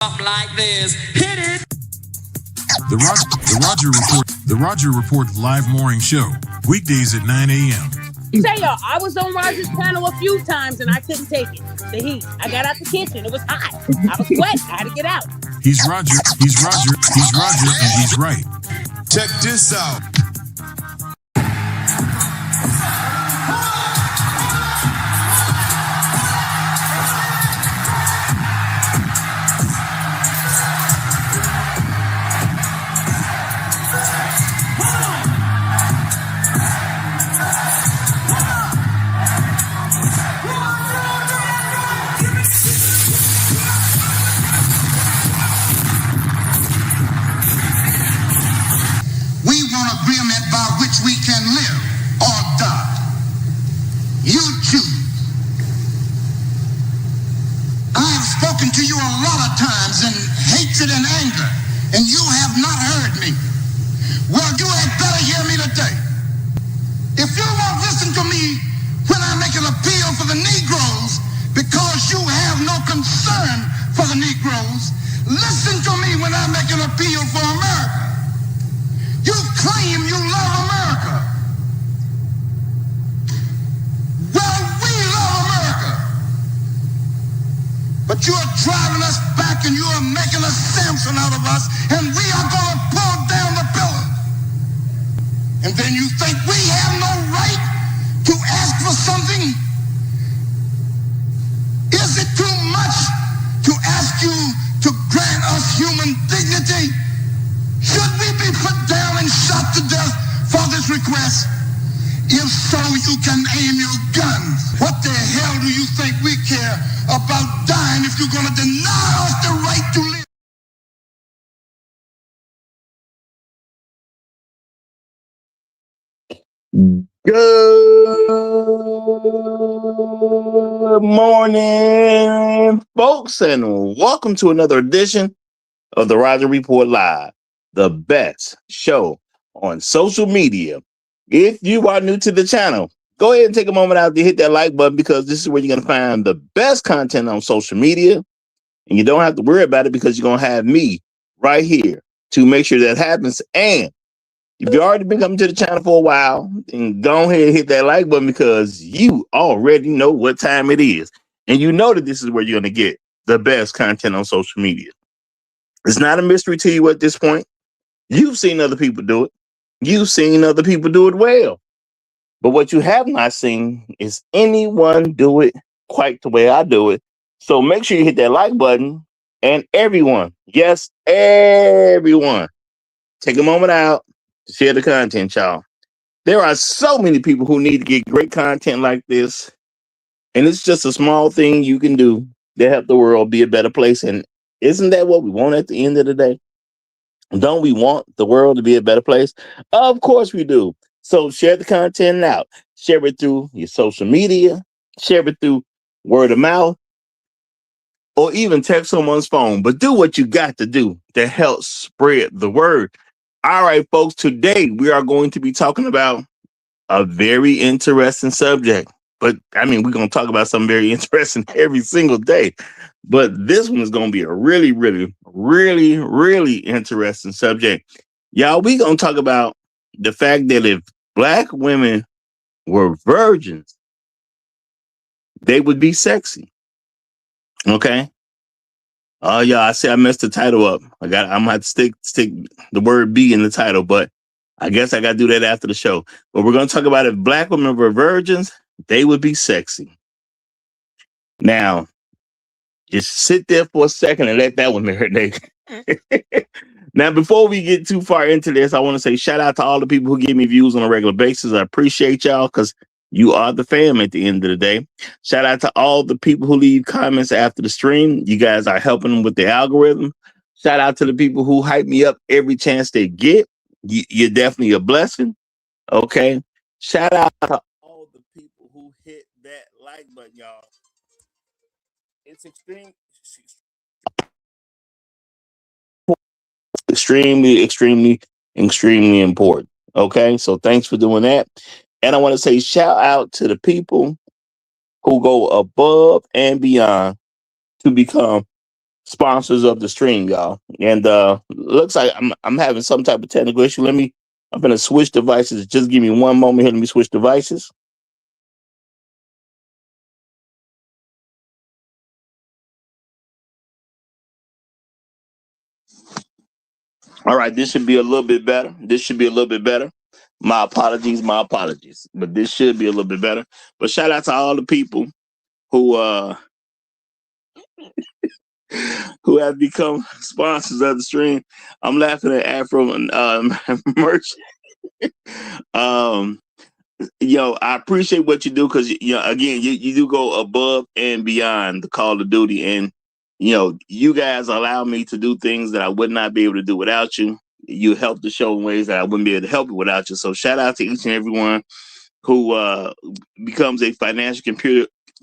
Something like this. Hit it. The Roger Report live morning show, weekdays at 9 a.m. Say y'all, I was on Roger's panel a few times and I couldn't take it. The heat. I got out the kitchen. It was hot. I was sweating. I had to get out. He's Roger, and he's right. Check this out. We can live or die. You choose. I have spoken to you a lot of times in hatred and anger, and you have not heard me. Well, you had better hear me today. If you won't listen to me when I make an appeal for the Negroes because you have no concern for the Negroes, listen to me when I make an appeal for America. You claim you love America. Well, we love America. But you are driving us back and you are making a Samson out of us, and we are going to pull down the pillar. And then you think we have no right to ask for something? Is it too much to ask you to grant us human dignity? Should we be put down and shot to death for this request? If so, you can aim your guns. What the hell do you think we care about dying if you're going to deny us the right to live? Good morning, folks, and welcome to another edition of the Roger Report Live, the best show on social media. If you are new to the channel, go ahead and take a moment out to hit that like button, because this is where you're going to find the best content on social media, and you don't have to worry about it because you're going to have me right here to make sure that happens. And if you've already been coming to the channel for a while, then go ahead and hit that like button, because you already know what time it is, and you know that this is where you're going to get the best content on social media. It's not a mystery to you at this point. You've seen other people do it. You've seen other people do it well. But what you have not seen is anyone do it quite the way I do it. So make sure you hit that like button. And everyone, yes, everyone, take a moment out to share the content, y'all. There are so many people who need to get great content like this. And it's just a small thing you can do to help the world be a better place. And isn't that what we want at the end of the day? Don't we want the world to be a better place? Of course we do. So share the content out. Share it through your social media. Share it through word of mouth. Or even text someone's phone. But do what you got to do to help spread the word. All right, folks. Today we are going to be talking about a very interesting subject. But, I mean, we're going to talk about something very interesting every single day. But this one is going to be a really, really, really, really interesting subject. Y'all, we're going to talk about the fact that if Black women were virgins, they would be sexy. Okay? Y'all, I see I messed the title up. I'm going to have to stick the word B in the title, but I guess I got to do that after the show. But we're going to talk about if Black women were virgins, they would be sexy. Now, just sit there for a second and let that one marinate. Now, before we get too far into this, I want to say shout out to all the people who give me views on a regular basis. I appreciate y'all, because you are the fam at the end of the day. Shout out to all the people who leave comments after the stream. You guys are helping with the algorithm. Shout out to the people who hype me up every chance they get. You're definitely a blessing. Okay. Shout out to all the people who hit that like button, y'all. It's extremely important. Okay, so thanks for doing that. And I want to say shout out to the people who go above and beyond to become sponsors of the stream, y'all. And looks like I'm having some type of technical issue. I'm gonna switch devices. Just give me one moment here. Let me switch devices. All right, this should be a little bit better. My apologies, but this should be a little bit better. But shout out to all the people who who have become sponsors of the stream. I'm laughing at Afro merch. I appreciate what you do because again, you do go above and beyond the call of duty, and you guys allow me to do things that I would not be able to do without you. You help the show in ways that I wouldn't be able to help it without you. So shout out to each and everyone who becomes a financial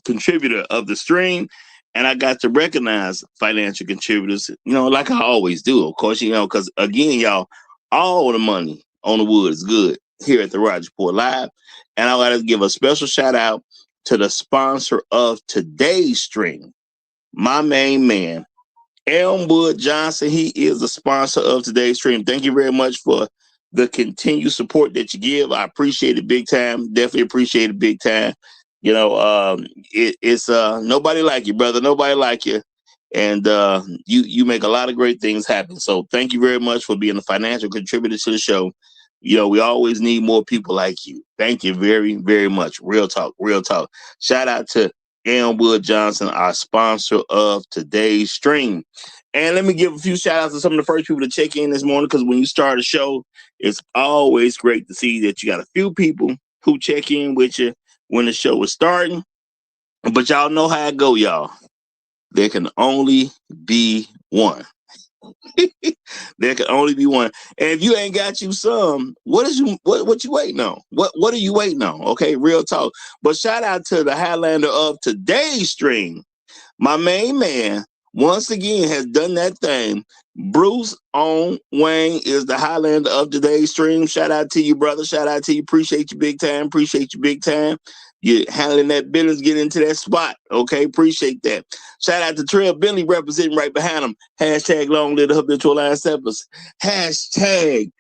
contributor of the stream. And I got to recognize financial contributors, like I always do, of course, because again, y'all, all the money on the wood is good here at the Roger Report Live. And I got to give a special shout out to the sponsor of today's stream, my main man, Elmwood Johnson. He is the sponsor of today's stream. Thank you very much for the continued support that you give. I appreciate it big time. Definitely appreciate it big time. It's nobody like you, brother. Nobody like you. And you make a lot of great things happen. So thank you very much for being a financial contributor to the show. We always need more people like you. Thank you very, very much. Real talk. Shout out to Elmwood Johnson, our sponsor of today's stream. And let me give a few shout outs to some of the first people to check in this morning, because when you start a show, it's always great to see that you got a few people who check in with you when the show is starting. But y'all know how it go, y'all. There can only be one. There can only be one. And if you ain't got you some, what you waiting on? What are you waiting on? Okay, real talk. But shout out to the Highlander of today's stream. My main man, once again, has done that thing. Bruce on Wayne is the Highlander of today's stream. Shout out to you, brother. Shout out to you. Appreciate you big time. You're handling that business, get into that spot. Okay, appreciate that. Shout out to Trail Bentley representing right behind him. Hashtag long live the habitual line steppers. Hashtag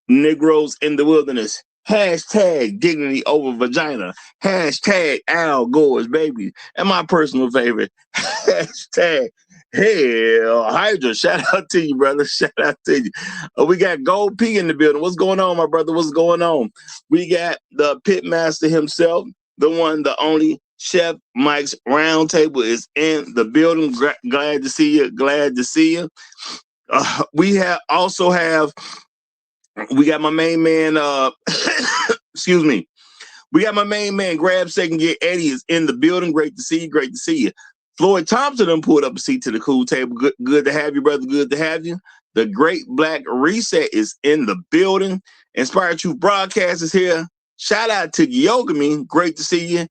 Negroes in the wilderness. Hashtag dignity over vagina. Hashtag Al Gore's baby. And my personal favorite, hashtag Hell Hydra. Shout out to you, brother. Shout out to you. We got Gold P in the building. What's going on, my brother? What's going on? We got the pitmaster himself, the one, the only, Chef Mike's Roundtable is in the building. Glad to see you. We got my main man, excuse me. We got my main man, Grab Second Gear Eddie is in the building. Great to see you. Floyd Thompson done pulled up a seat to the cool table. Good to have you, brother. Good to have you. The Great Black Reset is in the building. Inspired Truth Broadcast is here. Shout out to Yogami. Great to see you.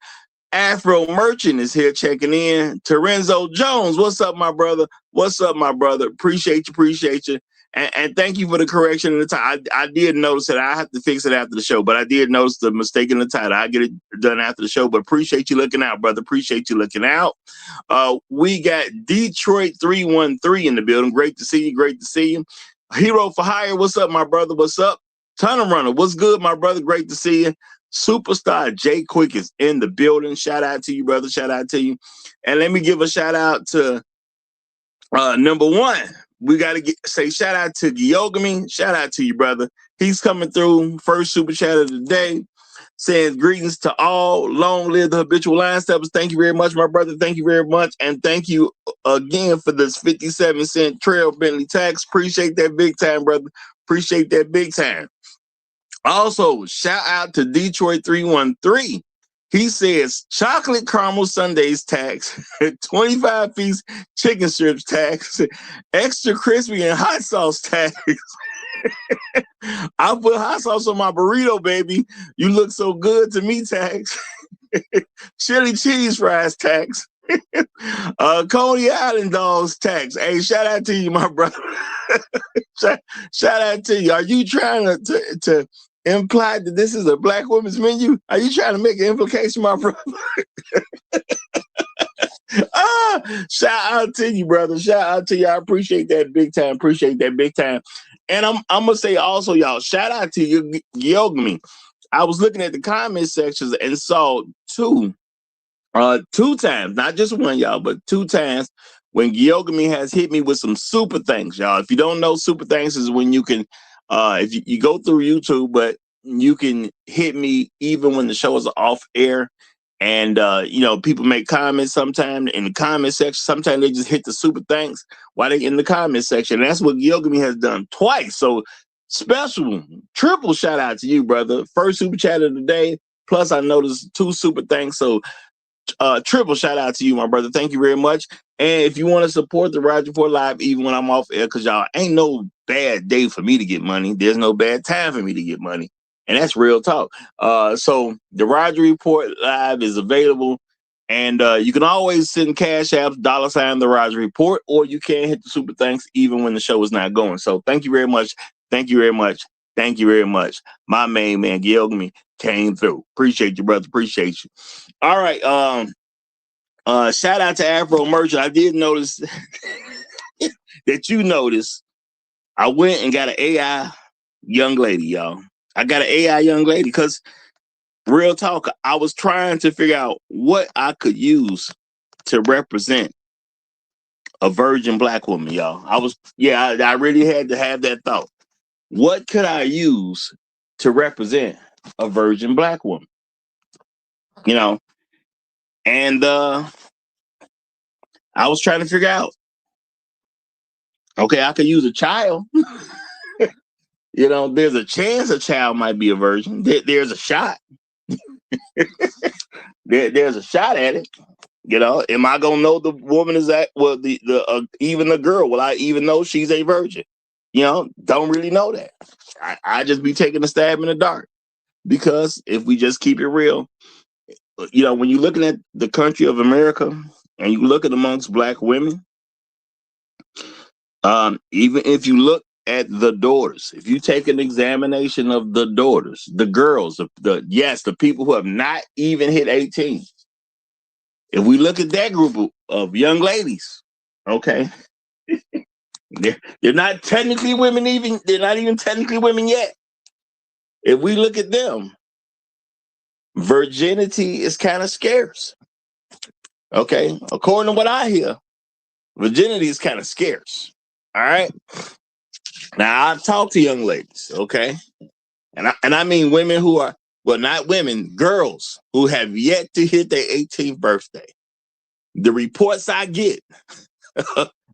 Afro Merchant is here checking in. Terenzo Jones, what's up, my brother? Appreciate you. And thank you for the correction in the title. I did notice that. I have to fix it after the show, but I did notice the mistake in the title. I get it done after the show, but appreciate you looking out, brother. We got Detroit 313 in the building. Great to see you. Hero for Hire, what's up, my brother? What's up? Tunnel Runner, what's good, my brother? Great to see you. Superstar Jay Quick is in the building. Shout out to you, brother. Shout out to you. And let me give a shout out to number one. We got to say shout out to Gyogami. Shout out to you, brother. He's coming through. First super chat of the day. Says greetings to all. Long live the habitual line steppers. Thank you very much, my brother. Thank you very much. And thank you again for this 57-cent Trail Bentley tax. Appreciate that big time, brother. Appreciate that big time. Also, shout out to Detroit 313. He says chocolate caramel sundaes tax, 25-piece chicken strips tax, extra crispy and hot sauce tax. I'll put hot sauce on my burrito, baby. You look so good to me tax. Chili cheese fries tax. Coney Island dogs tax. Hey, shout out to you, my brother. shout out to you. Are you trying to imply that this is a black woman's menu? Are you trying to make an implication, my brother? Shout out to you, brother. Shout out to you. I appreciate that big time. Appreciate that big time. And I'm gonna say also, y'all, shout out to you, Yogami. I was looking at the comment sections and saw two times, not just one, y'all, but two times when Gyogami has hit me with some super thanks, y'all. If you don't know, super thanks is when you can, if you go through YouTube, but you can hit me even when the show is off air. And, people make comments sometimes in the comment section. Sometimes they just hit the super thanks while they in the comment section. And that's what Gyogami has done twice. So special, triple shout out to you, brother. First super chat of the day. Plus, I noticed two super thanks. So triple shout out to you, my brother. Thank you very much. And if you want to support the Roger Report Live, even when I'm off air, because y'all ain't no bad day for me to get money. There's no bad time for me to get money. And that's real talk. So the Roger Report Live is available. And you can always send cash apps, $ the Roger Report, or you can hit the super thanks even when the show is not going. So thank you very much. Thank you very much. Thank you very much. My main man, Gilgamy, came through. Appreciate you, brother. Appreciate you. All right. Shout out to Afro Merchant. I did notice that you noticed I went and got an AI young lady, y'all. I got an AI young lady because real talk, I was trying to figure out what I could use to represent a virgin black woman, y'all. I really had to have that thought. What could I use to represent a virgin black woman? And I was trying to figure out, okay, I could use a child. There's a chance a child might be a virgin. There's a shot. There's a shot at it. Am I gonna know the woman is that? Well, even the girl, will I even know she's a virgin? Don't really know that. I just be taking a stab in the dark, because if we just keep it real, when you're looking at the country of America and you look at amongst black women, even if you look at the daughters, if you take an examination of the daughters, the girls, the people who have not even hit 18, if we look at that group of young ladies, okay, they're not technically women, they're not even technically women yet. If we look at them, virginity is kind of scarce. Okay, according to what I hear, virginity is kind of scarce. All right. Now, I've talked to young ladies, okay? And I mean women who are, well, not women, girls who have yet to hit their 18th birthday. The reports I get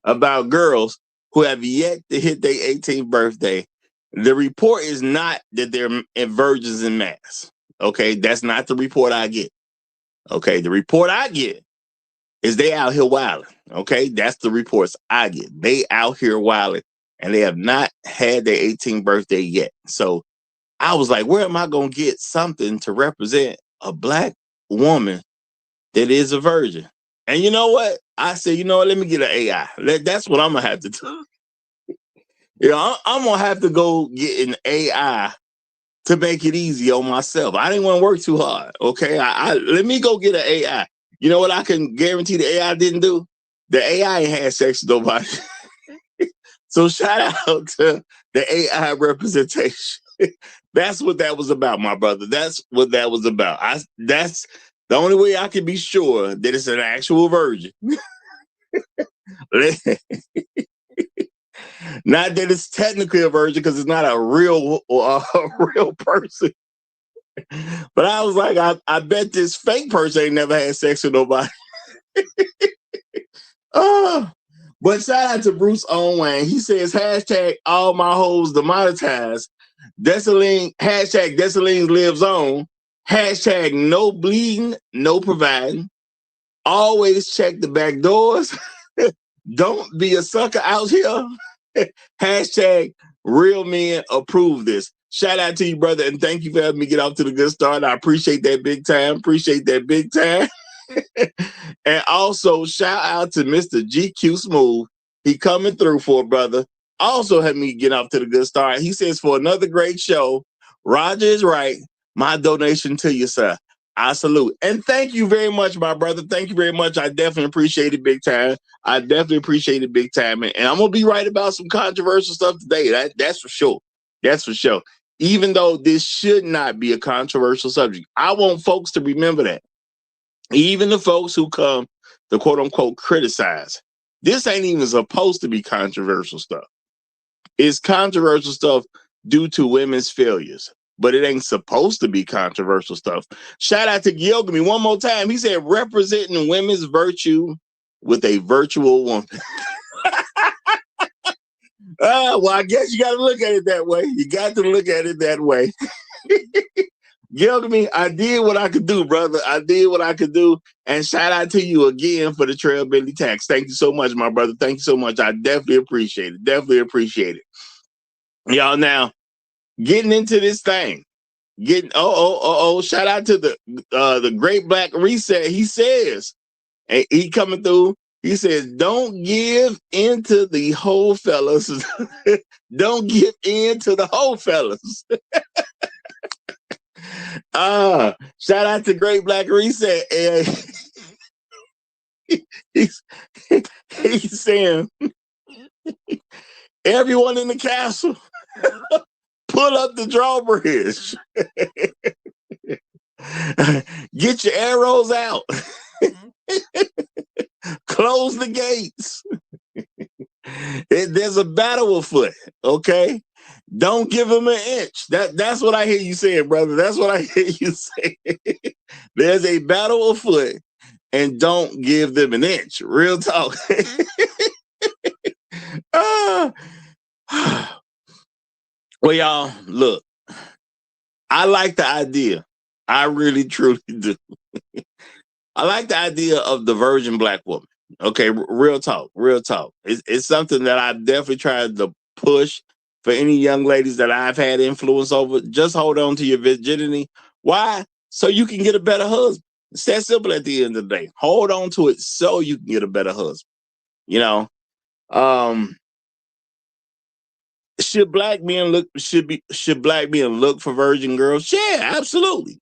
about girls who have yet to hit their 18th birthday, the report is not that they're virgins in mass, okay? That's not the report I get, okay? The report I get is they out here wilding, okay? That's the reports I get. They out here wilding, and they have not had their 18th birthday yet. So I was like, where am I going to get something to represent a black woman that is a virgin? And you know what? I said, let me get an AI. That's what I'm going to have to do. I'm going to have to go get an AI to make it easy on myself. I didn't want to work too hard, okay? Let me go get an AI. You know what I can guarantee the AI didn't do? The AI ain't had sex with nobody. So shout out to the AI representation. That's what that was about, my brother. That's what that was about. That's the only way I can be sure that it's an actual virgin. Not that it's technically a virgin, because it's not a real person. But I was like, I bet this fake person ain't never had sex with nobody. But shout out to Bruce Owen. He says, hashtag all my hoes demonetized. Hashtag Dessalines lives on. Hashtag no bleeding, no providing. Always check the back doors. Don't be a sucker out here. Hashtag real men approve this. Shout out to you, brother, and thank you for having me get off to the good start. I appreciate that big time. Appreciate that big time. And also shout out to Mr. GQ Smooth. He coming through for a brother. Also had me get off to the good start. He says, for another great show, Roger is right. My donation to you, sir. I salute. And thank you very much, my brother. Thank you very much. I definitely appreciate it big time. I definitely appreciate it big time. And I'm going to be right about some controversial stuff today. That's for sure. That's for sure. Even though this should not be a controversial subject, I want folks to remember that. Even the folks who come to quote unquote criticize, this ain't even supposed to be controversial stuff. It's controversial stuff due to women's failures, but it ain't supposed to be controversial stuff. Shout out to Gilgamy one more time. He said, representing women's virtue with a virtual woman. Well, I guess you got to look at it that way. You got to look at it that way. Gilgamy, I did what I could do, brother. I did what I could do. And shout out to you again for the Trail Bentley tax. Thank you so much, my brother. Thank you so much. I definitely appreciate it. Definitely appreciate it. Y'all, now getting into this thing, shout out to the Great Black Reset. He says, and he coming through, he says, don't give into the whole fellas. Don't give in to the whole fellas. Shout out to Great Black Reset. And he's saying, everyone in the castle, pull up the drawbridge. Get your arrows out. Close the gates. There's a battle afoot, okay? Don't give him an inch. That's what I hear you saying, brother. That's what I hear you saying. There's a battle afoot, and don't give them an inch. Real talk. Well, y'all, look, I like the idea. I really, truly do. I like the idea of the virgin black woman. Okay, real talk, real talk. It's something that I definitely tried to push for any young ladies that I've had influence over. Just hold on to your virginity. Why? So you can get a better husband. It's that simple at the end of the day. Hold on to it so you can get a better husband. You know, should black men look for virgin girls? Yeah, absolutely.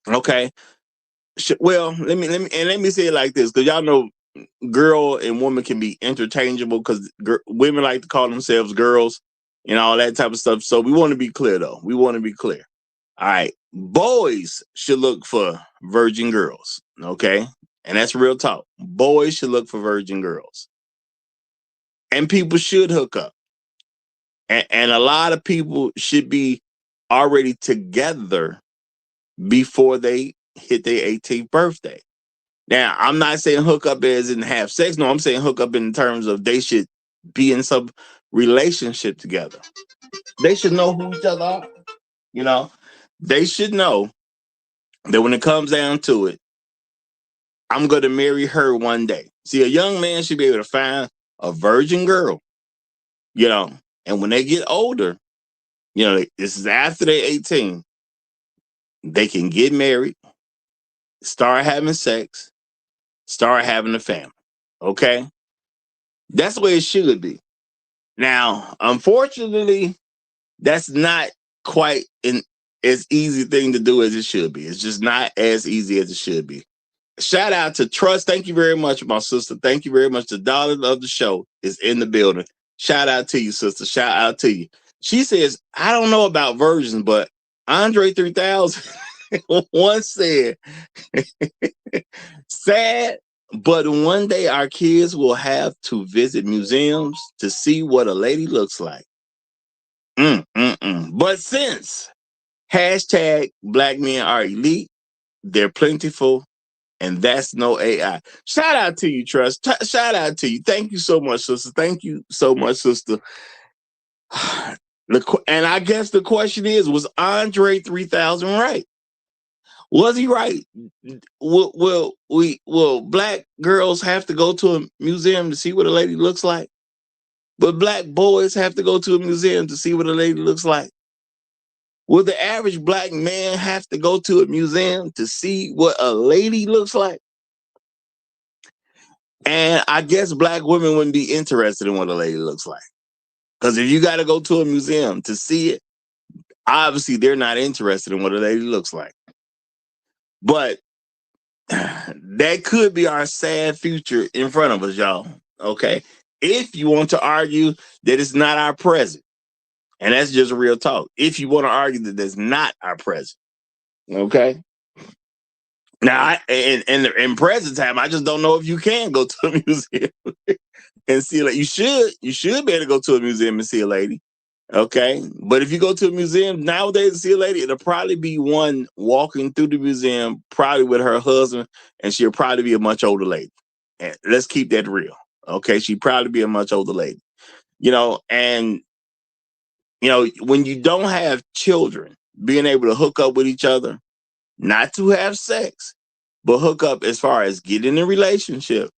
Okay. Well, let me say it like this, because y'all know girl and woman can be interchangeable, because women like to call themselves girls and all that type of stuff. So we want to be clear, though. We want to be clear. All right. Boys should look for virgin girls. Okay. And that's real talk. Boys should look for virgin girls. And people should hook up. And a lot of people should be already together before they hit their 18th birthday. Now, I'm not saying hook up as in have sex. No, I'm saying hook up in terms of they should be in some relationship together. They should know who each other are. You know, they should know that when it comes down to it, I'm going to marry her one day. See, a young man should be able to find a virgin girl, you know, and when they get older, you know, this is after they're 18, they can get married, start having sex, start having a family. Okay? That's the way it should be. Now, unfortunately, that's not quite as easy thing to do as it should be. It's just not as easy as it should be. Shout out to Trust. Thank you very much, my sister. Thank you very much. The darling of the show is in the building. Shout out to you, sister. Shout out to you. She says, I don't know about virgins, but Andre 3000 once said, sad, but one day our kids will have to visit museums to see what a lady looks like. But since hashtag black men are elite, they're plentiful, and that's no AI. Shout out to you, Trust. Shout out to you. Thank you so much, sister. Thank you so much, sister. And I guess the question is, was Andre 3000 right? Was he right? Will black girls have to go to a museum to see what a lady looks like? But black boys have to go to a museum to see what a lady looks like? Will the average black man have to go to a museum to see what a lady looks like? And I guess black women wouldn't be interested in what a lady looks like. Because if you got to go to a museum to see it, obviously they're not interested in what a lady looks like. But that could be our sad future in front of us, y'all. Okay. If you want to argue that it's not our present, and that's just real talk. If you want to argue that that's not our present, okay. Now, in present time, I just don't know if you can go to a museum and see like you should be able to go to a museum and see a lady. Okay. But if you go to a museum nowadays and see a lady, it'll probably be one walking through the museum, probably with her husband, and she'll probably be a much older lady. And let's keep that real. Okay. She'd probably be a much older lady. And when you don't have children, being able to hook up with each other, not to have sex, but hook up as far as getting in a relationship,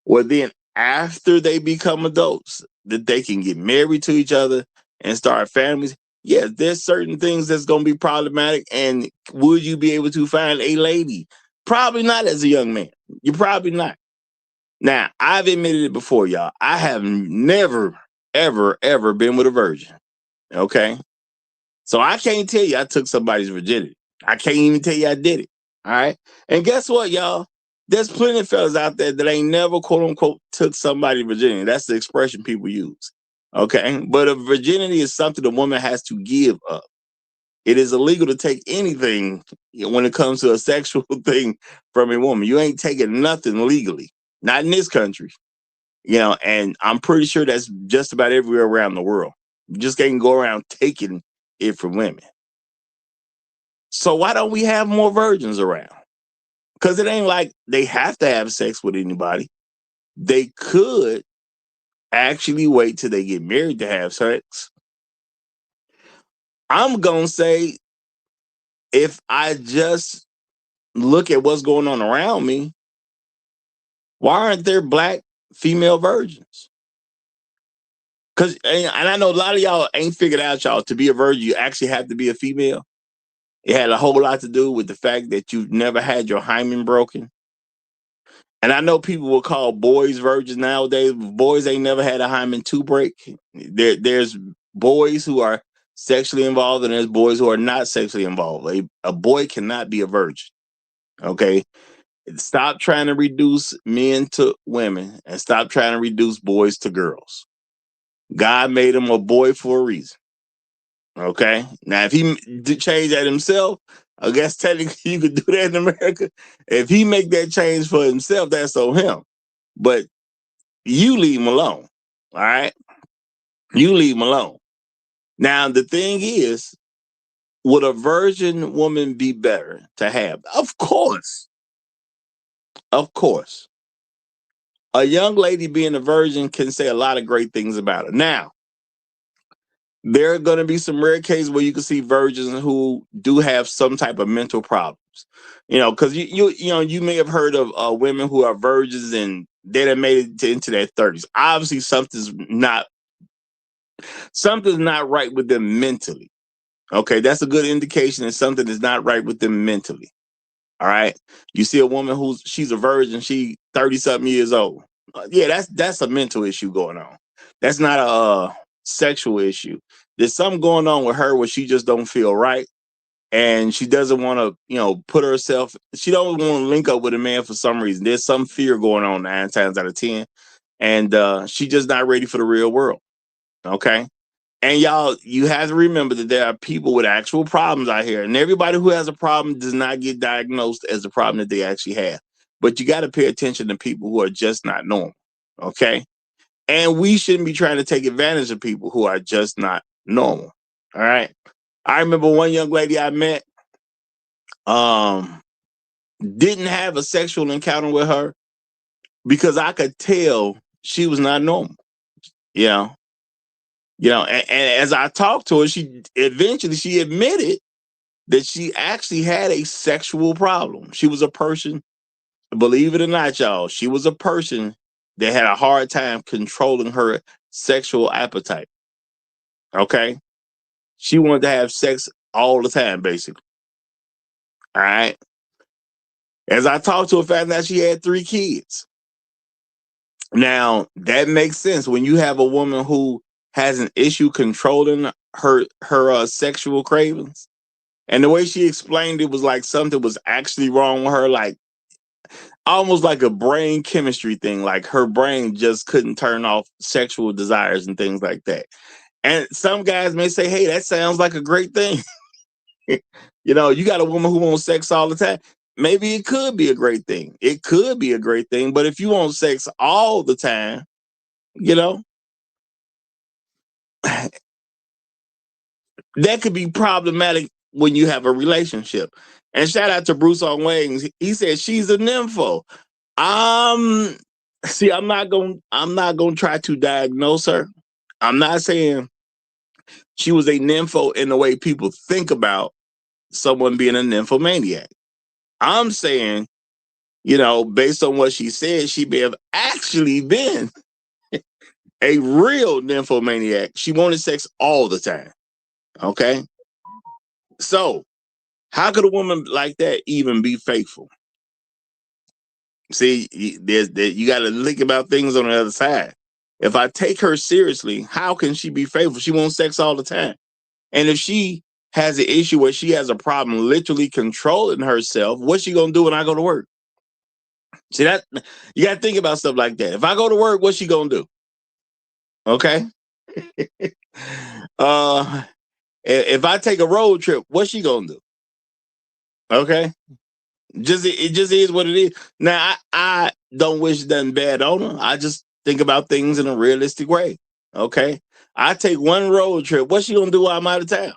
or then after they become adults, that they can get married to each other and start families. Yeah, there's certain things that's going to be problematic. And would you be able to find a lady? Probably not as a young man. You're probably not. Now, I've admitted it before, y'all. I have never, ever, ever been with a virgin. Okay. So I can't tell you I took somebody's virginity. I can't even tell you I did it. All right. And guess what, y'all? There's plenty of fellas out there that ain't never, quote unquote, took somebody's virginity. That's the expression people use. Okay. But a virginity is something the woman has to give up. It is illegal to take anything when it comes to a sexual thing from a woman. You ain't taking nothing legally. Not in this country. And I'm pretty sure that's just about everywhere around the world. You just can't go around taking it from women. So why don't we have more virgins around? Because it ain't like they have to have sex with anybody. They could actually wait till they get married to have sex. I'm going to say, if I just look at what's going on around me, why aren't there black female virgins? And I know a lot of y'all ain't figured out, y'all, to be a virgin, you actually have to be a female. It had a whole lot to do with the fact that you've never had your hymen broken. And I know people will call boys virgins nowadays. Boys ain't never had a hymen to break. There's boys who are sexually involved and there's boys who are not sexually involved. A boy cannot be a virgin. Okay? Stop trying to reduce men to women and stop trying to reduce boys to girls. God made him a boy for a reason. Okay? Now, if he changed that himself, I guess technically you could do that in America. If he make that change for himself, that's on him. But you leave him alone. All right? You leave him alone. Now, the thing is, would a virgin woman be better to have? Of course. Of course. A young lady being a virgin can say a lot of great things about her. Now, there are going to be some rare cases where you can see virgins who do have some type of mental problems. Because you may have heard of women who are virgins and they done made it into their 30s. Obviously, something's not right with them mentally. Okay, that's a good indication that something is not right with them mentally. All right, you see a woman she's a virgin, she 30-something years old. Yeah, that's a mental issue going on. That's not a sexual issue. There's something going on with her where she just don't feel right, and she doesn't want to, put herself. She don't want to link up with a man for some reason. There's some fear going on 9 times out of 10, and she's just not ready for the real world. Okay. And y'all, you have to remember that there are people with actual problems out here. And everybody who has a problem does not get diagnosed as a problem that they actually have. But you got to pay attention to people who are just not normal. Okay? And we shouldn't be trying to take advantage of people who are just not normal. All right? I remember one young lady I met didn't have a sexual encounter with her because I could tell she was not normal. And as I talked to her, she admitted that she actually had a sexual problem. She was a person, believe it or not, y'all, she was a person that had a hard time controlling her sexual appetite. Okay? She wanted to have sex all the time, basically. All right? As I talked to her, found out she had 3 kids. Now, that makes sense when you have a woman who has an issue controlling her sexual cravings. And the way she explained it was like something was actually wrong with her, like almost like a brain chemistry thing. Like her brain just couldn't turn off sexual desires and things like that. And some guys may say, hey, that sounds like a great thing. You know, you got a woman who wants sex all the time. Maybe it could be a great thing. It could be a great thing. But if you want sex all the time, you know, that could be problematic when you have a relationship. And shout out to Bruce on Wings. He said she's a nympho. See, I'm not gonna try to diagnose her. I'm not saying she was a nympho in the way people think about someone being a nymphomaniac. I'm saying, you know, based on what she said, she may have actually been a real nymphomaniac. She wanted sex all the time. Okay. So how could a woman like that even be faithful? See, you got to think about things on the other side. If I take her seriously, how can she be faithful? She wants sex all the time. And if she has an issue where she has a problem literally controlling herself, what's she going to do when I go to work? See, that you got to think about stuff like that. If I go to work, what's she going to do? Okay. If I take a road trip, what's she going to do? Okay. It just is what it is. Now, I don't wish nothing bad on her. I just think about things in a realistic way. Okay. I take one road trip. What's she going to do while I'm out of town?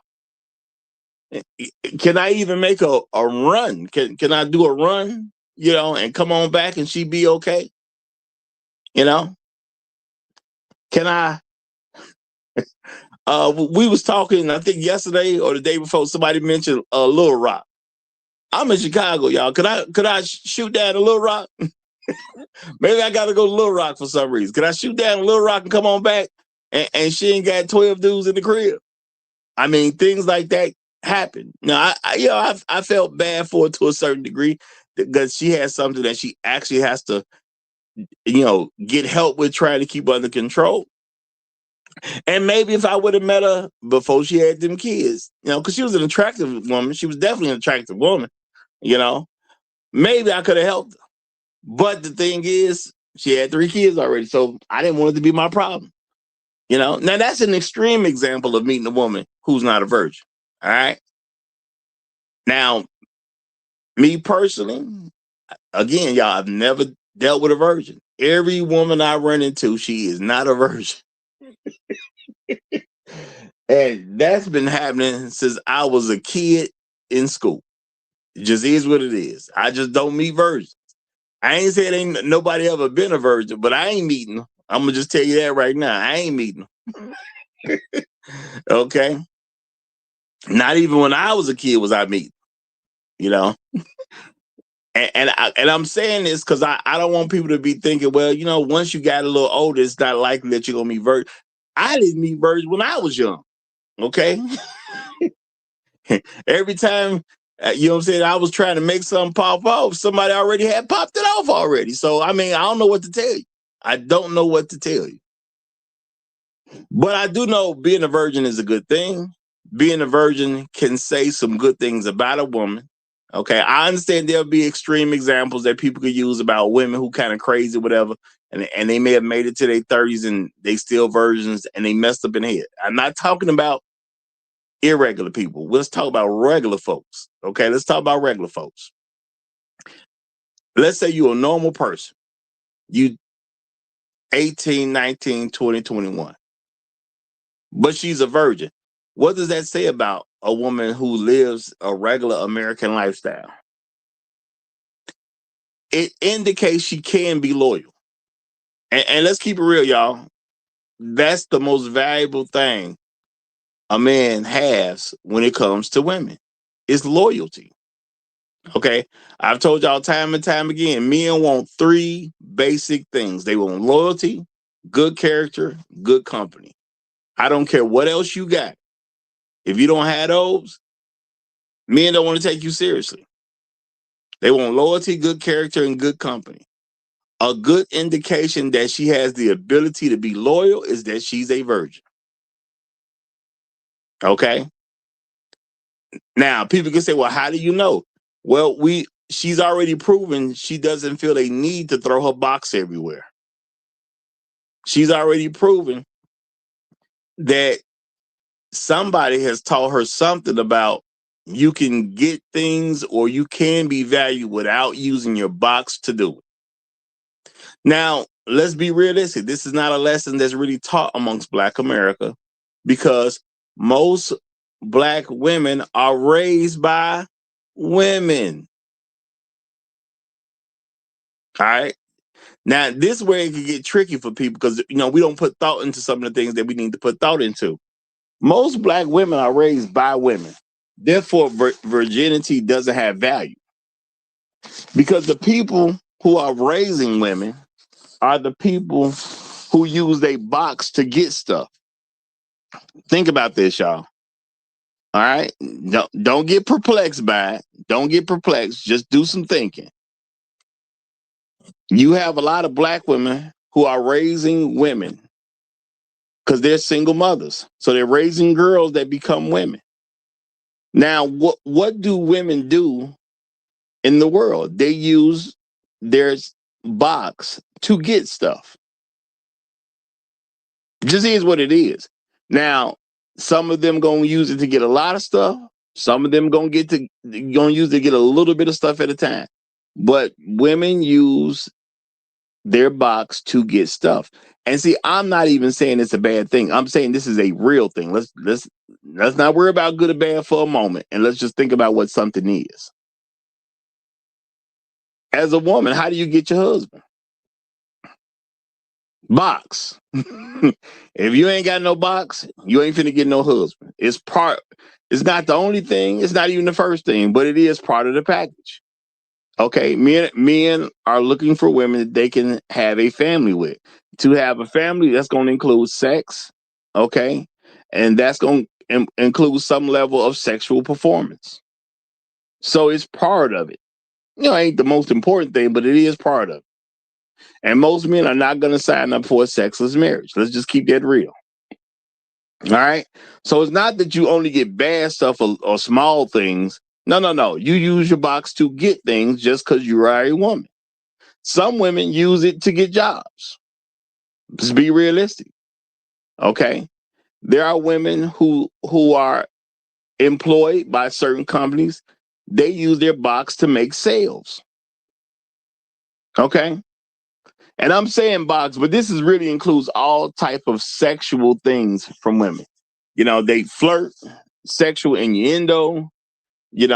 Can I even make a run? Can I do a run, you know, and come on back and she be okay? You know? Can I? We was talking, I think yesterday or the day before, somebody mentioned Little Rock. I'm in Chicago, y'all. Could I shoot down a Little Rock? Maybe I got to go to Little Rock for some reason. Could I shoot down a Little Rock and come on back and she ain't got 12 dudes in the crib? I mean, things like that happen. Now, I felt bad for her to a certain degree because she has something that she actually has to, you know, get help with trying to keep under control. And maybe if I would have met her before she had them kids, you know, because she was an attractive woman. She was definitely an attractive woman, you know. Maybe I could have helped her. But the thing is, she had 3 kids already, so I didn't want it to be my problem. You know, now that's an extreme example of meeting a woman who's not a virgin. All right. Now, me personally, again, y'all, I've never dealt with a virgin. Every woman I run into, she is not a virgin. And that's been happening since I was a kid in school. It just is what it is. I just don't meet virgins. I ain't saying ain't nobody ever been a virgin, but I ain't meeting them. I'm gonna just tell you that right now. I ain't meeting them. Okay. Not even when I was a kid was I meeting, you know. And I'm saying this because I don't want people to be thinking, well, you know, once you got a little older, it's not likely that you're gonna meet virgin. I didn't meet virgin when I was young. Okay. Every time, you know what I'm saying, I was trying to make something pop off, somebody already had popped it off already. So, I mean, I don't know what to tell you. I don't know what to tell you. But I do know being a virgin is a good thing. Being a virgin can say some good things about a woman. Okay, I understand there'll be extreme examples that people could use about women who kind of crazy, whatever, and they may have made it to their 30s and they still virgins and they messed up in the head. I'm not talking about irregular people. Let's talk about regular folks. Okay, let's talk about regular folks. Let's say you're a normal person. You 18, 19, 20, 21. But she's a virgin. What does that say about a woman who lives a regular American lifestyle? It indicates she can be loyal. And let's keep it real, y'all. That's the most valuable thing a man has when it comes to women. It's loyalty. Okay. I've told y'all time and time again, men want 3 basic things. They want loyalty, good character, good company. I don't care what else you got. If you don't have those, men don't want to take you seriously. They want loyalty, good character, and good company. A good indication that she has the ability to be loyal is that she's a virgin. Okay? Now, people can say, well, how do you know? Well, she's already proven she doesn't feel a need to throw her box everywhere. She's already proven that somebody has taught her something about you can get things or you can be valued without using your box to do it. Now, let's be realistic. This is not a lesson that's really taught amongst Black America because most Black women are raised by women. All right. Now, this is where it can get tricky for people because, we don't put thought into some of the things that we need to put thought into. Most Black women are raised by women. Therefore, virginity doesn't have value because the people who are raising women are the people who use their box to get stuff. Think about this, y'all. All right? Don't get perplexed by it. Don't get perplexed. Just do some thinking. You have a lot of Black women who are raising women because they're single mothers. So they're raising girls that become women. Now, what do women do in the world? They use their box to get stuff. Just is what it is. Now, some of them gonna use it to get a lot of stuff. Some of them gonna use it to get a little bit of stuff at a time. But women use their box to get stuff. And see, I'm not even saying it's a bad thing. I'm saying this is a real thing. Let's not worry about good or bad for a moment, and let's just think about what something is. As a woman, how do you get your husband? Box. If you ain't got no box, you ain't finna get no husband. It's not the only thing. It's not even the first thing, but it is part of the package. Okay, men are looking for women that they can have a family with. To have a family, that's going to include sex, okay? And that's going to include some level of sexual performance. So it's part of it. Ain't the most important thing, but it is part of it. And most men are not going to sign up for a sexless marriage. Let's just keep that real. All right? So it's not that you only get bad stuff or small things. No. You use your box to get things just because you are a woman. Some women use it to get jobs. Let's be realistic. Okay? There are women who are employed by certain companies. They use their box to make sales. Okay? And I'm saying box, but this is really includes all type of sexual things from women. They flirt, sexual innuendo, they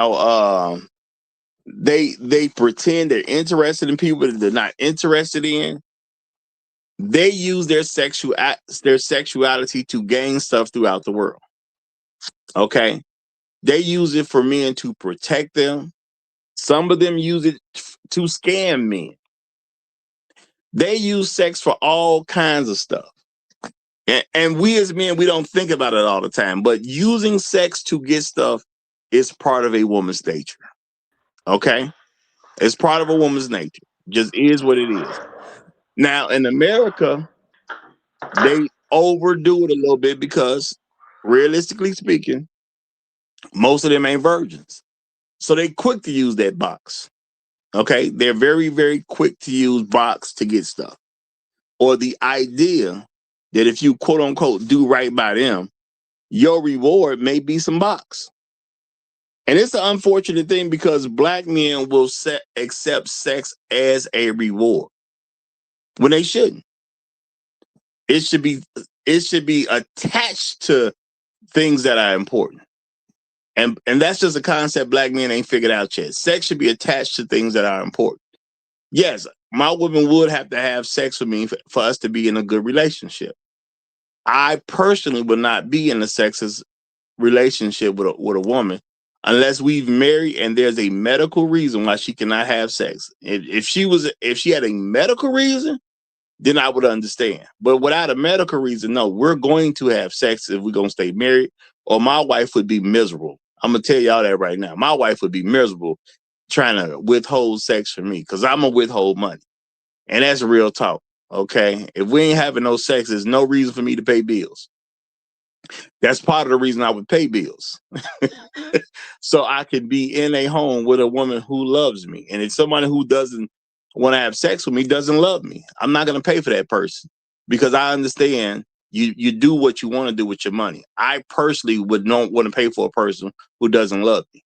pretend they're interested in people that they're not interested in. They use their sexuality to gain stuff throughout the world. Okay? They use it for men to protect them. Some of them use it to scam men. They use sex for all kinds of stuff. And we as men, we don't think about it all the time. But using sex to get stuff is part of a woman's nature. Okay? It's part of a woman's nature. Just is what it is. Now, in America, they overdo it a little bit because, realistically speaking, most of them ain't virgins. So they quick to use that box. Okay? They're very, very quick to use box to get stuff. Or the idea that if you quote unquote do right by them, your reward may be some box. And it's an unfortunate thing because Black men will accept sex as a reward when they shouldn't. It should be attached to things that are important. And that's just a concept Black men ain't figured out yet. Sex should be attached to things that are important. Yes, my woman would have to have sex with me for us to be in a good relationship. I personally would not be in a sexist relationship with a woman unless we've married and there's a medical reason why she cannot have sex. If she had a medical reason, then I would understand. But without a medical reason, no, we're going to have sex if we're going to stay married, or my wife would be miserable. I'm going to tell y'all that right now. My wife would be miserable trying to withhold sex from me because I'm going to withhold money. And that's real talk, okay? If we ain't having no sex, there's no reason for me to pay bills. That's part of the reason I would pay bills. So I could be in a home with a woman who loves me. And if somebody who doesn't want to have sex with me doesn't love me, I'm not going to pay for that person, because I understand you do what you want to do with your money. I personally would not want to pay for a person who doesn't love me.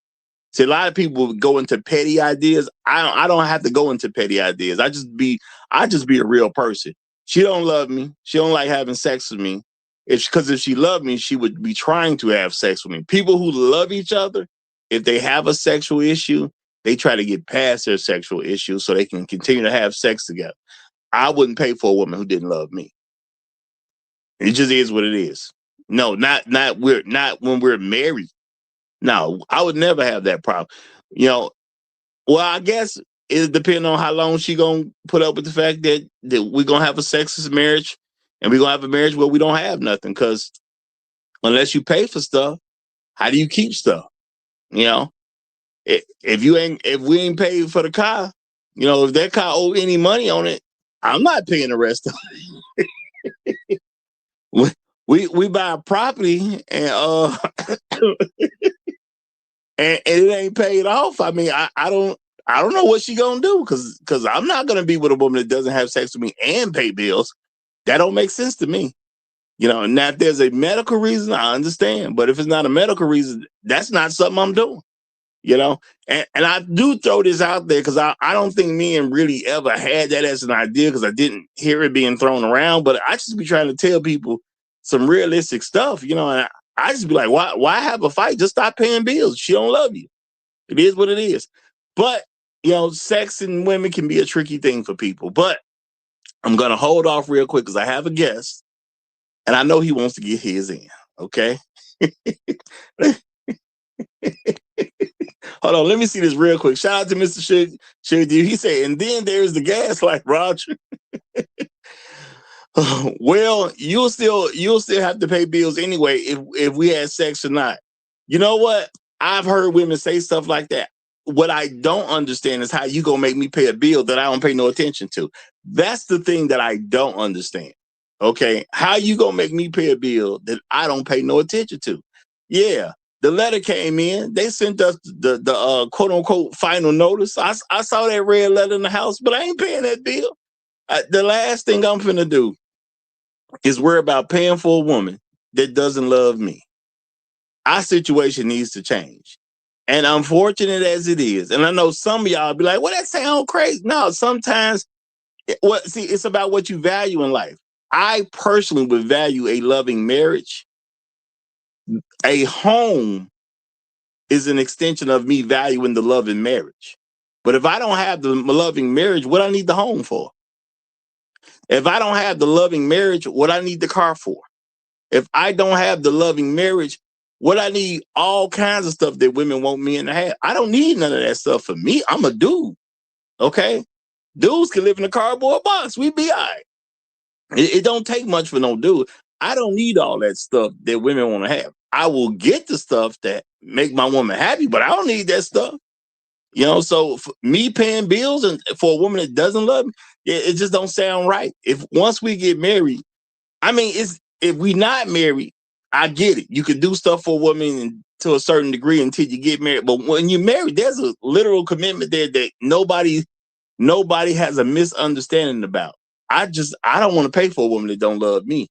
See, a lot of people go into petty ideas. I don't have to go into petty ideas. I just be a real person. She don't love me. She don't like having sex with me. Because if she loved me, she would be trying to have sex with me. People who love each other, if they have a sexual issue, they try to get past their sexual issue so they can continue to have sex together. I wouldn't pay for a woman who didn't love me. It just is what it is. No, not when we're married. No, I would never have that problem. Well, I guess it depends on how long she gonna put up with the fact that we're gonna have a sexist marriage, and we're gonna have a marriage where we don't have nothing. Because unless you pay for stuff, how do you keep stuff? If we ain't paid for the car, if that car owe any money on it, I'm not paying the rest of it. we buy a property and and it ain't paid off. I mean, I don't know what she gonna do, because I'm not gonna be with a woman that doesn't have sex with me and pay bills. That don't make sense to me. Now if there's a medical reason, I understand. But if it's not a medical reason, that's not something I'm doing. And I do throw this out there because I don't think men really ever had that as an idea, because I didn't hear it being thrown around. But I just be trying to tell people some realistic stuff, and I just be like, why have a fight? Just stop paying bills. She don't love you. It is what it is. But, sex and women can be a tricky thing for people. But I'm going to hold off real quick because I have a guest, and I know he wants to get his in. Okay? Hold on. Let me see this real quick. Shout out to Mr. Sugar. He said, and then there's the gaslight, Roger. Well, you'll still have to pay bills anyway if we had sex or not. You know what? I've heard women say stuff like that. What I don't understand is how you gonna make me pay a bill that I don't pay no attention to. That's the thing that I don't understand. Okay, how you gonna make me pay a bill that I don't pay no attention to? Yeah, the letter came in. They sent us the quote unquote final notice. I saw that red letter in the house, but I ain't paying that bill. The last thing I'm finna do is worry about paying for a woman that doesn't love me. Our situation needs to change. And unfortunate as it is, and I know some of y'all be like, well, that sounds crazy. No, sometimes, it's about what you value in life. I personally would value a loving marriage. A home is an extension of me valuing the loving marriage. But if I don't have the loving marriage, what I need the home for? If I don't have the loving marriage, what I need the car for? If I don't have the loving marriage, what I need all kinds of stuff that women want men to have. I don't need none of that stuff for me. I'm a dude. Okay? Dudes can live in a cardboard box. We be all right. It don't take much for no dude. I don't need all that stuff that women want to have. I will get the stuff that make my woman happy, but I don't need that stuff. So for me paying bills and for a woman that doesn't love me, it just don't sound right. If once we get married, I mean, if we not married, I get it. You can do stuff for a woman to a certain degree until you get married. But when you're married, there's a literal commitment there that nobody has a misunderstanding about. I don't want to pay for a woman that don't love me.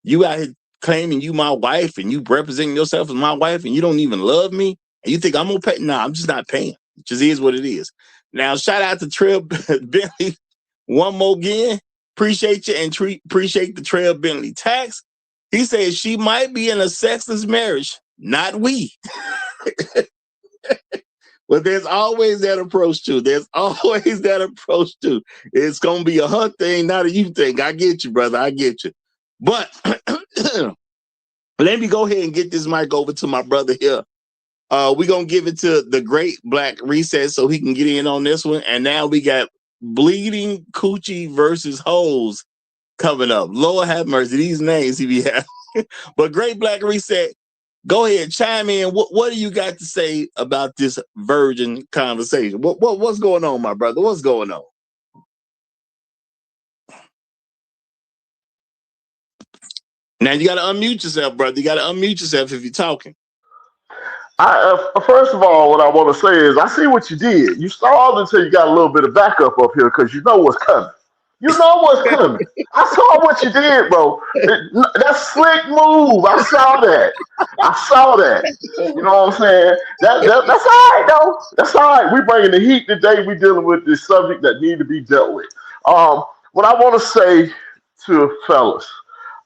You out here claiming you my wife and you representing yourself as my wife and you don't even love me and you think I'm gonna pay? No, I'm just not paying. It just is what it is. Now, shout out to Trev Bentley one more again. Appreciate you and appreciate the Trev Bentley tax. He says she might be in a sexless marriage, not we. But there's always that approach too. There's always that approach too. It's going to be a her thing, not a you thing. I get you, brother. I get you. But let me go ahead and get this mic over to my brother here. We're going to give it to the great Black Reset so he can get in on this one. And now we got Bleeding Coochie versus Hoes coming up. Lord have mercy. These names he be having. But great Black Reset, go ahead, chime in. What do you got to say about this virgin conversation? What's going on, my brother? What's going on? Now you got to unmute yourself, brother. You got to unmute yourself if you're talking. First of all, what I want to say is I see what you did. You stalled until you got a little bit of backup up here because you know what's coming. You know what's coming. I saw what you did, bro. That's slick move. I saw that. I saw that. You know what I'm saying? That's all right, though. That's all right. We bringing the heat today. We dealing with this subject that need to be dealt with. What I want to say to fellas,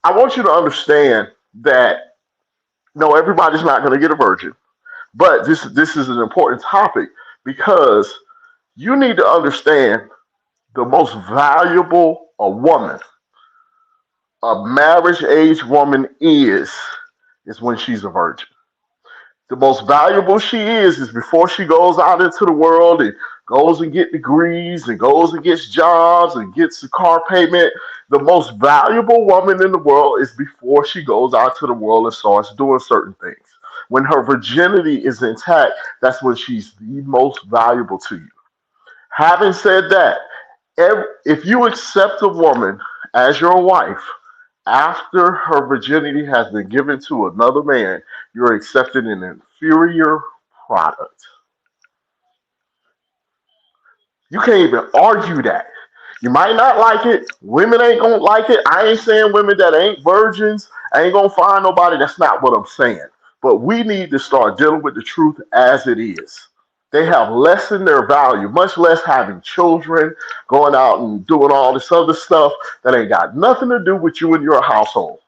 I want you to understand that no, everybody's not going to get a virgin. But this is an important topic because you need to understand the most valuable a woman, a marriage age woman is when she's a virgin. The most valuable she is before she goes out into the world and goes and get degrees and goes and gets jobs and gets a car payment. The most valuable woman in the world is before she goes out to the world and starts doing certain things. When her virginity is intact, that's when she's the most valuable to you. Having said that, if you accept a woman as your wife after her virginity has been given to another man, you're accepting an inferior product. You can't even argue that. You might not like it. Women ain't gonna like it. I ain't saying women that ain't virgins ain't gonna find nobody. That's not what I'm saying. But we need to start dealing with the truth as it is. They have lessened their value, much less having children, going out and doing all this other stuff that ain't got nothing to do with you and your household.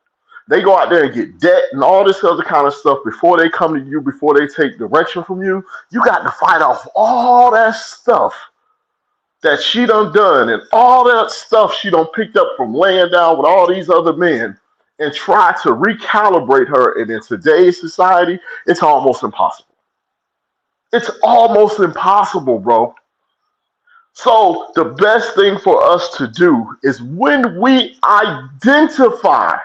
They go out there and get debt and all this other kind of stuff before they come to you, before they take direction from you. You got to fight off all that stuff that she done and all that stuff she done picked up from laying down with all these other men and try to recalibrate her. And in today's society, it's almost impossible. It's almost impossible, bro. So the best thing for us to do is when we identify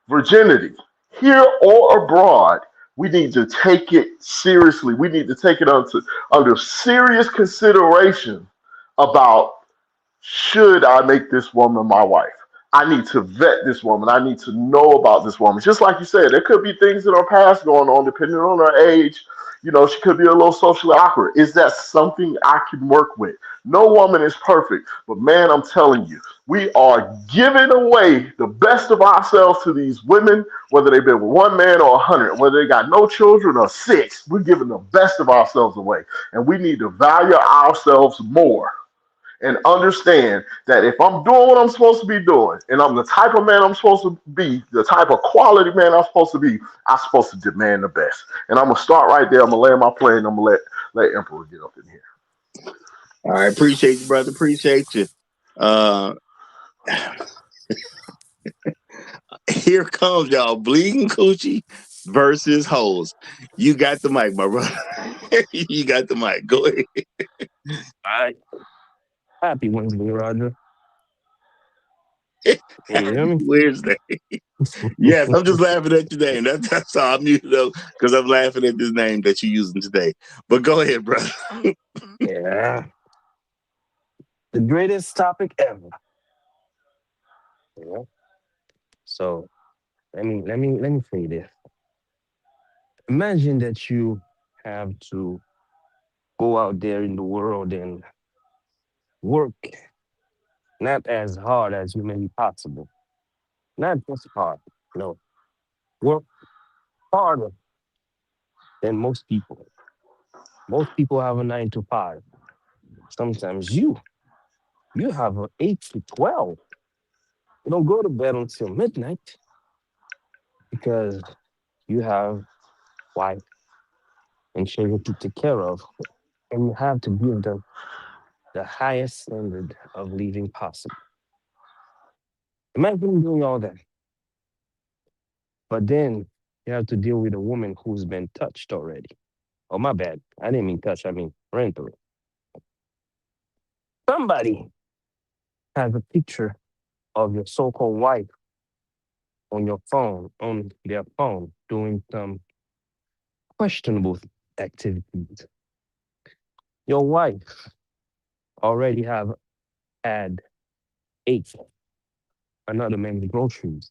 virginity, here or abroad, we need to take it seriously. We need to take it under serious consideration about should I make this woman my wife? I need to vet this woman. I need to know about this woman. Just like you said, there could be things in her past going on, depending on her age. You know, she could be a little socially awkward. Is that something I can work with? No woman is perfect, but man, I'm telling you, we are giving away the best of ourselves to these women, whether they've been with one man or 100, whether they got no children or six. We're giving the best of ourselves away, and we need to value ourselves more and understand that if I'm doing what I'm supposed to be doing, and I'm the type of man I'm supposed to be, the type of quality man I'm supposed to be, I'm supposed to demand the best. And I'm gonna start right there. I'm gonna land my plane. I'm gonna let Emperor get up in here. All right, appreciate you, brother. Appreciate you. Uh, here comes y'all, bleeding coochie versus hoes. You got the mic, my brother. You got the mic. Go ahead. All right. Happy Wednesday, Roger. Can you hear me? Wednesday. Yes, I'm just laughing at your name. That's all I'm muted up because I'm laughing at this name that you're using today. But go ahead, brother. Yeah. The greatest topic ever. Yeah. So let me say this. Imagine that you have to go out there in the world and work not as hard as humanly possible. Not just hard. No. Work harder than most people. Most people have a 9 to 5. Sometimes you have an 8 to 12. You don't go to bed until midnight because you have wife and children to take care of, and you have to give them the highest standard of living possible. Imagine doing all that, but then you have to deal with a woman who's been touched already. Oh, my bad. I didn't mean touch. I mean rental. Somebody has a picture of your so-called wife on your phone, on their phone, doing some questionable activities. Your wife already have had ate another man's groceries.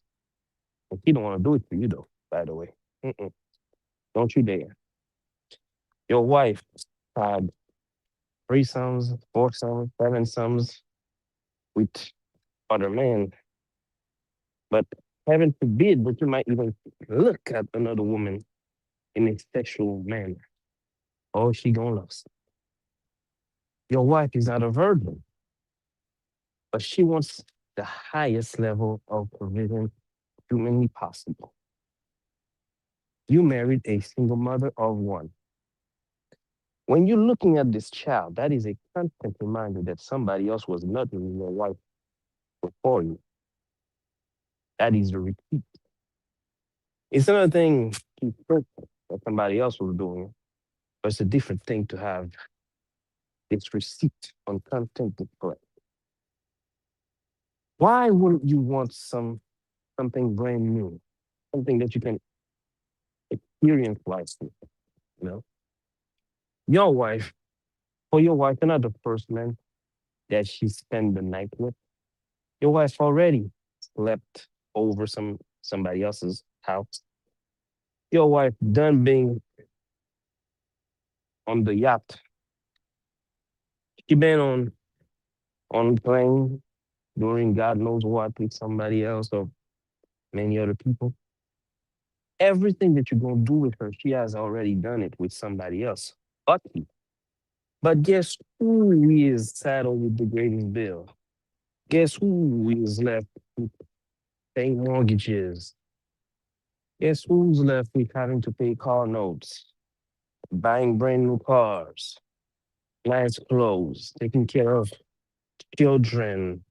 And he don't want to do it for you though, by the way. Mm-mm. Don't you dare. Your wife had three sons, four sons, seven sons with other men, but heaven forbid that you might even look at another woman in a sexual manner. Oh, she gonna lust. Your wife is not a virgin, but she wants the highest level of provision humanly possible. You married a single mother of one. When you're looking at this child, that is a constant reminder that somebody else was nurturing your wife before you. That is the repeat. It's another thing to think that somebody else was doing, but it's a different thing to have this receipt on content display. Why wouldn't you want something brand new, something that you can experience life with? You know, your wife, for your wife, you're not the first man that she spend the night with. Your wife already slept over somebody else's house. Your wife done being on the yacht. She been on plane doing God knows what with somebody else or many other people. Everything that you're gonna do with her, she has already done it with somebody else. But guess who is saddled with the greatest bill? Guess who is left with paying mortgages? Guess who's left with having to pay car notes, buying brand new cars, nice clothes, taking care of children,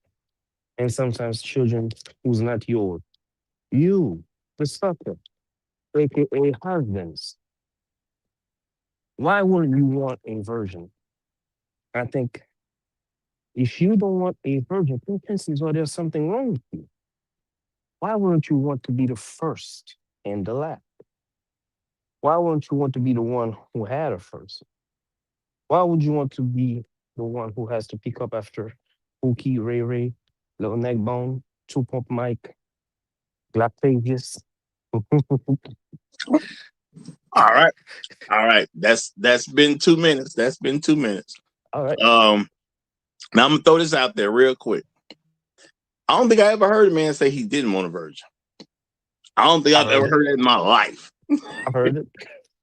and sometimes children who's not yours. You, the sucker, aka husbands. Why wouldn't you want a virgin? I think if you don't want a virgin, then chances are there's something wrong with you. Why wouldn't you want to be the first and the last? Why wouldn't you want to be the one who had a first? Why would you want to be the one who has to pick up after Pookie, Ray Ray, Little Neck Bone, Two Pump Mike, Glaptavius? All right. All right. That's been 2 minutes. That's been 2 minutes. All right. Now I'm gonna throw this out there real quick. I don't think I ever heard a man say he didn't want a virgin. I don't think I've ever heard that in my life. I've heard it.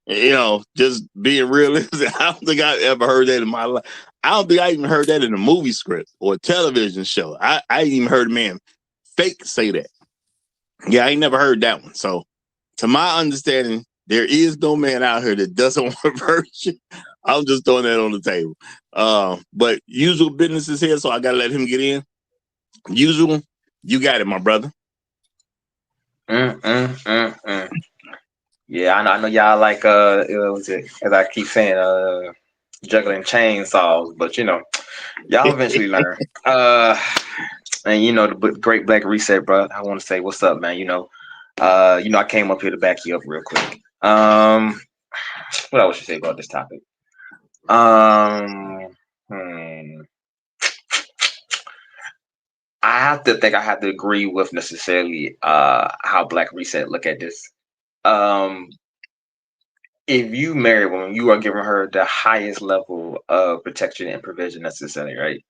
You know, just being realistic, I don't think I've ever heard that in my life. I don't think I even heard that in a movie script or a television show. I ain't even heard a man fake say that. Yeah, I ain't never heard that one. So, to my understanding, there is no man out here that doesn't want a virgin. I'm just throwing that on the table. But usual business is here, so I gotta let him get in. Usual, you got it, my brother. Yeah, I know y'all like what's it, as I keep saying, juggling chainsaws, but you know, y'all eventually learn. And you know, the great Black Reset, bro. I want to say what's up, man. You know, I came up here to back you up real quick. What else should say about this topic? I have to think I have to agree with necessarily how Black Reset look at this. If you marry a woman, you are giving her the highest level of protection and provision necessary, right?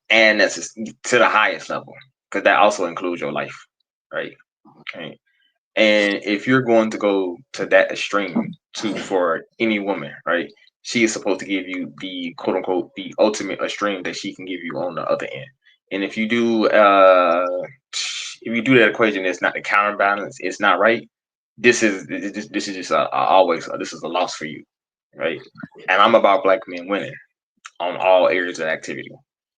And that's to the highest level, because that also includes your life, right? Okay. And if you're going to go to that extreme for any woman, right, she is supposed to give you the quote unquote the ultimate extreme that she can give you on the other end. And if you do that equation, it's not the counterbalance, it's not right. This is just always this is a loss for you, right? And I'm about Black men winning on all areas of activity,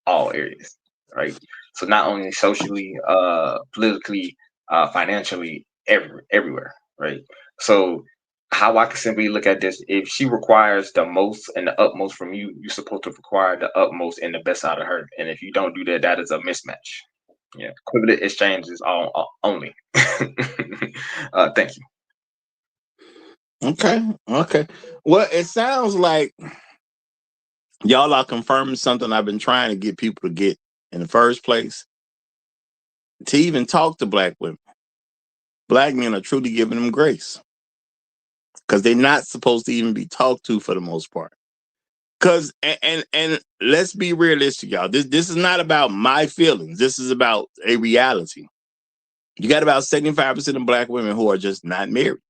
all areas, right? So not only socially, politically, financially, everywhere, right? So how I can simply look at this: if she requires the most and the utmost from you, you're supposed to require the utmost and the best out of her. And if you don't do that, that is a mismatch. Yeah, equivalent exchange is all only. Thank you. Okay. Well, it sounds like y'all are confirming something I've been trying to get people to get in the first place, to even talk to Black women. black men are truly giving them grace because they're not supposed to even be talked to for the most part. Because and let's be realistic, y'all. This is not about my feelings. This is about a reality. You got about 75% of black women who are just not married.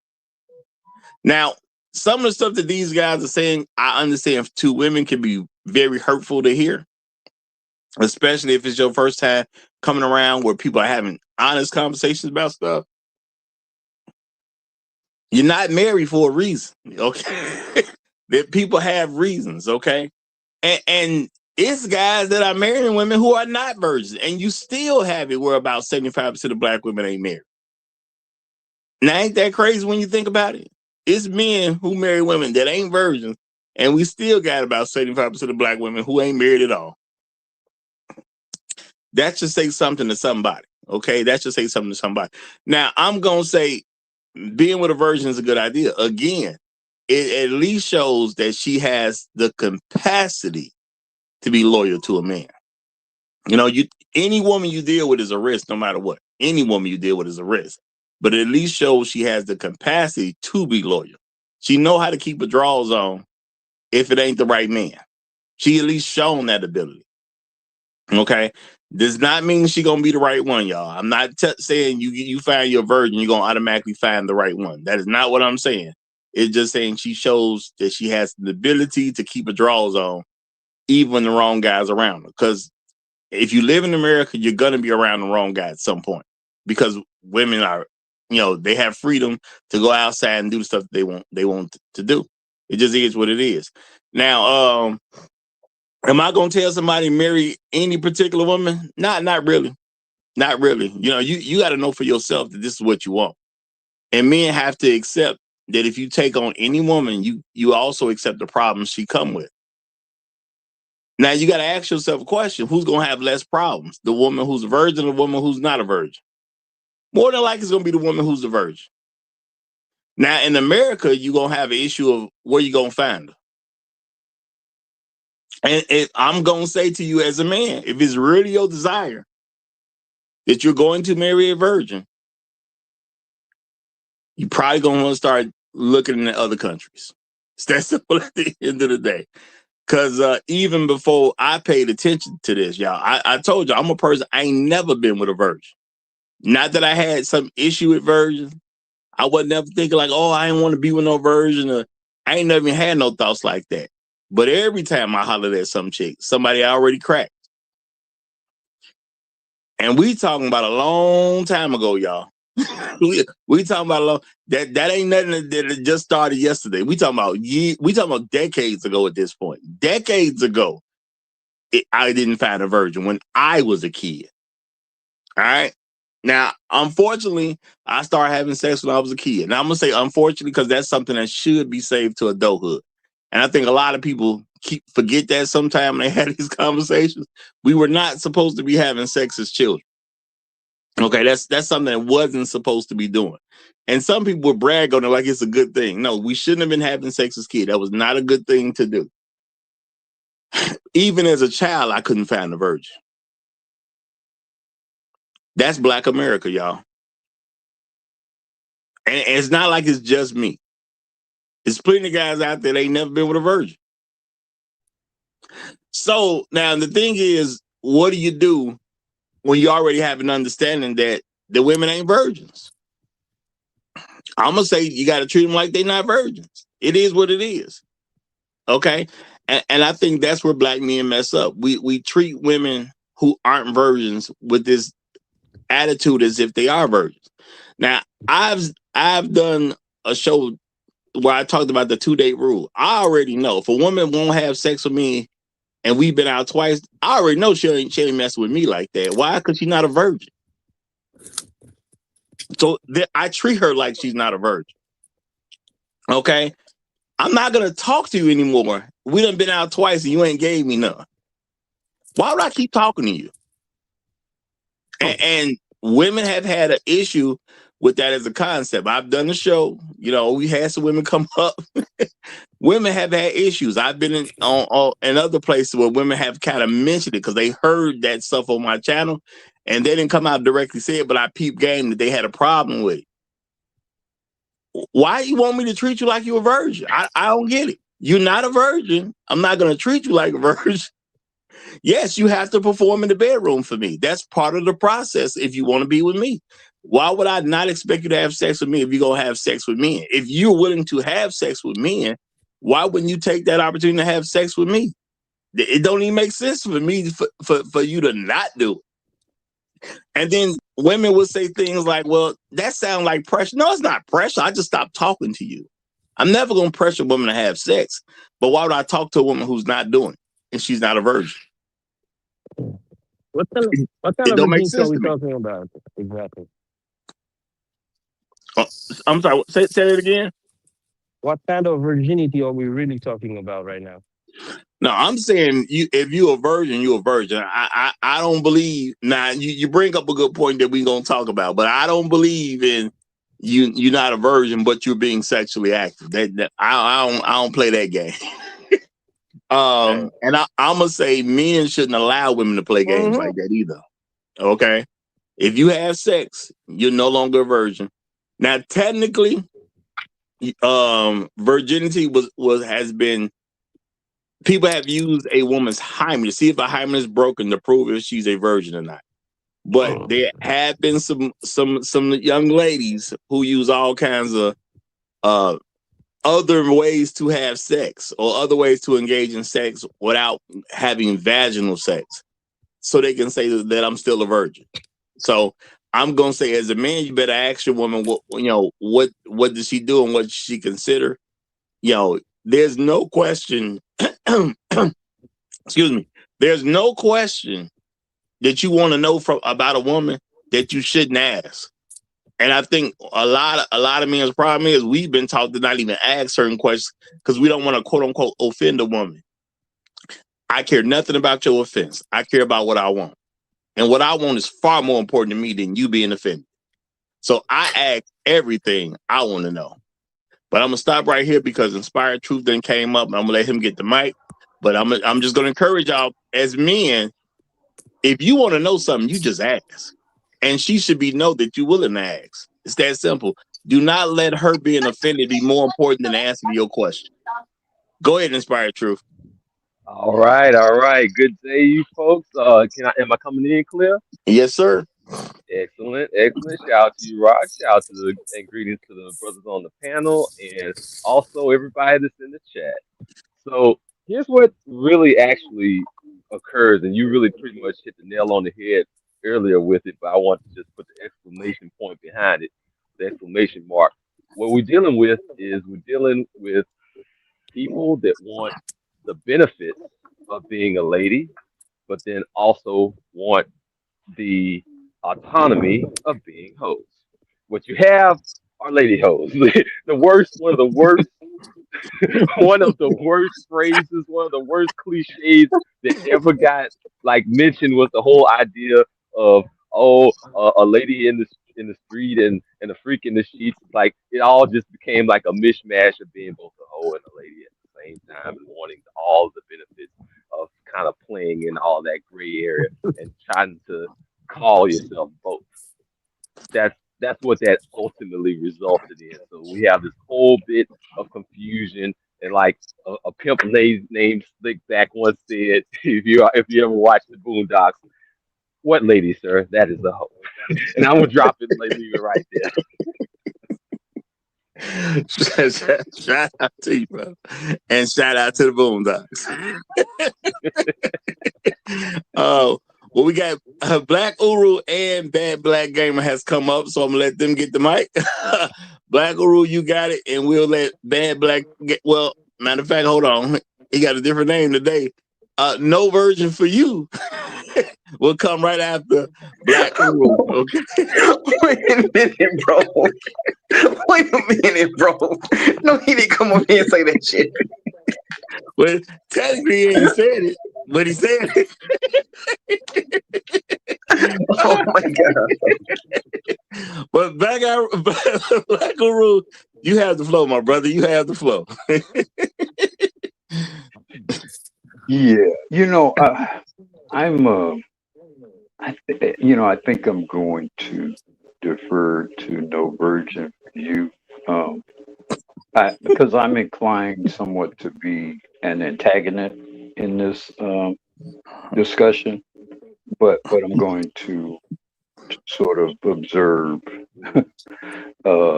Now, some of the stuff that these guys are saying, I understand to women can be very hurtful to hear, especially if it's your first time coming around where people are having honest conversations about stuff. You're not married for a reason, okay? That people have reasons, okay? And it's guys that are marrying women who are not virgins, and you still have it where about 75% of black women ain't married. Now, ain't that crazy when you think about it? It's men who marry women that ain't virgins, and we still got about 75% of black women who ain't married at all. That should say something to somebody, okay? That should say something to somebody. Now, I'm going to say being with a virgin is a good idea. Again, it at least shows that she has the capacity to be loyal to a man. You know, any woman you deal with is a risk no matter what. Any woman you deal with is a risk. But it at least shows she has the capacity to be loyal. She know how to keep her drawers on if it ain't the right man. She at least shown that ability. Okay? Does not mean she gonna be the right one, y'all. I'm not saying you find your virgin, you're gonna automatically find the right one. That is not what I'm saying. It's just saying she shows that she has the ability to keep her drawers on, even when the wrong guys around her. Because if you live in America, you're gonna be around the wrong guy at some point. Because women are, they have freedom to go outside and do the stuff they want to do. It just is what it is. Now, am I gonna tell somebody to marry any particular woman? Not really. Not really. You got to know for yourself that this is what you want. And men have to accept that if you take on any woman, you also accept the problems she come with. Now you got to ask yourself a question: who's gonna have less problems? The woman who's a virgin, or the woman who's not a virgin? More than likely, it's gonna be the woman who's a virgin. Now in America, you're gonna have an issue of where you gonna find her. And I'm gonna say to you as a man, if it's really your desire that you're going to marry a virgin, you're probably gonna want to start looking at other countries. It's that simple at the end of the day. Because even before I paid attention to this, y'all, I told you I'm a person, I ain't never been with a virgin. Not that I had some issue with virgins. I wasn't never thinking like, oh, I ain't want to be with no virgin. Or I ain't never even had no thoughts like that. But every time I hollered at some chick, somebody already cracked. And we talking about a long time ago, y'all. we talking about that ain't nothing that just started yesterday. We talking about decades ago at this point. Decades ago, I didn't find a virgin when I was a kid. All right. Now, unfortunately, I started having sex when I was a kid. Now I'm gonna say unfortunately because that's something that should be saved to adulthood. And I think a lot of people forget that sometime when they had these conversations. We were not supposed to be having sex as children. Okay, that's something that wasn't supposed to be doing. And some people would brag on it like it's a good thing. No, we shouldn't have been having sex as kids. That was not a good thing to do. Even as a child, I couldn't find a virgin. That's Black America, y'all. And it's not like it's just me. There's plenty of guys out there that ain't never been with a virgin. So now the thing is, what do you do when you already have an understanding that the women ain't virgins? I'm gonna say you got to treat them like they're not virgins. It is what it is. Okay, and I think that's where Black men mess up. We treat women who aren't virgins with this attitude as if they are virgins. Now I've done a show where I talked about the 2-date rule. I already know if a woman won't have sex with me and we've been out twice, I already know she ain't messing with me like that. Why? Because she's not a virgin. So I treat her like she's not a virgin. Okay? I'm not going to talk to you anymore. We done been out twice and you ain't gave me none. Why would I keep talking to you? And women have had an issue with that as a concept. I've done the show. We had some women come up. Women have had issues. I've been in other places where women have kind of mentioned it because they heard that stuff on my channel and they didn't come out directly say it, but I peeped game that they had a problem with it. Why you want me to treat you like you're a virgin? I don't get it. You're not a virgin. I'm not going to treat you like a virgin. Yes, you have to perform in the bedroom for me. That's part of the process if you want to be with me. Why would I not expect you to have sex with me if you're going to have sex with men? If you're willing to have sex with men, why wouldn't you take that opportunity to have sex with me? It don't even make sense for me for you to not do it. And then women would say things like, well, that sounds like pressure. No, it's not pressure. I just stopped talking to you. I'm never going to pressure a woman to have sex. But why would I talk to a woman who's not doing it and she's not a virgin? What kind It of don't make virginity are sense we to me. talking about exactly? I'm sorry. Say it again. What kind of virginity are we really talking about right now? No, I'm saying if you're a virgin, you're a virgin. I don't believe. Now you bring up a good point that we're gonna talk about, but I don't believe in you're not a virgin, but you're being sexually active. I don't play that game. And I'm gonna say men shouldn't allow women to play games like that either. Okay, if you have sex, you're no longer a virgin. Now, technically, virginity has been. People have used a woman's hymen to see if a hymen is broken to prove if she's a virgin or not. But there have been some young ladies who use all kinds of other ways to have sex or other ways to engage in sex without having vaginal sex, so they can say that I'm still a virgin. So I'm gonna say, as a man, you better ask your woman what does she do and what does she consider. There's no question. Excuse me. There's no question that you want to know about a woman that you shouldn't ask. And I think a lot of men's problem is we've been taught to not even ask certain questions because we don't want to quote unquote offend a woman. I care nothing about your offense. I care about what I want. And what I want is far more important to me than you being offended. So I ask everything I want to know. But I'm gonna stop right here because Inspired Truth then came up, and I'm gonna let him get the mic. But I'm just gonna encourage y'all as men, if you want to know something, you just ask. And she should know that you're willing to ask. It's that simple. Do not let her being offended be more important than answering your question. Go ahead, Inspired Truth. All right, all right. Good day, you folks. Am I coming in clear? Yes, sir. Excellent, excellent. Shout out to you, Rock. Shout out to and greetings to the brothers on the panel and also everybody that's in the chat. So here's what really actually occurs, and you really pretty much hit the nail on the head earlier with it, but I want to just put the exclamation point behind it, the exclamation mark. What we're dealing with is we're dealing with people that want the benefits of being a lady, but then also want the autonomy of being hoes. What you have are lady hoes. The worst, one of the worst, one of the worst phrases, one of the worst cliches that ever got like mentioned was the whole idea of a lady in the street and a freak in the sheets. Like it all just became like a mishmash of being both a hoe and a lady at the same time and wanting all the benefits of kind of playing in all that gray area and trying to call yourself both. That's what that ultimately resulted in. So we have this whole bit of confusion and like a pimp named Slickback once said, if you ever watch the Boondocks, what lady, sir? That is a hoe. And I'm gonna drop it and leave it right there. Shout out to you, bro. And shout out to the Boondocks. Oh, well, we got Black Uru and Bad Black Gamer has come up, so I'm gonna let them get the mic. Black Uru, you got it, and we'll let Bad Black well, matter of fact, hold on. He got a different name today. No Virgin for you. We'll come right after Black Uru. Okay. Wait a minute, bro. Wait a minute, bro. No, he didn't come up here and say that shit. Well, technically he ain't said it, but he said it. Oh my god. But Black Uru, you have the flow, my brother. You have the flow. Yeah, I think I'm going to defer to No Virgin for You Um, because I'm inclined somewhat to be an antagonist in this discussion, but I'm going to sort of observe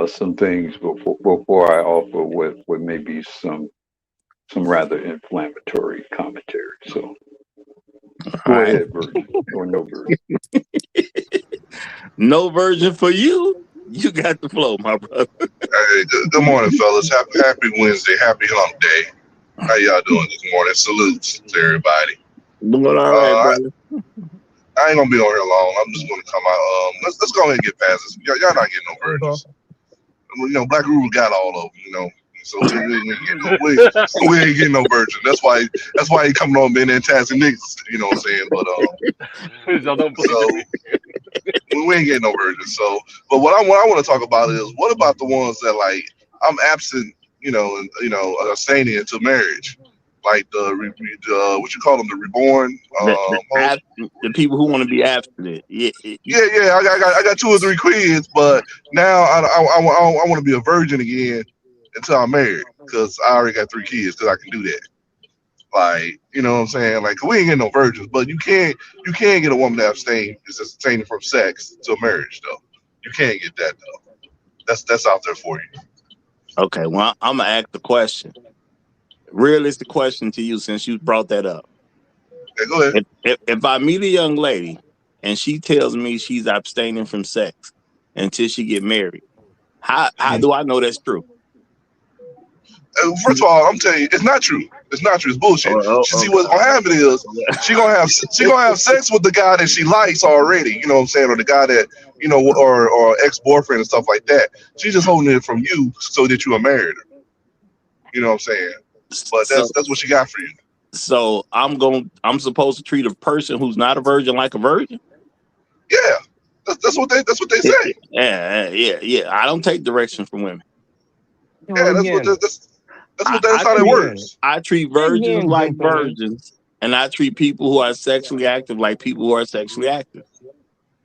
some things before I offer what may be some rather inflammatory commentary. So All go right. ahead, Virgin, or no Virgin. No version for you. You got the flow, my brother. Hey, good morning, fellas. Happy Wednesday. Happy hump day. How y'all doing this morning? Salutes to everybody. Doing all right, I, brother. I ain't gonna be on here long. I'm just gonna come out. Let's go ahead and get past this. Y'all not getting no virgins. Black Rule got all of them. So we ain't getting no we ain't getting no virgin. That's why he coming on being antastic niggas. You know what I'm saying? But So don't believe so it. we ain't getting no virgin. So, but what I want to talk about is what about the ones that like I'm absent, abstaining until marriage, like what you call them, the reborn. The people who want to be abstinent. Yeah, Yeah. I got 2 or 3 kids, but now I want to be a virgin again until I'm married because I already got 3 kids because I can do that. Like, you know what I'm saying? Like, we ain't getting no virgins, but you can get a woman to is abstaining from sex till marriage though. You can't get that though. That's out there for you. Okay, well, I'm gonna ask the question. Realistic question to you since you brought that up. Okay, go ahead. If I meet a young lady and she tells me she's abstaining from sex until she get married, how do I know that's true? First of all, I'm telling you, it's not true. It's not true. It's bullshit. See, what's gonna happen is she gonna have sex with the guy that she likes already. You know what I'm saying, or the guy that or ex boyfriend and stuff like that. She's just holding it from you so that you are married her. You know what I'm saying? But So, that's what she got for you. so I'm supposed to treat a person who's not a virgin like a virgin? Yeah, that's what they say. Yeah. I don't take direction from women. Yeah, Again, that's how that works. I treat virgins again, like gentlemen. virgins, and I treat people who are sexually active like people who are sexually active.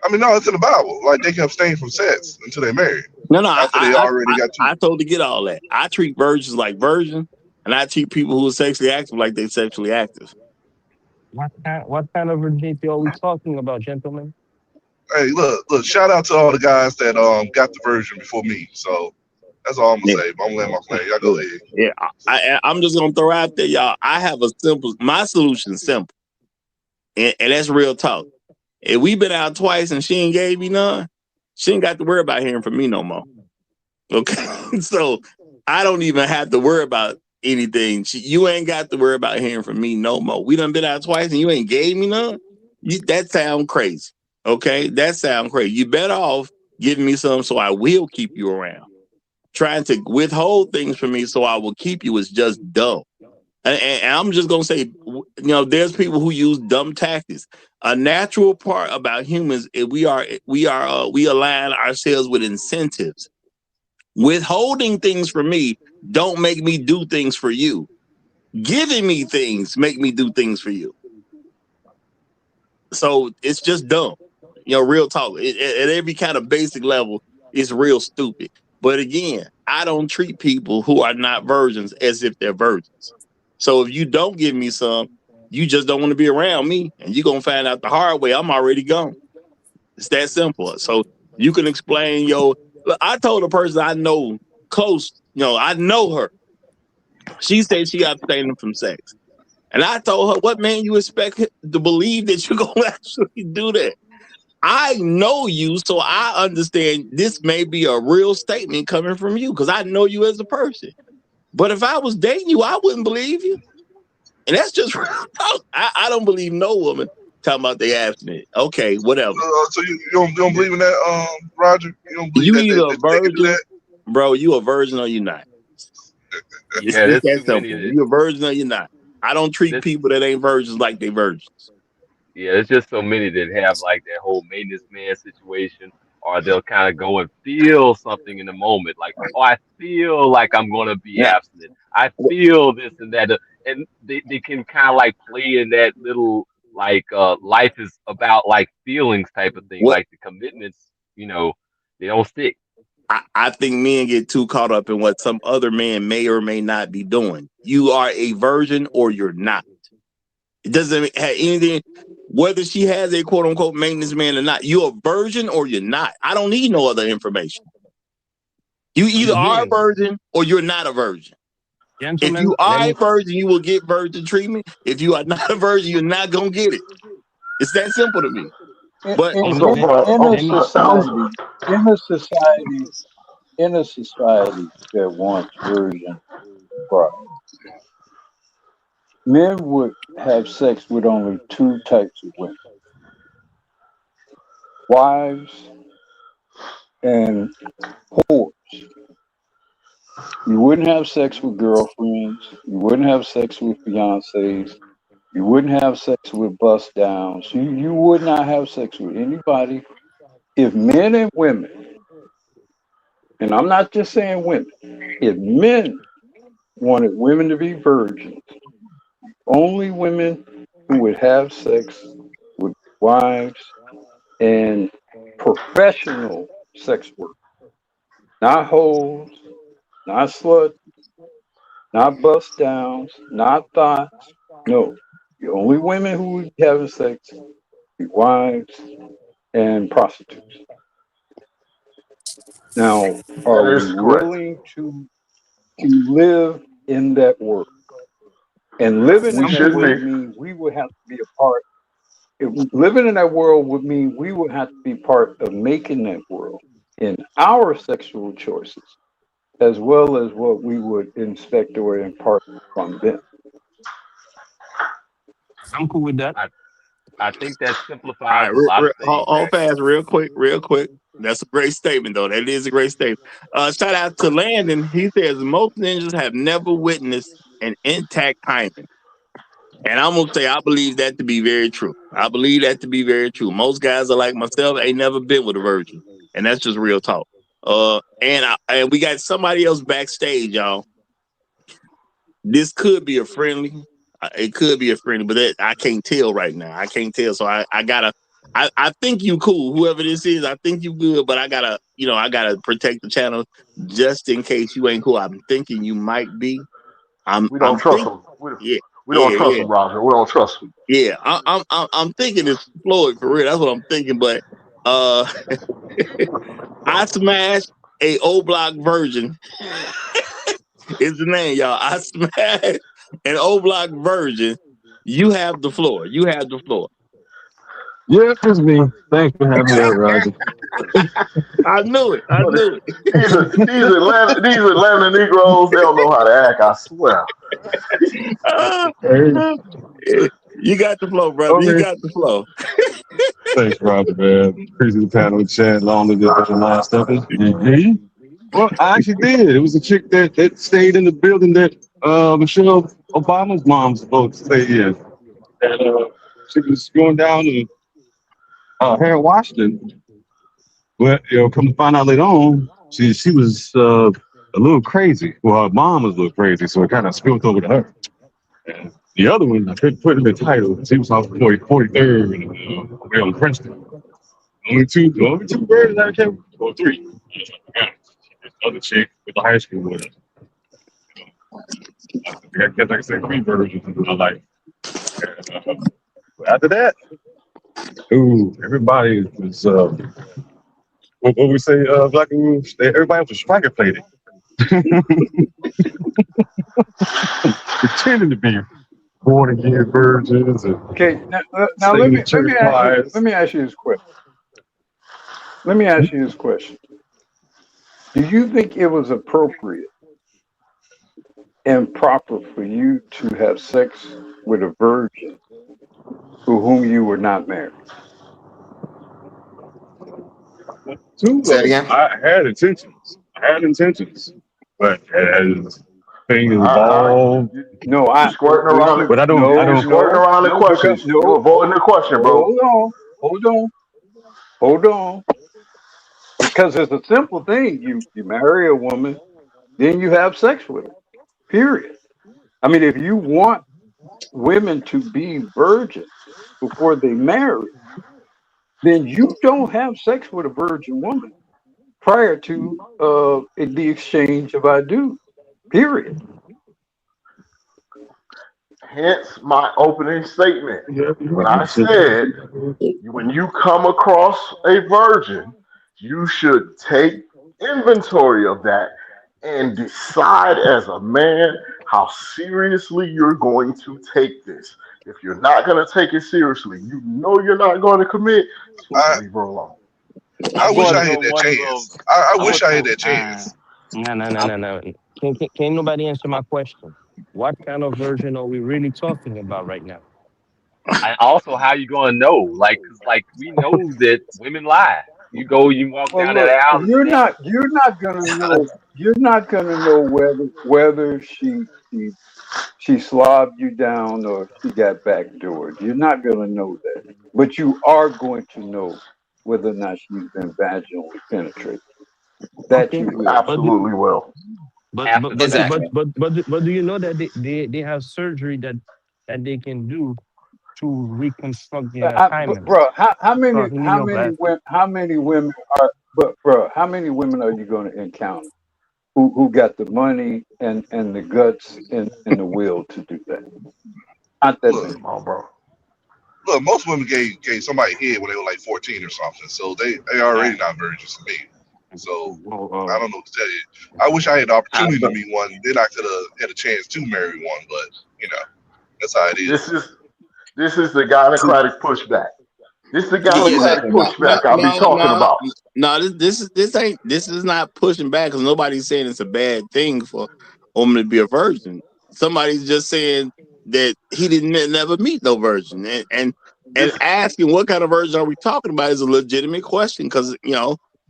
I mean, no, it's in the Bible. Like they can abstain from sex until they're married. No, After they already got two. I totally get all that. I treat virgins like virgins, and I treat people who are sexually active like they're sexually active. What kind of virginity are we talking about, gentlemen? Hey, look! Shout out to all the guys that got the version before me. So that's all I'm gonna Yeah, say. But I'm gonna let my plane. Y'all go ahead. yeah. I'm just gonna throw out there, y'all. I have a simple. My solution is simple, and that's real talk. If we been out twice and she ain't gave me none, she ain't got to worry about hearing from me no more. Okay, so I don't even have to worry about anything. You ain't got to worry about hearing from me no more. We done been out twice and you ain't gave me none. That sound crazy. Okay, that sound crazy. You better off giving me some so I will keep you around. Trying to withhold things from me so I will keep you is just dumb. And I'm just gonna say, there's people who use dumb tactics. A natural part about humans is we align ourselves with incentives. Withholding things from me don't make me do things for you. Giving me things make me do things for you. So it's just dumb. Real talk. At every kind of basic level, it's real stupid. But again, I don't treat people who are not virgins as if they're virgins. So if you don't give me some, you just don't want to be around me, and you're gonna find out the hard way. I'm already gone. It's that simple. So you can explain I told a person I know close, I know her. She said she abstaining from sex. And I told her, what man you expect to believe that you're gonna actually do that? I know you, so I understand this may be a real statement coming from you because I know you as a person. But if I was dating you, I wouldn't believe you. And that's just I don't believe no woman talking about they abstinent. Okay, whatever. So you don't believe in that, Roger? You don't believe You that either a they can do virgin, that? bro. You a virgin or you not. It's Yeah, there's that too many. simple. You a virgin or you not. I don't treat This, people that ain't virgins like they virgins. yeah, there's just so many that have like that whole maintenance man situation, or they'll kind of go and feel something in the moment, like, oh, I feel like I'm gonna be Yeah. abstinent. I feel this and that, and they can kind of like play in that little like life is about like feelings type of thing, What like the commitments, they don't stick. I think men get too caught up in what some other man may or may not be doing. You are a virgin or you're not. It doesn't have anything, whether she has a quote unquote maintenance man or not. You're a virgin or you're not. I don't need no other information. You either are a Again, virgin or you're not a virgin. If gentlemen, you let are a me virgin, you will get virgin treatment. If you are not a virgin, you're not gonna get it. It's that simple to me. But In, let So, me in, bro, in a let me society, in a society, in a society that wants virgin bride, men would have sex with only two types of women: wives and whores. You wouldn't have sex with girlfriends. You wouldn't have sex with fiancés. You wouldn't have sex with bust downs. You would not have sex with anybody. If men and women, and I'm not just saying women, if men wanted women to be virgins, only women who would have sex with wives and professional sex work, not hoes, not sluts, not bust downs, not thoughts. No, the only women who would be having sex be wives and prostitutes. Now, are that we is correct. willing to live in that world? And living We in that should would be. mean we would have to be a part. Living in that world would mean we would have to be part of making that world in our sexual choices, as well as what we would inspect or impart from them. I'm cool with that. I I think that all simplifies right, a lot of hold, things. hold fast, real quick. That's a great statement, though. That is a great statement. Shout out to Landon. He says most ninjas have never witnessed an intact hymen. And I'm gonna say I believe that to be very true. I believe that to be very true. Most guys are like myself, ain't never been with a virgin, and that's just real talk. And we got somebody else backstage, y'all. This could be a friendly. It could be a friendly, but I can't tell right now. I can't tell, so I gotta. I think you cool, whoever this is. I think you good, but I gotta protect the channel just in case you ain't cool. I'm thinking you might be. We don't I'm trust thinking. them. Yeah, We don't yeah, trust yeah. them, Roger. We don't trust them. Yeah, I'm thinking it's Floyd for real. That's what I'm thinking. But uh, I smashed a O Block version. Is the name, y'all? I smashed an O Block version. You have the floor. You have the floor. Yeah, it's me. Thanks for having me up, Roger. I knew it. I But knew it. these Atlanta Negroes, they don't know how to act. I swear. Uh, Hey, uh, you got the floor, brother. You okay. got the floor. Thanks, Roger, man. Appreciate the panel chat. Long to get the last of it. Mm-hmm. Well, I actually did. It was a chick that stayed in the building that Michelle Obama's mom's supposed to stay in. And she was going down to here in Washington. But come to find out later on, she was a little crazy. Well, her mom was a little crazy, so it kind of spilled over to her. And the other one, I couldn't put in the title. She was on 43rd and on Princeton. Only two birds I kept, or three. I forgot. This other chick with the high school with her. I guess I can say three versions in my life. After that, everybody was what we say, black and everybody was striker plated, pretending to be born again virgins and Okay, now singing the church choirs. let me ask you this question. Let me ask you this question. Do you think it was appropriate and proper for you to have sex with a virgin to whom you were not married? Two Say it of them, again. I had intentions. But as things I, evolved, No, you squirting we around it. but no, You squirting no, around the no, because questions. You avoiding the question, bro. hold on, hold on, hold on. Because it's a simple thing. You marry a woman, then you have sex with her. Period. I mean, if you want women to be virgins before they marry, then you don't have sex with a virgin woman. prior to the exchange of I do. Period. Hence my opening statement. Yeah, When I said, when you come across a virgin, you should take inventory of that and decide as a man how seriously you're going to take this. If you're not going to take it seriously, you know you're not going to commit, I leave her alone. I I wish want I to had know that one little. chance. I I wish want I had to. that chance. No, no, no, I, no, no. Can nobody answer my question? What kind of version are we really talking about right now? And also, how you gonna know? Like, 'cause like we know that women lie. You walk Well, down that look, aisle and snatch. you're not gonna know you're not gonna know whether she slobbed you down or she got backdoored. You're not gonna know that, but you are going to know whether or not she's been vaginally penetrated. That Okay, you You will. but absolutely will. After exactly. snatching. but do you know that they have surgery that they can do to reconstruct the hymen? Bro, Give me your glasses. how many women are, but bro, how many women are you going to encounter who got the money and the guts and the will to do that? Not that Look, many. Come on, bro. look, most women gave somebody head when they were like 14 or something, so they already not virgins to me. So I Well, don't know what to tell you. I wish I had the I, opportunity to but meet one. Then I could have had a chance to marry one, but you know that's how it This is. is this is the gynocratic pushback. This is the yeah, No, gynocratic exactly. no, no, pushback I'll be no, talking no, about. no. This is not pushing back because nobody's saying it's a bad thing for a woman to be a virgin. Somebody's just saying that he didn't never meet no virgin, and This asking what kind of virgin are we talking about is a legitimate question because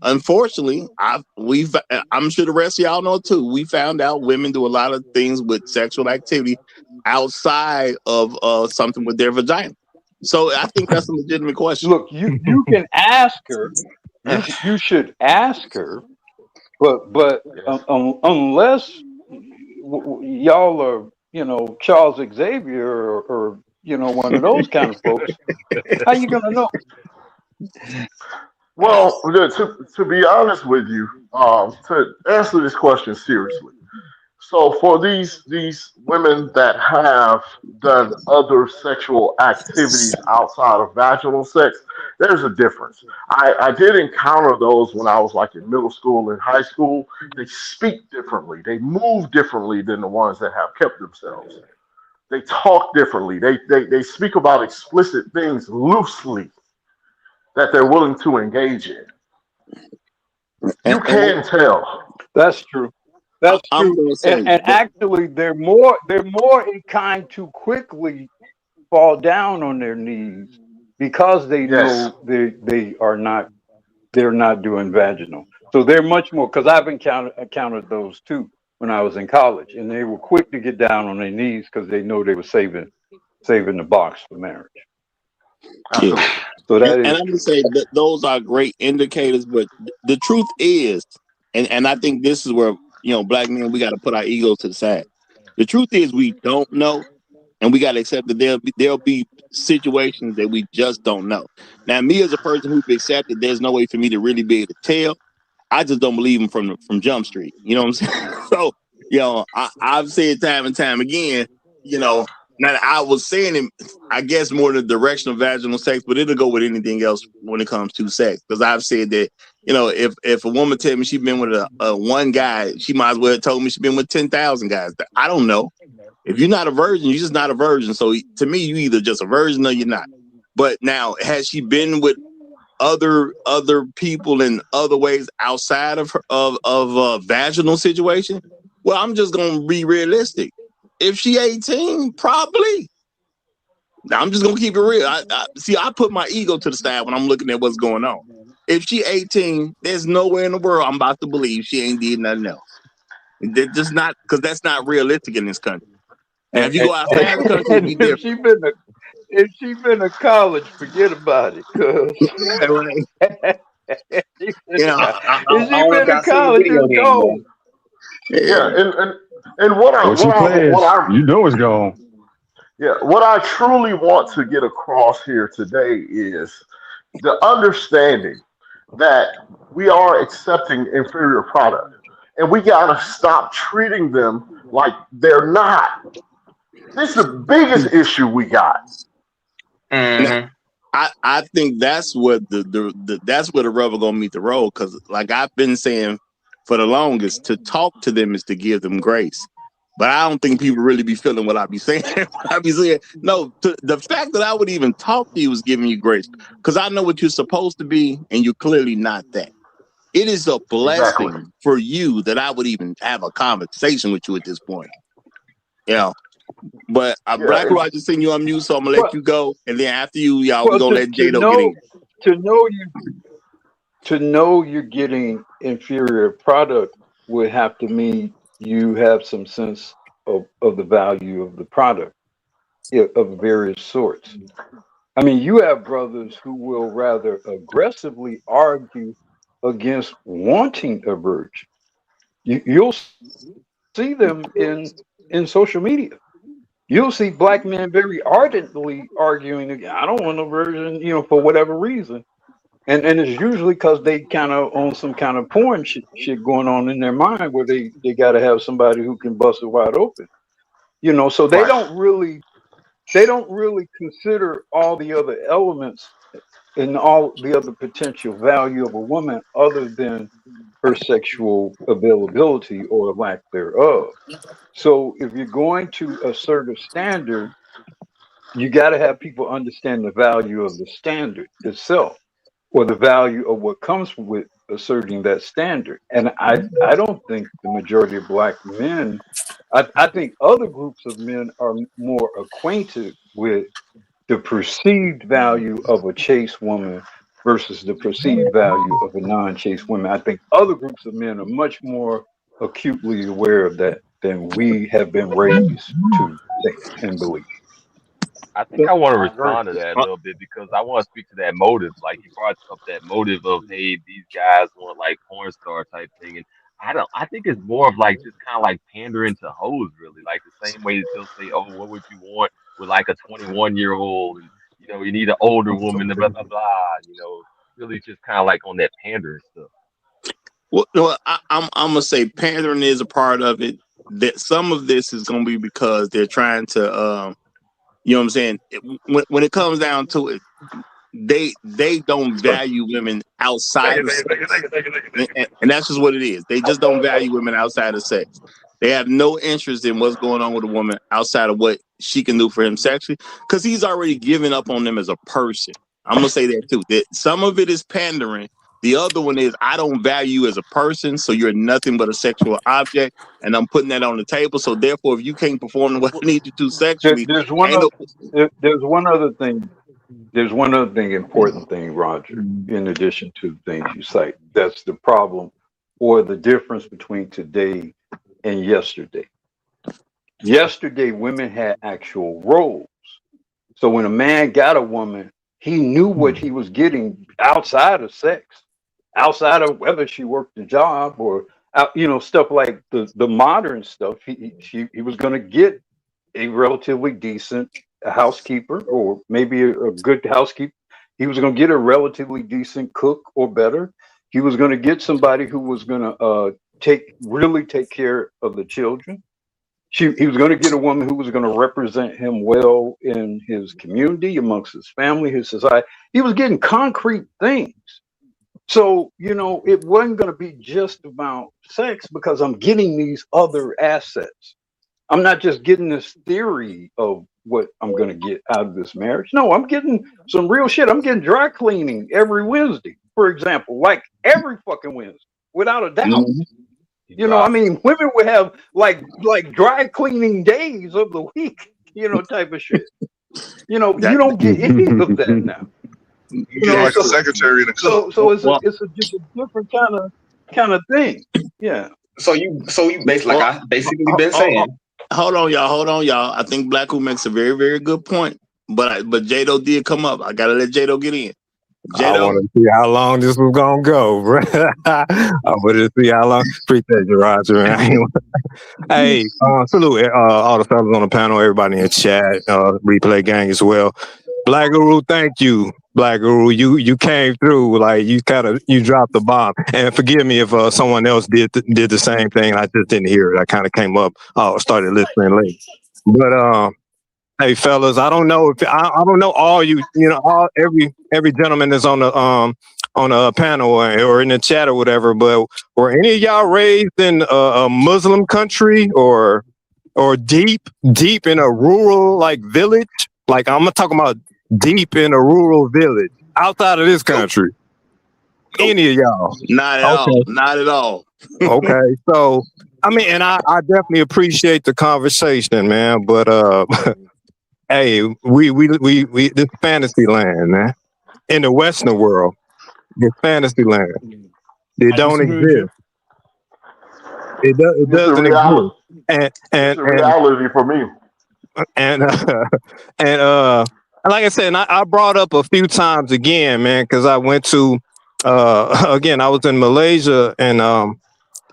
unfortunately, I'm sure the rest of y'all know too. We found out women do a lot of things with sexual activity outside of something with their vagina. So I think that's a legitimate question. Look, you can ask her. You should ask her, but yes. unless y'all are Charles Xavier or one of those kind of folks, how you gonna know? Well, to be honest with you, to answer this question seriously. So for these women that have done other sexual activities outside of vaginal sex, there's a difference. I did encounter those when I was like in middle school and high school. They speak differently. They move differently than the ones that have kept themselves. They talk differently. They speak about explicit things loosely that they're willing to engage in. You And can tell. That's true. That's I'm true. going to And say and that, actually, they're more inclined to quickly fall down on their knees because they Yes. know they're not doing vaginal. So they're much more, because I've encountered those too when I was in college, and they were quick to get down on their knees because they know they were saving the box for marriage. yeah. Absolutely. So that And is I'm going to true. say that those are great indicators, but the truth is, and I think this is where, black men, we got to put our egos to the side. The truth is we don't know, and we got to accept that there'll be situations that we just don't know. Now, me as a person who's accepted, there's no way for me to really be able to tell. I just don't believe him from Jump Street. You know what I'm saying? So, I've said time and time again, now I was saying it, I guess more in the direction of vaginal sex, but it'll go with anything else when it comes to sex. Because I've said that, if a woman tell me she's been with a one guy, she might as well have told me she's been with 10,000 guys. I don't know. If you're not a virgin, you're just not a virgin. So to me, you either just a virgin or you're not. But now, has she been with other people in other ways outside of her, of a vaginal situation? Well, I'm just gonna be realistic. If she 18, probably. Now I'm just gonna keep it real. I put my ego to the side when I'm looking at what's going on. If she 18, there's nowhere in the world I'm about to believe she ain't did nothing else. They're just not, because that's not realistic in this country. Now, And, if you and, go outside the country, it'd and be different. if she been to college, forget about it. Cause Yeah, right. if I she don't know if been to y'all seen the college, video it's game though. gone. Yeah, Yeah. and what I Once you what I what pledge, I you know it's gone. yeah, what I truly want to get across here today is the understanding that we are accepting inferior product, and we gotta stop treating them like they're not. This is the biggest issue we got. Now, Mm-hmm. I think that's what that's where the rubber gonna meet the road. Because like I've been saying for the longest, to talk to them is to give them grace. But I don't think people really be feeling what I be saying. I be saying, no, the fact that I would even talk to you is giving you grace. Because I know what you're supposed to be, and you're clearly not that. It is a Exactly. blessing for you that I would even have a conversation with you at this point. You know. But Yeah. Black Roger seen you on mute, so I'm gonna let Well, you go. And then after you, y'all, we well, gonna let Jado get in. to know you're getting inferior product would have to mean you have some sense of the value of the product, of various sorts. I mean, you have brothers who will rather aggressively argue against wanting a virgin. You'll see them in social media. You'll see black men very ardently arguing again. I don't want a virgin, for whatever reason. And it's usually because they kind of on some kind of porn shit going on in their mind where they got to have somebody who can bust it wide open. So they Right. don't really consider all the other elements and all the other potential value of a woman other than her sexual availability or lack thereof. So if you're going to assert a standard, you got to have people understand the value of the standard itself, or the value of what comes with asserting that standard. And I don't think the majority of black men, I think other groups of men are more acquainted with the perceived value of a chaste woman versus the perceived value of a non-chaste woman. I think other groups of men are much more acutely aware of that than we have been raised to think and believe. I think I want to I agree. respond to that a little bit because I want to speak to that motive. Like you brought up that motive of, hey, these guys want like porn star type thing, and I don't. I think it's more of like just kind of like pandering to hoes, really. Like the same way that they'll say, oh, what would you want with like a 21-year-old, and you need an older woman, blah blah blah. Really just kind of like on that pandering stuff. Well, I'm gonna say pandering is a part of it. That some of this is gonna be because they're trying to, you know what I'm saying. When it comes down to it, they don't value women outside of sex, and that's just what it is. They just don't value women outside of sex. They have no interest in what's going on with a woman outside of what she can do for him sexually, because he's already given up on them as a person. I'm gonna say that too. That some of it is pandering. The other one is I don't value you as a person, so you're nothing but a sexual object, and I'm putting that on the table. So therefore, if you can't perform what I need you to sexually, There's one ain't other, no. there's one other thing. There's one other thing, important thing, Roger, in addition to the things you cite. That's the problem or the difference between today and yesterday. Yesterday, women had actual roles. So when a man got a woman, he knew what he was getting outside of sex, outside of whether she worked a job or, stuff like the modern stuff. He was going to get a relatively decent housekeeper, or maybe a good housekeeper. He was going to get a relatively decent cook or better. He was going to get somebody who was going to really take care of the children. He was going to get a woman who was going to represent him well in his community, amongst his family, his society. He was getting concrete things. So, it wasn't going to be just about sex because I'm getting these other assets. I'm not just getting this theory of what I'm going to get out of this marriage. No, I'm getting some real shit. I'm getting dry cleaning every Wednesday, for example, like every fucking Wednesday, without a doubt. Women would have like dry cleaning days of the week, type of shit. You don't get any of that now. You get like a secretary and a cook. So it's just a different kind of thing. Yeah. So you basically, like I basically been saying. Hold on, y'all. I think Black Who makes a very, very good point. But Jado did come up. I gotta let Jado get in. Jado? I want to see how long this was gonna go, bro. I want to see how long. Appreciate you, Roger. Man. Hey, salute all the fellas on the panel, everybody in the chat, replay gang as well. Black Guru, thank you Black Guru, you came through like you dropped the bomb. And forgive me if someone else did the same thing. I just didn't hear it. I kind of came up, started listening late. But hey fellas, I don't know if I don't know all all every gentleman that's on the panel or in the chat or whatever. But were any of y'all raised in a Muslim country or deep in a rural like village? Like I'm talking about deep in a rural village outside of this country. Any of y'all? Not at all. Not at all. Okay, so I mean, and I definitely appreciate the conversation, man. But hey, we this fantasy land, man. In the Western world, this fantasy land. It don't exist. It doesn't exist. It's a reality for me. And like I said, I brought up a few times again, man, because I went to again, I was in Malaysia and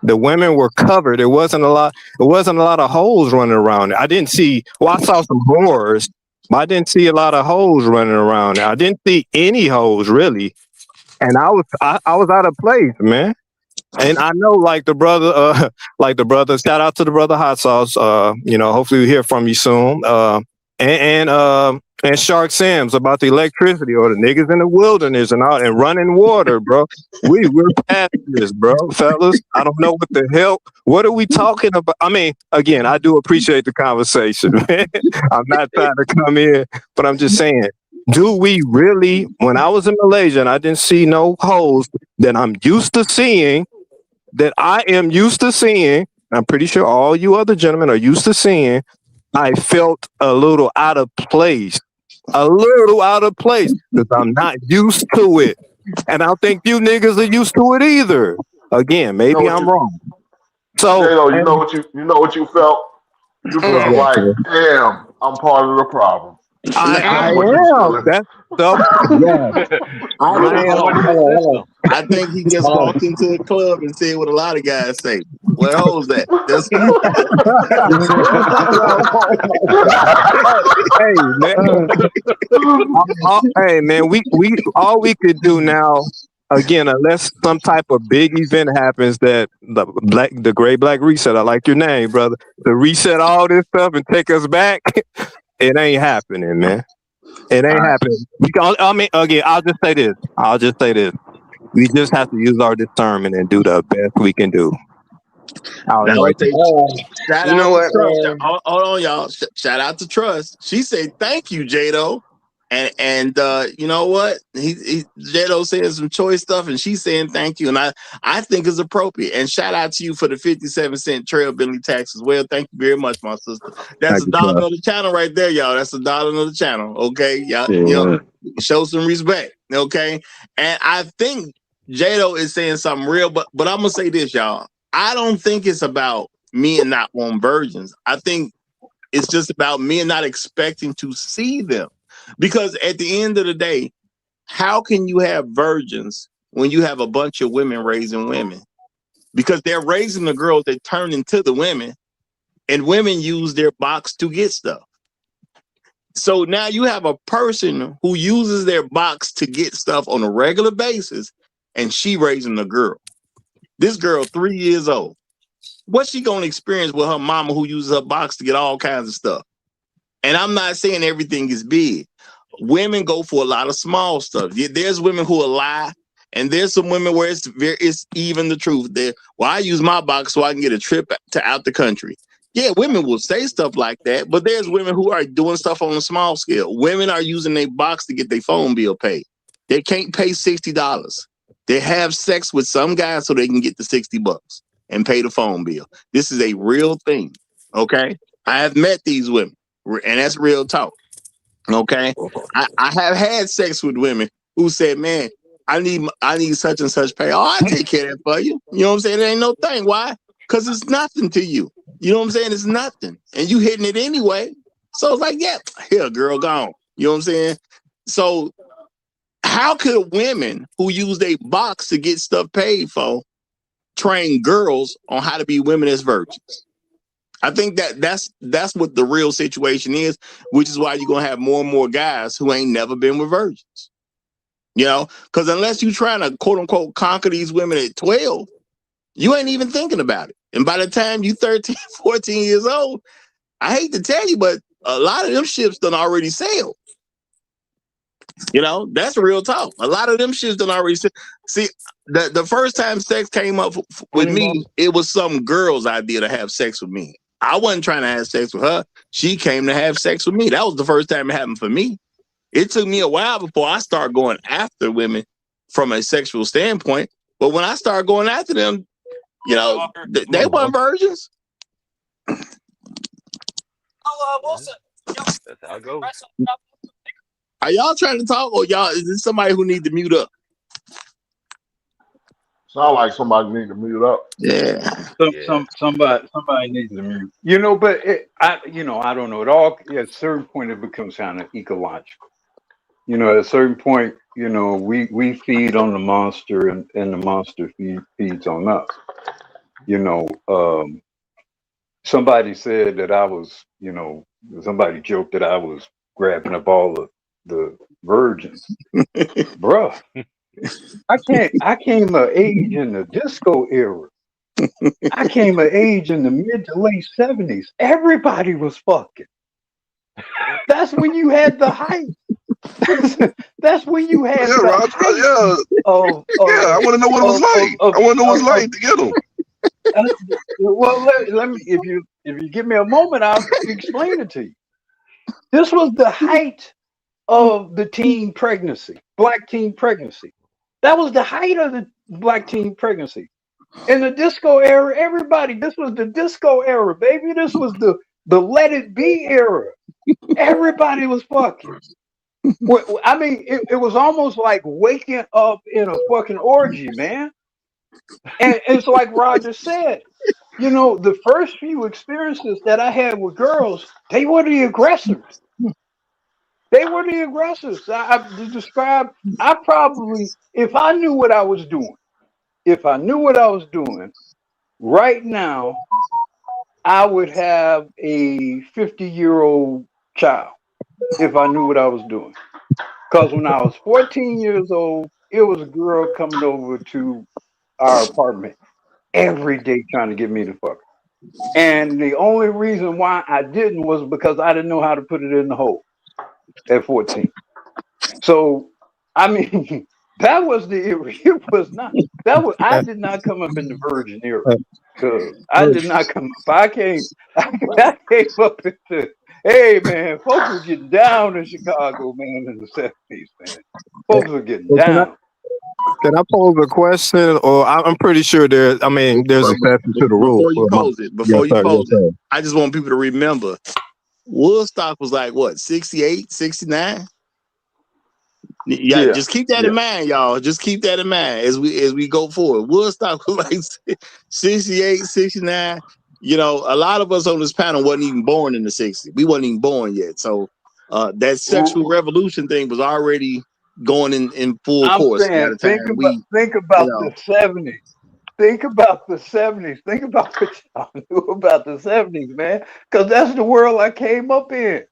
the women were covered. It wasn't a lot of holes running around. I didn't see I saw some whores, but I didn't see a lot of holes running around. I didn't see any holes really. And I was out of place, man. And I know, like the brother, shout out to the brother Hot Sauce. Hopefully we hear from you soon. And Shark Sam's about the electricity or the niggas in the wilderness and running water, bro. We're past this, bro, fellas. I don't know what the hell. What are we talking about? I mean, again, I do appreciate the conversation, man. I'm not trying to come in, but I'm just saying, do we really? When I was in Malaysia and I didn't see no holes that I'm used to seeing. That I am used to seeing, I'm pretty sure all you other gentlemen are used to seeing, I felt a little out of place. Because I'm not used to it. And I don't think you niggas are used to it either. Again, maybe I'm wrong. So J-Lo, you know what you felt? You felt like, damn, I'm part of the problem. I am. That's I think he just walked into a club and said what a lot of guys say. What holes that? Hey man, we all we could do now, again, unless some type of big event happens that the Great Black Reset, I like your name, brother, to reset all this stuff and take us back. It ain't happening, man. It ain't happening. Again, I'll just say this. We just have to use our discernment and do the best we can do. Hold on, y'all. Shout out to Trust. She said, "Thank you, Jado." And you know what? Jado saying some choice stuff, and she's saying thank you, and I think it's appropriate. And shout out to you for the 57-cent trail Bentley tax as well. Thank you very much, my sister. That's $1 on the channel right there, y'all. That's $1 on the channel. Okay, y'all. Show some respect. Okay, and I think Jado is saying something real, but I'm gonna say this, y'all. I don't think it's about men not wanting virgins. I think it's just about men not expecting to see them. Because at the end of the day, how can you have virgins when you have a bunch of women raising women? Because they're raising the girls that turn into the women, and women use their box to get stuff. So now you have a person who uses their box to get stuff on a regular basis, and she raising a girl. This girl, 3 years old. What's she going to experience with her mama who uses her box to get all kinds of stuff? And I'm not saying everything is big. Women go for a lot of small stuff. There's women who will lie, and there's some women where it's even the truth. I use my box so I can get a trip to out the country. Yeah, women will say stuff like that, but there's women who are doing stuff on a small scale. Women are using their box to get their phone bill paid. They can't pay $60. They have sex with some guy so they can get the $60 and pay the phone bill. This is a real thing, okay? I have met these women, and that's real talk. Okay, I have had sex with women who said, "Man, I need such and such pay. Oh, I take care of that for you." You know what I'm saying? It ain't no thing. Why? Because it's nothing to you. You know what I'm saying? It's nothing, and you hitting it anyway. So it's like, yeah, here, girl, gone. You know what I'm saying? So how could women who use a box to get stuff paid for train girls on how to be women as virgins? I think that's what the real situation is, which is why you're gonna have more and more guys who ain't never been with virgins. You know, because unless you're trying to quote unquote conquer these women at 12, you ain't even thinking about it. And by the time you 13, 14 years old, I hate to tell you, but a lot of them ships done already sailed. You know, that's real talk. A lot of them ships done already sailed. See, the first time sex came up with me, it was some girl's idea to have sex with me. I wasn't trying to have sex with her. She came to have sex with me. That was the first time it happened for me. It took me a while before I started going after women from a sexual standpoint. But when I started going after them, you know, they weren't virgins. That's how it goes. Are y'all trying to talk, or y'all is this somebody who need to mute up? Sound like somebody need to mute up. Yeah. Somebody needs to mute. You know, but I don't know. It all at a certain point it becomes kind of ecological. You know, at a certain point, you know, we feed on the monster and the monster feeds on us. You know, somebody said that I was, you know, somebody joked that I was grabbing up all of the virgins. Bruh, I came of age in the disco era. I came of age in the mid to late 70s. Everybody was fucking. That's when you had the hype. That's when you had the Roger, hype. I want to know what it was like. I want to know what it was like to get them. Well, let me. If you give me a moment, I'll explain it to you. This was the height of the teen pregnancy, black teen pregnancy. That was the height of the black teen pregnancy. In the disco era, this was the disco era, baby. This was the Let It Be era. Everybody was fucking. I mean, it was almost like waking up in a fucking orgy, man. And it's like Roger said, you know, the first few experiences that I had with girls, they were the aggressors. They were the aggressors. I probably, if I knew what I was doing, right now, I would have a 50-year-old child if I knew what I was doing. Because when I was 14 years old, it was a girl coming over to our apartment every day trying to get me to fuck her. And the only reason why I didn't was because I didn't know how to put it in the hole at 14. So, I mean, that was the era. It was not. That was. I did not come up in the virgin era. I did not come up. I came up into. Hey man, folks were getting down in Chicago, man, in the 70s, man. Folks were getting down. Can I pose a question? Or I'm pretty sure there's exception to the rule. Before you pose it, I just want people to remember Woodstock was like what, 68, 69? Yeah, just keep that in mind, y'all. Just keep that in mind as we go forward. Woodstock was like 68, 69. You know, a lot of us on this panel wasn't even born in the 60s. We wasn't even born yet. So that sexual revolution thing was already going in full course. Saying, think about the 70s. Think about the 70s. Think about what y'all knew about the 70s, man. Because that's the world I came up in.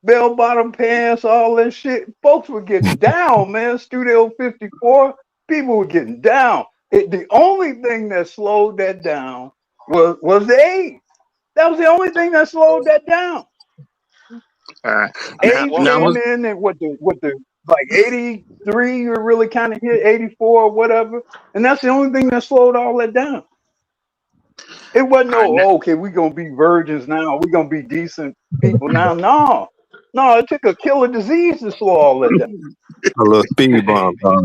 Bell-bottom pants, all that shit. Folks were getting down, man. Studio 54, people were getting down. The only thing that slowed that down was the AIDS. That was the only thing that slowed that down. AIDS came in and what the like 83, you really kind of hit 84 or whatever, and that's the only thing that slowed all that down. It wasn't okay, we're gonna be virgins now, we're gonna be decent people now. No, it took a killer disease to slow all that down. A little speed bump. All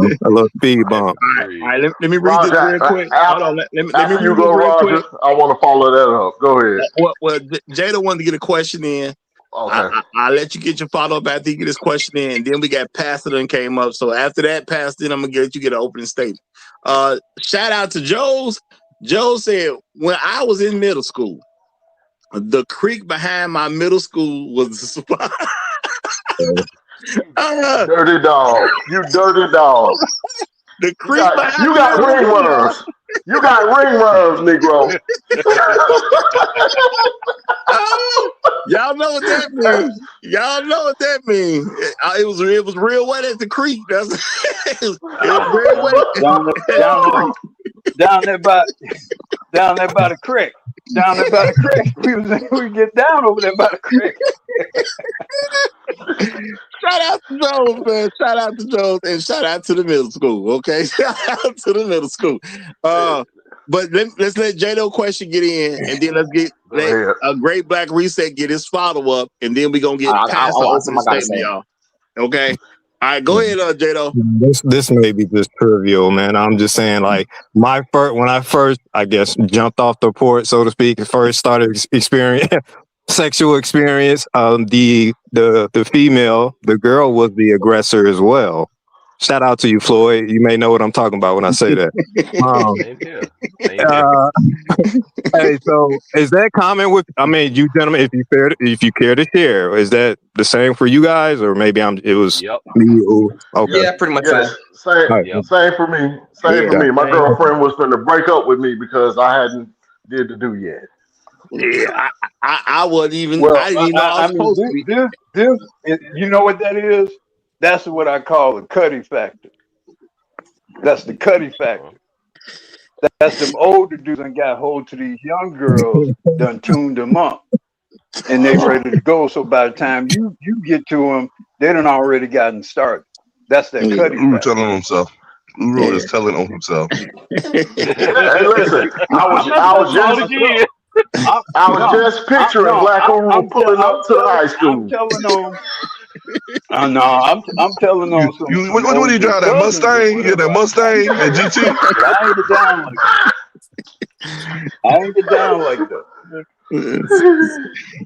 right, let me read this real quick. Hold on, let me read you go, Roger. I want to follow that up. Go ahead. Well, Jada wanted to get a question in. Okay. I'll let you get your follow up after you get this question in. And then we got Pastor and came up. So after that, Pastor, I'm going to get you get an opening statement. Shout out to Joe's. Joe said, when I was in middle school, the creek behind my middle school was the spot. Dirty dog. You dirty dog. The creek you got ringworms. You got ringworms, Negro. Y'all know what that means. Y'all know what that means. It was real wet at the creek. That's it was real wet. Down there by the creek. Down there by the creek. We get down over there by the creek. Shout out to Jones, man. Shout out to Jones and shout out to the middle school. Okay, shout out to the middle school. But let's let Jado question get in, and then let a great black reset get his follow up, and then we're gonna get past the statement, y'all. Okay. All right, go ahead, Jado. This may be just trivial, man. I'm just saying, like, when I first, I guess, jumped off the porch, so to speak, and first started sexual experience, the female, the girl was the aggressor as well. Shout out to you, Floyd. You may know what I'm talking about when I say that. Hey, so is that common with? I mean, you gentlemen, if you care to share, is that the same for you guys, or maybe it was me? Okay. Yeah, pretty much. Yes. Same for me. Same for me. My girlfriend was going to break up with me because I hadn't did the do yet. Yeah, I wasn't even. Well, I didn't even know I was supposed to be. You know what that is? That's what I call the Cuddy factor. That's the Cuddy factor. That's them older dudes that got hold to these young girls, done tuned them up, and they ready to go. So by the time you get to them, they done already gotten started. That's that Cuddy factor. Telling on himself. Uru is telling on himself. Hey, listen, I was just picturing Black Uru pulling up to high school. I'm telling on some. What do you drive? That Mustang? You get that Mustang and GT? I ain't get down like that.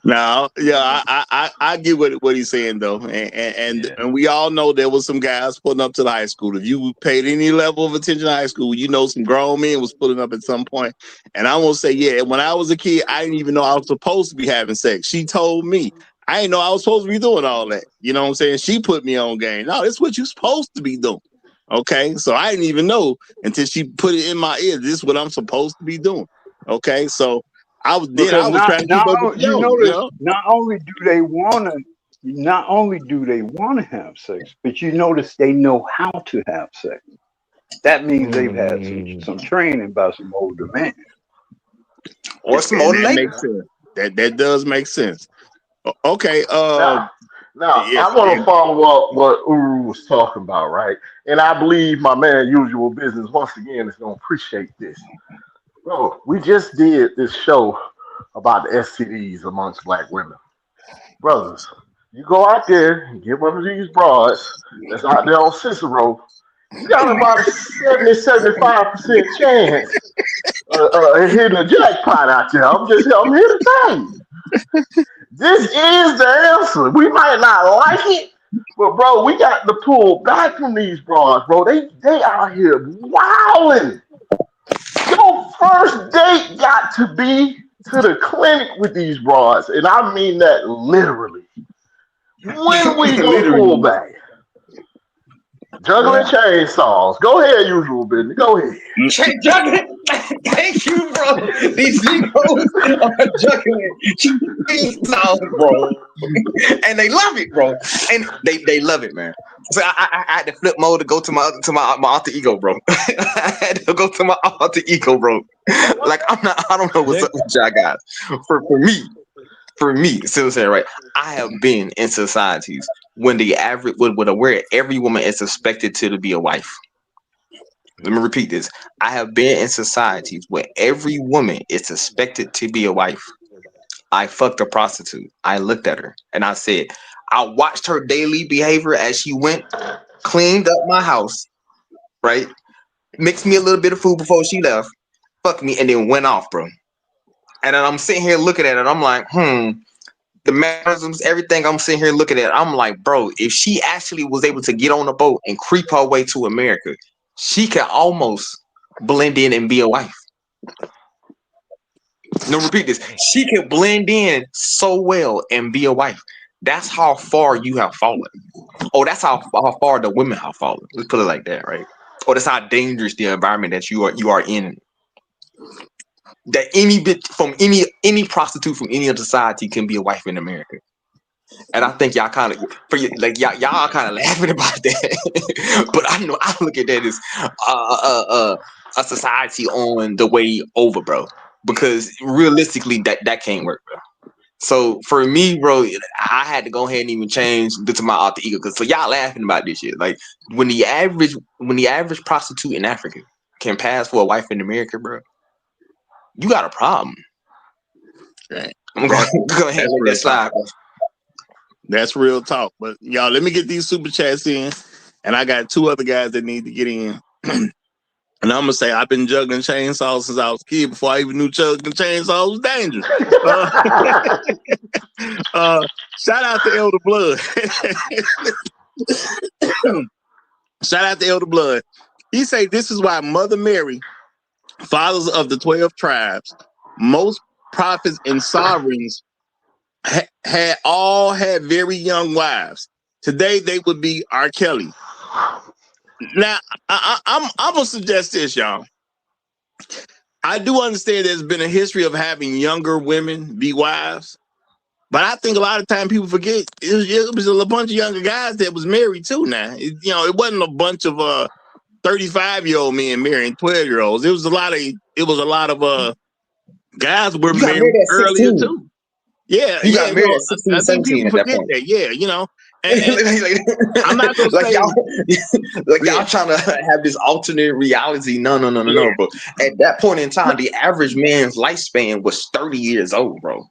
No, yeah, I get what he's saying though, and we all know there was some guys pulling up to the high school. If you paid any level of attention in high school, you know some grown men was pulling up at some point. And I won't say, yeah, when I was a kid, I didn't even know I was supposed to be having sex. She told me. I didn't know I was supposed to be doing all that. You know what I'm saying? She put me on game. No, that's what you're supposed to be doing. Okay, so I didn't even know until she put it in my ear. This is what I'm supposed to be doing. Okay, so I was trying to keep up with you. Notice, not only do they want to have sex, but you notice they know how to have sex. That means they've had some training by some older men. Or some older ladies. That does make sense. Okay. Now, I want to follow up what Uru was talking about, right? And I believe my man, Usual Business, once again, is going to appreciate this. Bro, we just did this show about the STDs amongst black women. Brothers, you go out there and get one of these broads that's out there on Cicero, you got about a 70-75% chance of hitting a jackpot out there. I'm here to tell you. This is the answer. We might not like it, but bro, we got to pull back from these broads, bro. They out here wilding. Your first date got to be to the clinic with these broads, and I mean that literally. When we gonna pull back? Juggling chainsaws. Go ahead, Usual Business. Go ahead. Juggling. Thank you, bro. These Negroes are juggling chainsaws, bro. And they love it, bro. And they love it, man. So I had to flip mode to go to my alter ego, bro. I had to go to my alter ego, bro. Like I don't know what's up with y'all guys. For me, still saying right, I have been in societies when the average where every woman is expected to be a wife. Let me repeat this. I have been in societies where every woman is expected to be a wife. I fucked a prostitute. I looked at her and I said, I watched her daily behavior as she went, cleaned up my house, right? Mixed me a little bit of food before she left, fucked me, and then went off, bro. And then I'm sitting here looking at it. I'm like, the mannerisms, everything I'm sitting here looking at. I'm like, bro, if she actually was able to get on a boat and creep her way to America, she can almost blend in and be a wife. No, repeat this. She can blend in so well and be a wife. That's how far you have fallen. Oh, that's how far the women have fallen. Let's put it like that, right? Or that's how dangerous the environment that you are in. that any bitch from any prostitute from any other society can be a wife in America. And I think y'all kind of y'all kind of laughing about that, but I know I look at that as a society on the way over, bro. Because realistically, that can't work, bro. So for me, bro, I had to go ahead and even change to my alter ego. Cause so y'all laughing about this shit. Like when the average prostitute in Africa can pass for a wife in America, bro, you got a problem. Right. I'm going to go ahead and let that slide. That's real talk. But y'all, let me get these super chats in. And I got 2 other guys that need to get in. And I'm going to say, I've been juggling chainsaws since I was a kid before I even knew juggling chainsaws was dangerous. Shout out to Elder Blood. Shout out to Elder Blood. He say this is why Mother Mary, fathers of the 12 tribes, most prophets and sovereigns had very young wives. Today they would be R. Kelly. Now I'm gonna suggest this, y'all. I do understand there's been a history of having younger women be wives, but I think a lot of time people forget it was a bunch of younger guys that was married too. Now it wasn't a bunch of 35-year-old men marrying 12-year-olds. It was a lot of guys were married earlier too. Yeah, you got married at 16, I think people forget that. Yeah, and I'm not gonna like say y'all trying to have this alternate reality. No. But at that point in time, the average man's lifespan was 30 years old, bro.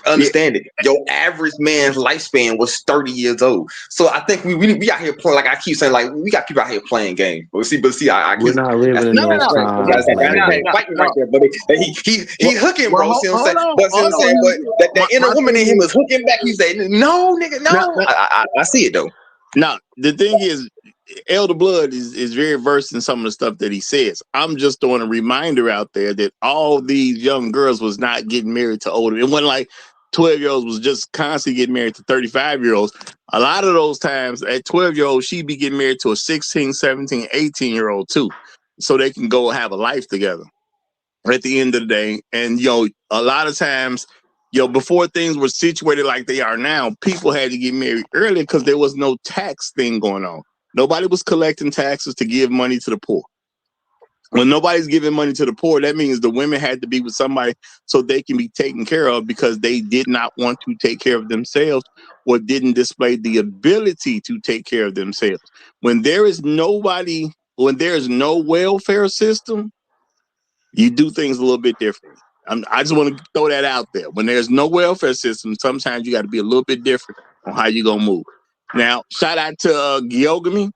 Understand it. Your average man's lifespan was 30 years old. So I think we out here playing, like I keep saying, like we got people out here playing games. But see, I keep, We're not living in those times. Fighting right there, but he hooking, bro. See what I'm saying? But the inner woman in him is hooking back. He's saying, no, nigga, no. I see it though. Now the thing is, Elder Blood is very versed in some of the stuff that he says. I'm just throwing a reminder out there that all these young girls was not getting married to older. It wasn't like 12-year-olds was just constantly getting married to 35-year-olds. A lot of those times at 12-year-olds, she'd be getting married to a 16, 17, 18-year-old too. So they can go have a life together at the end of the day. And, a lot of times, before things were situated like they are now, people had to get married early because there was no tax thing going on. Nobody was collecting taxes to give money to the poor. When nobody's giving money to the poor, that means the women had to be with somebody so they can be taken care of because they did not want to take care of themselves or didn't display the ability to take care of themselves. When there is no welfare system, you do things a little bit different. I just want to throw that out there. When there's no welfare system, sometimes you got to be a little bit different on how you're going to move. Now, shout out to Gyogami.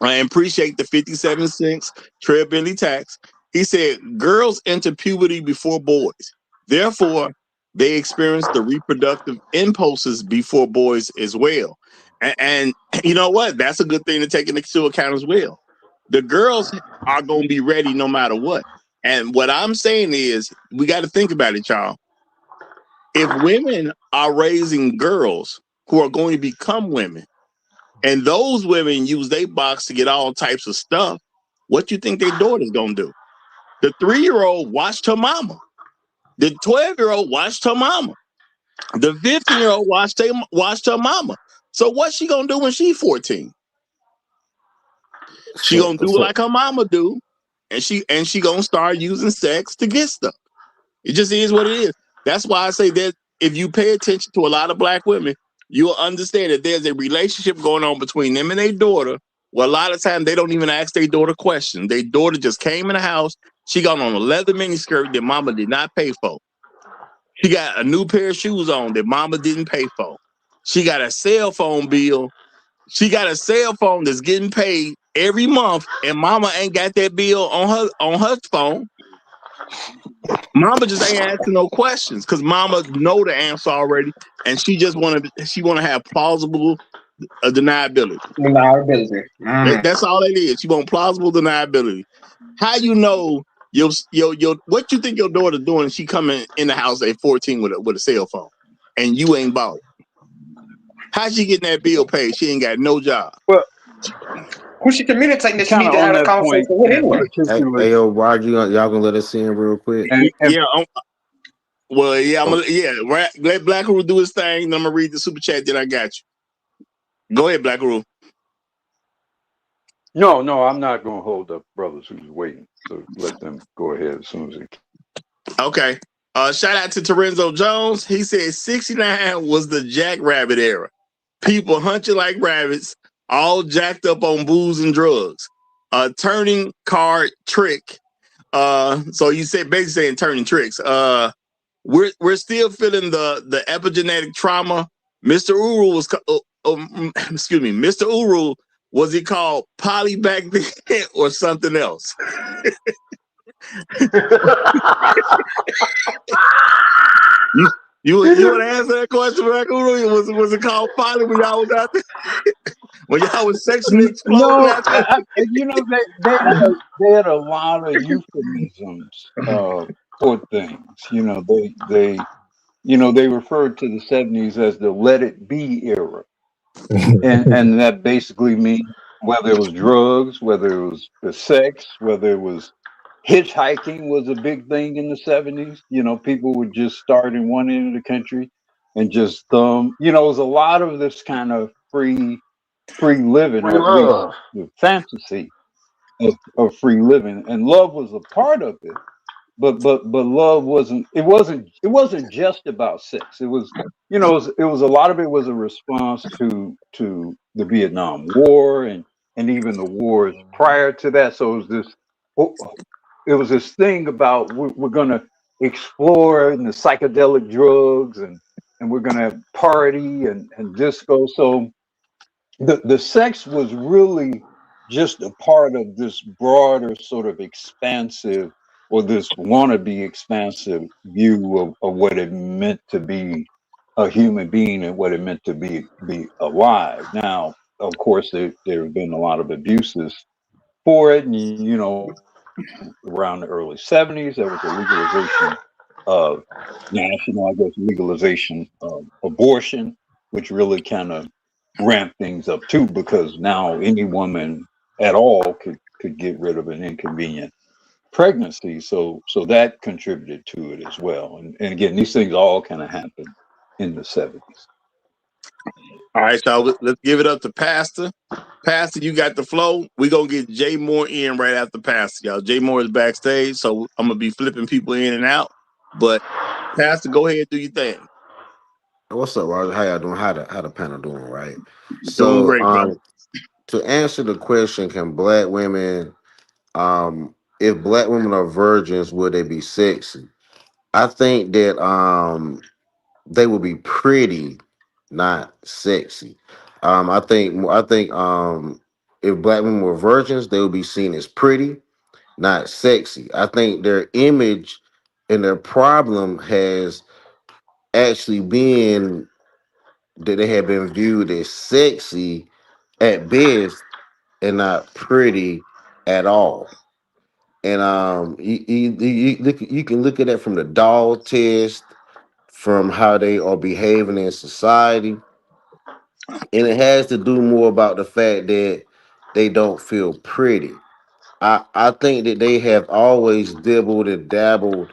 I appreciate the 57 cents treadbilly tax. He said, girls enter puberty before boys. Therefore, they experience the reproductive impulses before boys as well. And you know what? That's a good thing to take into account as well. The girls are going to be ready no matter what. And what I'm saying is, we got to think about it, y'all. If women are raising girls who are going to become women, and those women use their box to get all types of stuff, what you think their daughter's going to do? The 3-year-old watched her mama. The 12-year-old watched her mama. The 15-year-old watched her mama. So what's she going to do when she's 14? She going to do like her mama do, and she going to start using sex to get stuff. It just is what it is. That's why I say that if you pay attention to a lot of black women, you'll understand that there's a relationship going on between them and their daughter. Well, a lot of times they don't even ask their daughter questions. Their daughter just came in the house. She got on a leather miniskirt that mama did not pay for. She got a new pair of shoes on that mama didn't pay for. She got a cell phone bill. She got a cell phone that's getting paid every month, and mama ain't got that bill on her phone. Mama just ain't asking no questions because mama know the answer already, and she just want to have plausible deniability. That's all it is. She want plausible deniability. How you know your what you think your daughter doing? She coming in the house at 14 with a cell phone, and you ain't bought it. How she getting that bill paid? She ain't got no job. Well, Who she communicating that she kind need of to on have that that point, conversation with in anyway? particular, Hey, yo, Roger, y'all gonna let us in real quick? and Yeah. Well, yeah. Oh, Let Black Rule do his thing. And I'm gonna read the super chat that I got you. Go ahead, Black Rule. no, I'm not going to hold up brothers who's waiting. So let them go ahead as soon as they can. Okay. Shout out to Terenzo Jones. He said 69 was the Jackrabbit era. People hunching like rabbits, all jacked up on booze and drugs. Turning card trick. So you said basically saying turning tricks. We're still feeling the epigenetic trauma. Mr. Uru was excuse me, Mr. Uru, was he called Polly back then or something else? You want to answer that question, Black Uru? Was it called Polly when y'all was out there? When y'all was sexually exploding No, out there? they had a lot of euphemisms for things. They referred to the 70s as the "Let It Be" era, and that basically means whether it was drugs, whether it was the sex, whether it was hitchhiking was a big thing in the 70s. People would just start in one end of the country and just it was a lot of this kind of free living, Free or at least love. the fantasy of free living, and love was a part of it. But love wasn't just about sex. It was it was a lot of it was a response to the Vietnam War, and even the wars prior to that. So it was this thing about we're going to explore and the psychedelic drugs, and we're going to party and disco. So the sex was really just a part of this broader sort of expansive, or this wannabe expansive view of what it meant to be a human being and what it meant to be alive. Now, of course, there have been a lot of abuses for it, and around the early 70s, there was a legalization of national, I guess, legalization of abortion, which really kind of ramp things up too, because now any woman at all could get rid of an inconvenient pregnancy. So that contributed to it as well. And again, these things all kind of happened in the 70s. All right, so let's give it up to Pastor. Pastor, you got the flow. We're going to get Jay Moore in right after Pastor, y'all. Jay Moore is backstage, so I'm going to be flipping people in and out. But Pastor, go ahead, do your thing. what's up, Roger? How y'all doing? How the panel doing? Right. Doing So, great, brother. to answer the question, can black women, if black women are virgins, would they be sexy? I think that they would be pretty, not sexy. I think if black women were virgins, they would be seen as pretty, not sexy. I think their image and their problem has actually been that they have been viewed as sexy at best and not pretty at all. And you can look at that from the doll test, from how they are behaving in society, and it has to do more about the fact that they don't feel pretty. I think that they have always dibbled and dabbled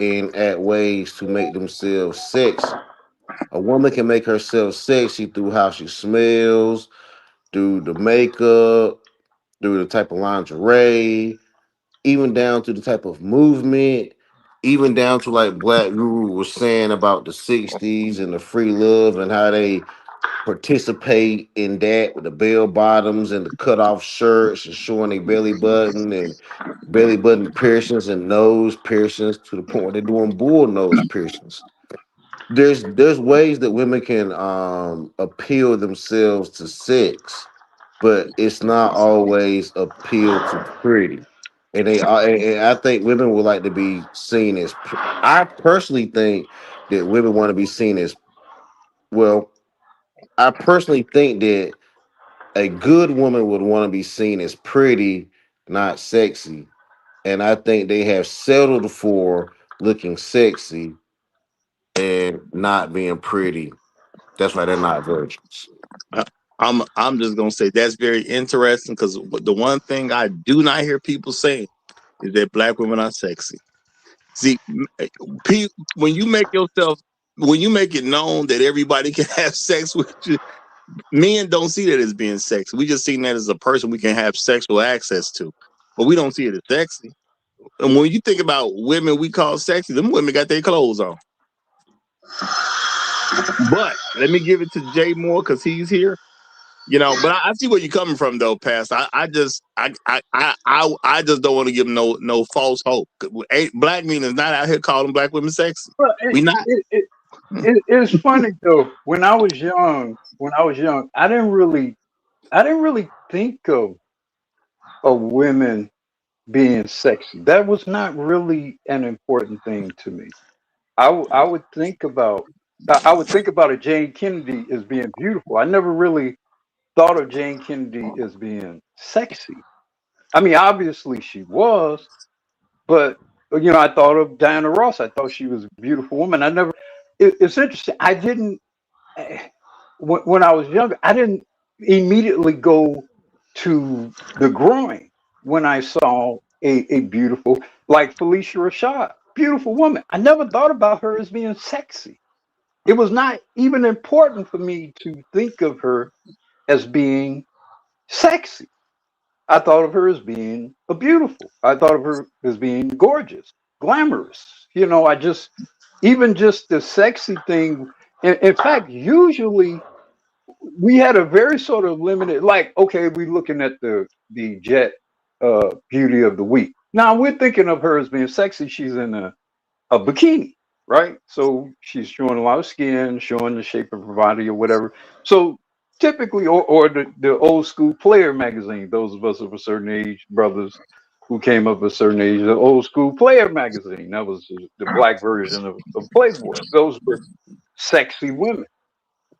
in at ways to make themselves sexy. A woman can make herself sexy through how she smells, through the makeup, through the type of lingerie, even down to the type of movement, even down to like Black Guru was saying about the 60s and the free love and how they participate in that with the bell bottoms and the cut off shirts and showing their belly button and belly button piercings and nose piercings to the point where they're doing bull nose piercings. There's ways that women can appeal themselves to sex, but it's not always appeal to pretty. And and I think women would like to be seen as. I personally think that women want to be seen as well. I personally think that a good woman would want to be seen as pretty, not sexy. And I think they have settled for looking sexy and not being pretty. That's why they're not virgins. I'm just gonna say that's very interesting because the one thing I do not hear people saying is that black women are sexy. See, when you make it known that everybody can have sex with you, men don't see that as being sexy. We just see that as a person we can have sexual access to, but we don't see it as sexy. And when you think about women we call sexy, them women got their clothes on. But let me give it to Jay Moore because he's here. But I see where you're coming from, though, Pastor. I just don't want to give no false hope. Black men is not out here calling black women sexy. Well, We not. it's funny though. When I was young, I didn't really think of women being sexy. That was not really an important thing to me. I would think about a Jane Kennedy as being beautiful. I never really thought of Jane Kennedy as being sexy. I mean, obviously she was, but I thought of Diana Ross. I thought she was a beautiful woman. It's interesting. I didn't when I was younger. I didn't immediately go to the groin when I saw a beautiful, like Felicia Rashad, beautiful woman. I never thought about her as being sexy. It was not even important for me to think of her as being sexy. I thought of her as being a beautiful. I thought of her as being gorgeous, glamorous. Even just the sexy thing. In fact, usually we had a very sort of limited, like, okay, we're looking at the Jet Beauty of the Week. Now we're thinking of her as being sexy. She's in a bikini, right? So she's showing a lot of skin, showing the shape of her body or whatever. So typically, or the old school Player magazine, those of us of a certain age, brothers who came up a certain age, the old school Player magazine, that was the black version of Playboy. Those were sexy women.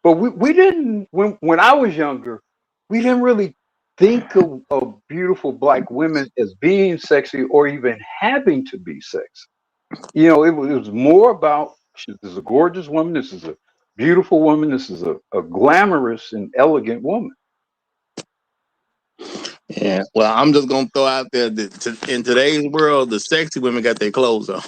But we didn't, when I was younger, we didn't really think of beautiful black women as being sexy or even having to be sexy. It was more about this is a gorgeous woman, this is a beautiful woman, this is a glamorous and elegant woman. Yeah. Well, I'm just gonna throw out there that in today's world, the sexy women got their clothes on.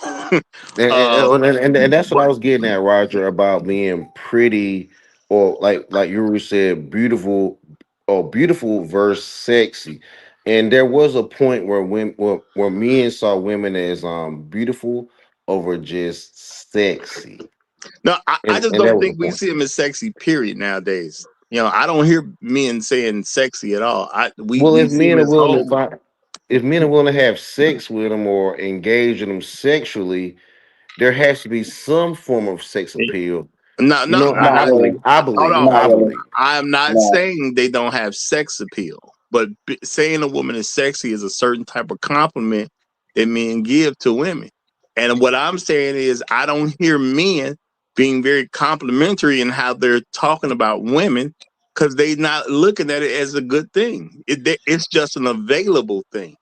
And that's what But I was getting at, Roger, about being pretty, or like you said, beautiful, or beautiful versus sexy. And there was a point where where men saw women as beautiful over just sexy, no, I just and that don't was the think we point. see them as sexy. Period. Nowadays, I don't hear men saying sexy at all. Well, We see them as whole. if men are willing to have sex with them or engage in them sexually, there has to be some form of sex appeal. No, no, I believe. I hold believe. on. I believe. I'm not saying they don't have sex appeal, but saying a woman is sexy is a certain type of compliment that men give to women. And what I'm saying is, I don't hear men being very complimentary in how they're talking about women because they're not looking at it as a good thing. It's just an available thing.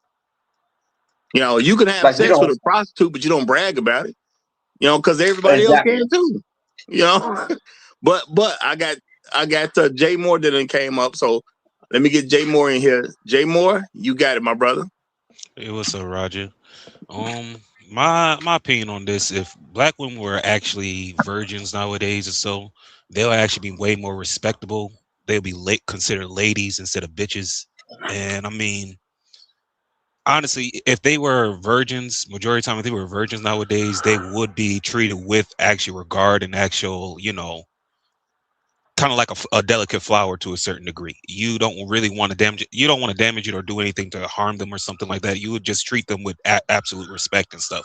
You can have Like you sex with don't a prostitute, but you don't brag about it. Because everybody else exactly. can too. You know. But I got Jay Moore that done came up, so let me get Jay Moore in here. Jay Moore, you got it, my brother. Hey, what's up, Roger? Um, my opinion on this: if black women were actually virgins nowadays, or so, they'll actually be way more respectable. They'll be considered ladies instead of bitches. And I mean, honestly, if they were virgins, majority of the time, if they were virgins nowadays, they would be treated with actual regard and actual, kind of like a delicate flower to a certain degree. You don't really want to damage it. You don't want to damage it or do anything to harm them or something like that. You would just treat them with absolute respect and stuff.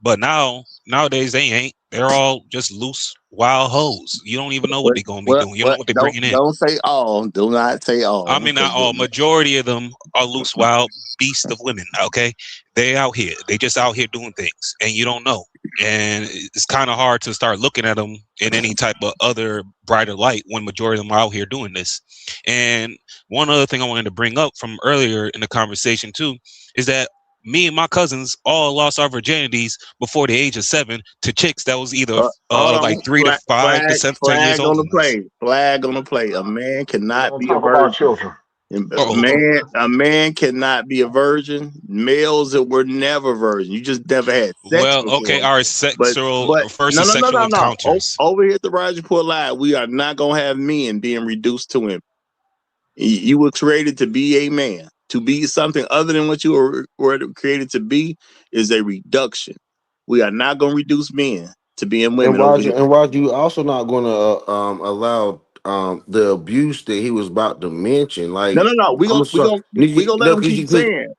But nowadays they ain't. They're all just loose, wild hoes. You don't even know what they're gonna be doing. You don't know what they're bringing in. Don't say all. Do not say all. I mean, not all. Majority of them are loose, wild beasts of women. Okay, they out here. They just out here doing things, and you don't know. And it's kind of hard to start looking at them in any type of other brighter light when majority of them are out here doing this. And one other thing I wanted to bring up from earlier in the conversation too is that me and my cousins all lost our virginities before the age of 7 to chicks that was either Hold on, like 3 to 5 to 7, 10 years flag on older the than us. play, flag on the play. A man We cannot don't be a talk about virgin. children. A man cannot be a virgin. Males that were never virgin. You just never had sex Well, okay, before. our But first no is no no sexual no no. encounters. Over here at the Roger Report Live, we are not gonna have men being reduced to women. You were created to be a man. To be something other than what you were created to be is a reduction. We are not gonna reduce men to being women over here. And Roger, you also not going to allow the abuse that he was about to mention. No, Like no, no. I'm sorry, We gonna let no, him because keep saying.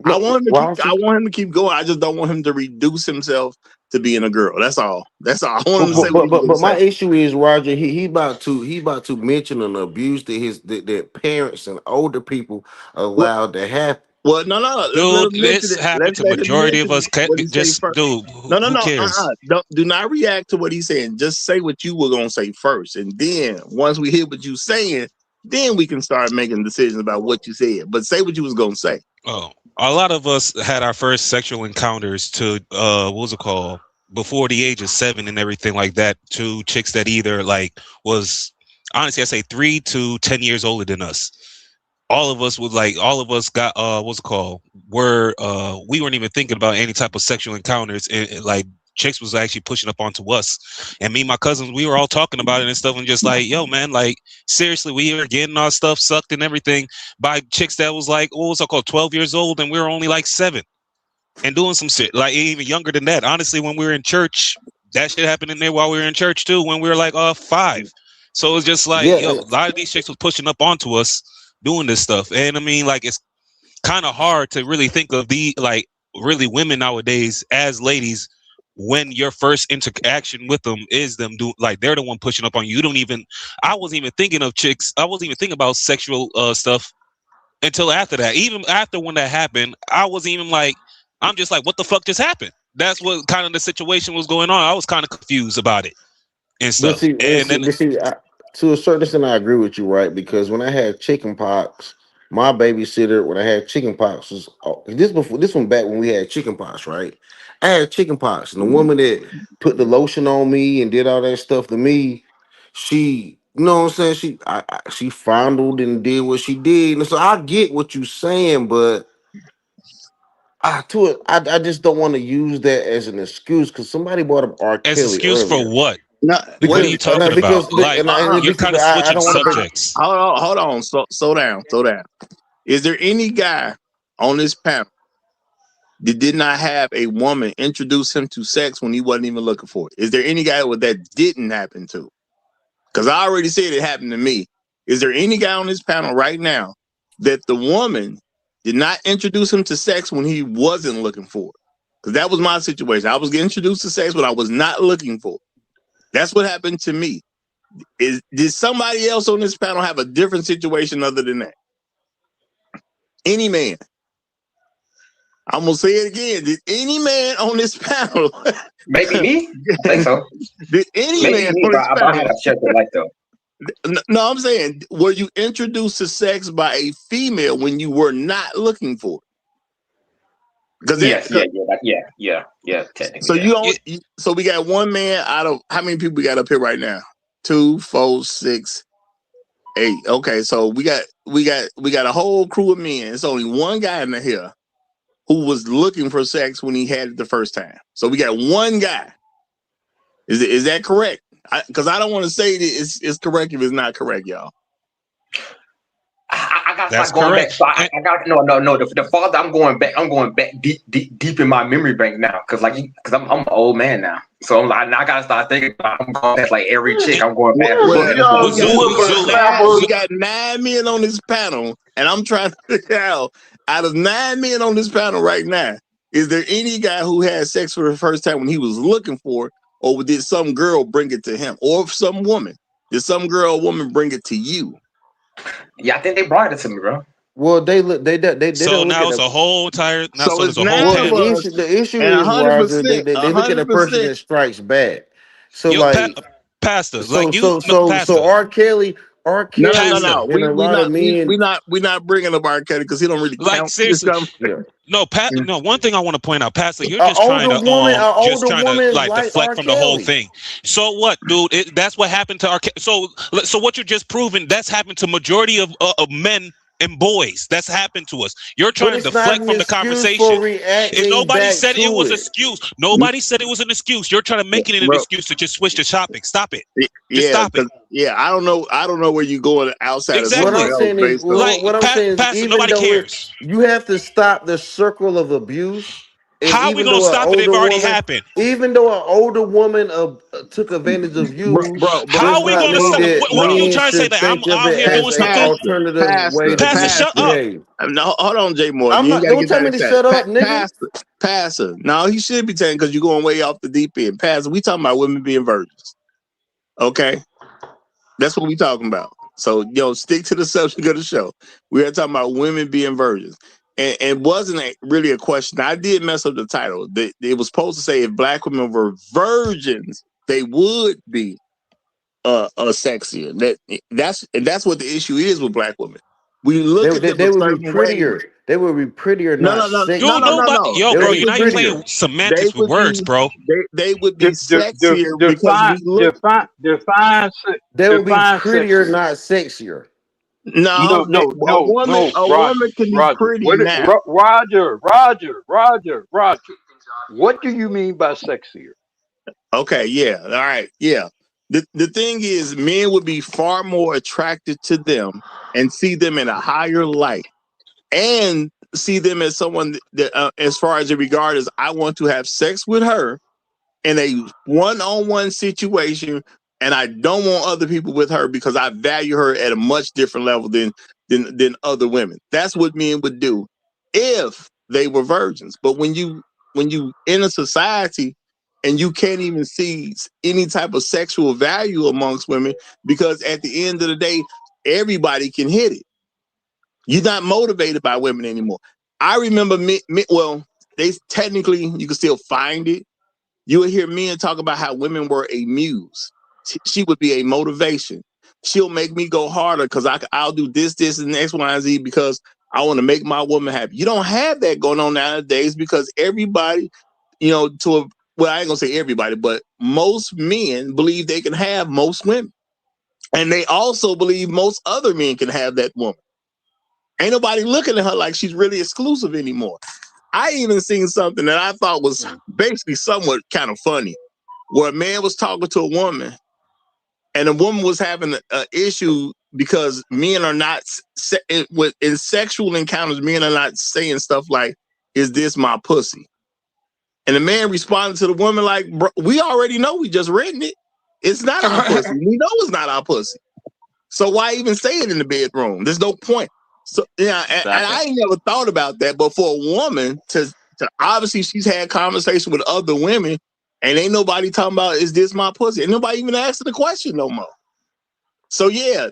I no, want him to keep. I Roger. want him to keep going. I just don't want him to reduce himself to being a girl. That's all. That's all. I want him to say what he was But my gonna say. issue is Roger. He about to mention an abuse that parents and older people Well, allowed to happen. well, no, no. Let's let Dude, him mention this it. happened Let's to let him majority of mention us. it. What he say Just, first? dude, No, no, who no. cares? Do not react to what he's saying. Just say what you were gonna say first, and then once we hear what you saying, then we can start making decisions about what you said. But say what you was gonna say. Oh, a lot of us had our first sexual encounters to what was it called, before the age of 7 and everything like that, to chicks that either like was, honestly, I say 3 to 10 years older than us. All of us got what's it called, were we weren't even thinking about any type of sexual encounters, and like chicks was actually pushing up onto us, and me and my cousins, we were all talking about it and stuff, and just like, yo man, like seriously, we were getting our stuff sucked and everything by chicks that was like, what was it called, 12 years old, and we were only like 7, and doing some shit like even younger than that. Honestly, when we were in church, that shit happened in there while we were in church too, when we were like 5. So it's just like, yo, Yeah, a lot of these chicks was pushing up onto us doing this stuff. And I mean, like, it's kind of hard to really think of the like really women nowadays as ladies when your first interaction with them is them do like they're the one pushing up on you. You don't even, I wasn't even thinking of chicks, I wasn't even thinking about sexual stuff until after that. Even after when that happened, I wasn't even like, I'm just like, what the fuck just happened? That's what kind of the situation was going on. I was kind of confused about it and but stuff. see, but And see, then but see, to a certain extent, I agree with you, right? Because when I had chicken pox, my babysitter, when I had chicken pox, was this one back when we had chicken pox, right? I had chicken pox, and the woman that put the lotion on me and did all that stuff to me, she, you know what I'm saying? She fondled and did what she did, and so I get what you're saying, but I just don't want to use that as an excuse because somebody brought up R. as Kelly excuse for earlier. what? No, What are wait. you Because talking about? Like, you're kind of I switching don't want to bring. subjects. Hold on. Slow down. Slow down. Is there any guy on this panel that did not have a woman introduce him to sex when he wasn't even looking for it? Is there any guy that didn't happen to? Because I already said it happened to me. Is there any guy on this panel right now that the woman did not introduce him to sex when he wasn't looking for it? Because that was my situation. I was getting introduced to sex when I was not looking for it. That's what happened to me. Did somebody else on this panel have a different situation other than that? Any man. I'm gonna say it again. Did any man on this panel? Maybe me. I think so. Did any Maybe man me, on but this I had panel? a check it like though. No, I'm saying, were you introduced to sex by a female when you were not looking for it? Because Yes, yeah. Technically, so yeah. so we got one man out of how many people we got up here right now? 2, 4, 6, 8. Okay, so we got a whole crew of men. It's only one guy in here who was looking for sex when he had it the first time. So we got one guy. Is that correct? Because I don't want to say that it's correct if it's not correct, y'all. I gotta That's start going back. correct. So I got no. The farther I'm going back deep in my memory bank now, because I'm an old man now. So I'm like, now I gotta start thinking about. I'm going back like every chick. I'm going back. We got 9 men on this panel, and I'm trying to figure out of 9 men on this panel right now, is there any guy who had sex for the first time when he was looking for it, or did some girl bring it to him, or some woman? Did some girl or woman bring it to you? Yeah, I think they brought it to me, bro. Well, they didn't So look now at it's a whole entire. Now, so it's there's a whole 9 panel. of us, the issue and is, Roger, they 100%, look at a person that strikes back. So Yo, like, Pastor, so like you, so no, so Pastor. so R. Kelly R. Pastor. Kelly and a lot of men. We not bringing up R. Kelly because he don't really Like count in this seriously, conversation. Yeah. no, Pat. No, one thing I want to point out, Pastor, you're An just trying to older woman like like deflect R. from the whole Kelly. thing. So what, dude? That's what happened to our. So what you're just proving that's happened to majority of men and boys. That's happened to us. You're But trying to it's not deflect an from the excuse conversation. for If reacting nobody back said it to was an it. excuse, nobody said it was an excuse. You're trying to make it an Bro, excuse to just switch to shopping. Stop it. Just yeah, stop it. I don't know where you going outside of What something I'm Exactly. else saying is, based on. Like what I'm saying is, Pastor, even nobody though cares. you have to stop the circle of abuse, and How are we gonna stop it if it already happened? even though an older woman took advantage of you, How does are we not gonna mean stop it? that What are you men trying to say? should That I'm think of out it here as doing a something? alternative way to Pastor, shut up. behave. No, hold on, Jay Moore. You ain't I'm not. got to Don't get tell that me to excited. shut up, nigga. Pastor. No, he should be saying because you're going way off the deep end. Pastor, we talking about women being virgins. Okay, that's what we talking about. So stick to the subject of the show. We are talking about women being virgins, and it wasn't really a question. I did mess up the title. It was supposed to say if black women were virgins, they would be sexier. That's what the issue is with black women. We look at them a They would be certain way. prettier. They would be prettier, not Dude, sexier. nobody. Yo, They bro, would you be now you prettier. playing semantics with words, bro. They would be sexier because we look. They would be define prettier, sexy. not sexier. No, a woman can be Roger. pretty now. Roger. What do you mean by sexier? Okay, yeah, all right, yeah. The thing is, men would be far more attracted to them and see them in a higher light, and see them as someone that, as far as it regard as I want to have sex with her in a one-on-one situation, and I don't want other people with her because I value her at a much different level than other women. That's what men would do if they were virgins. But when you in a society and you can't even see any type of sexual value amongst women, because at the end of the day, everybody can hit it. You're not motivated by women anymore. I remember they technically you can still find it. You would hear men talk about how women were a muse. She would be a motivation. She'll make me go harder because I'll do this, and X, Y, and Z because I want to make my woman happy. You don't have that going on nowadays because everybody, well, I ain't gonna say everybody, but most men believe they can have most women. And they also believe most other men can have that woman. Ain't nobody looking at her like she's really exclusive anymore. I even seen something that I thought was basically somewhat kind of funny, where a man was talking to a woman, and the woman was having an issue because men are not in sexual encounters. Men are not saying stuff like, "Is this my pussy?" And the man responded to the woman like, "Bro, we already know. We just written it. It's not our pussy. We know it's not our pussy. So why even say it in the bedroom? There's no point." So yeah, and I ain't never thought about that. But for a woman to obviously she's had conversation with other women, and ain't nobody talking about is this my pussy? And nobody even asking the question no more. So yeah,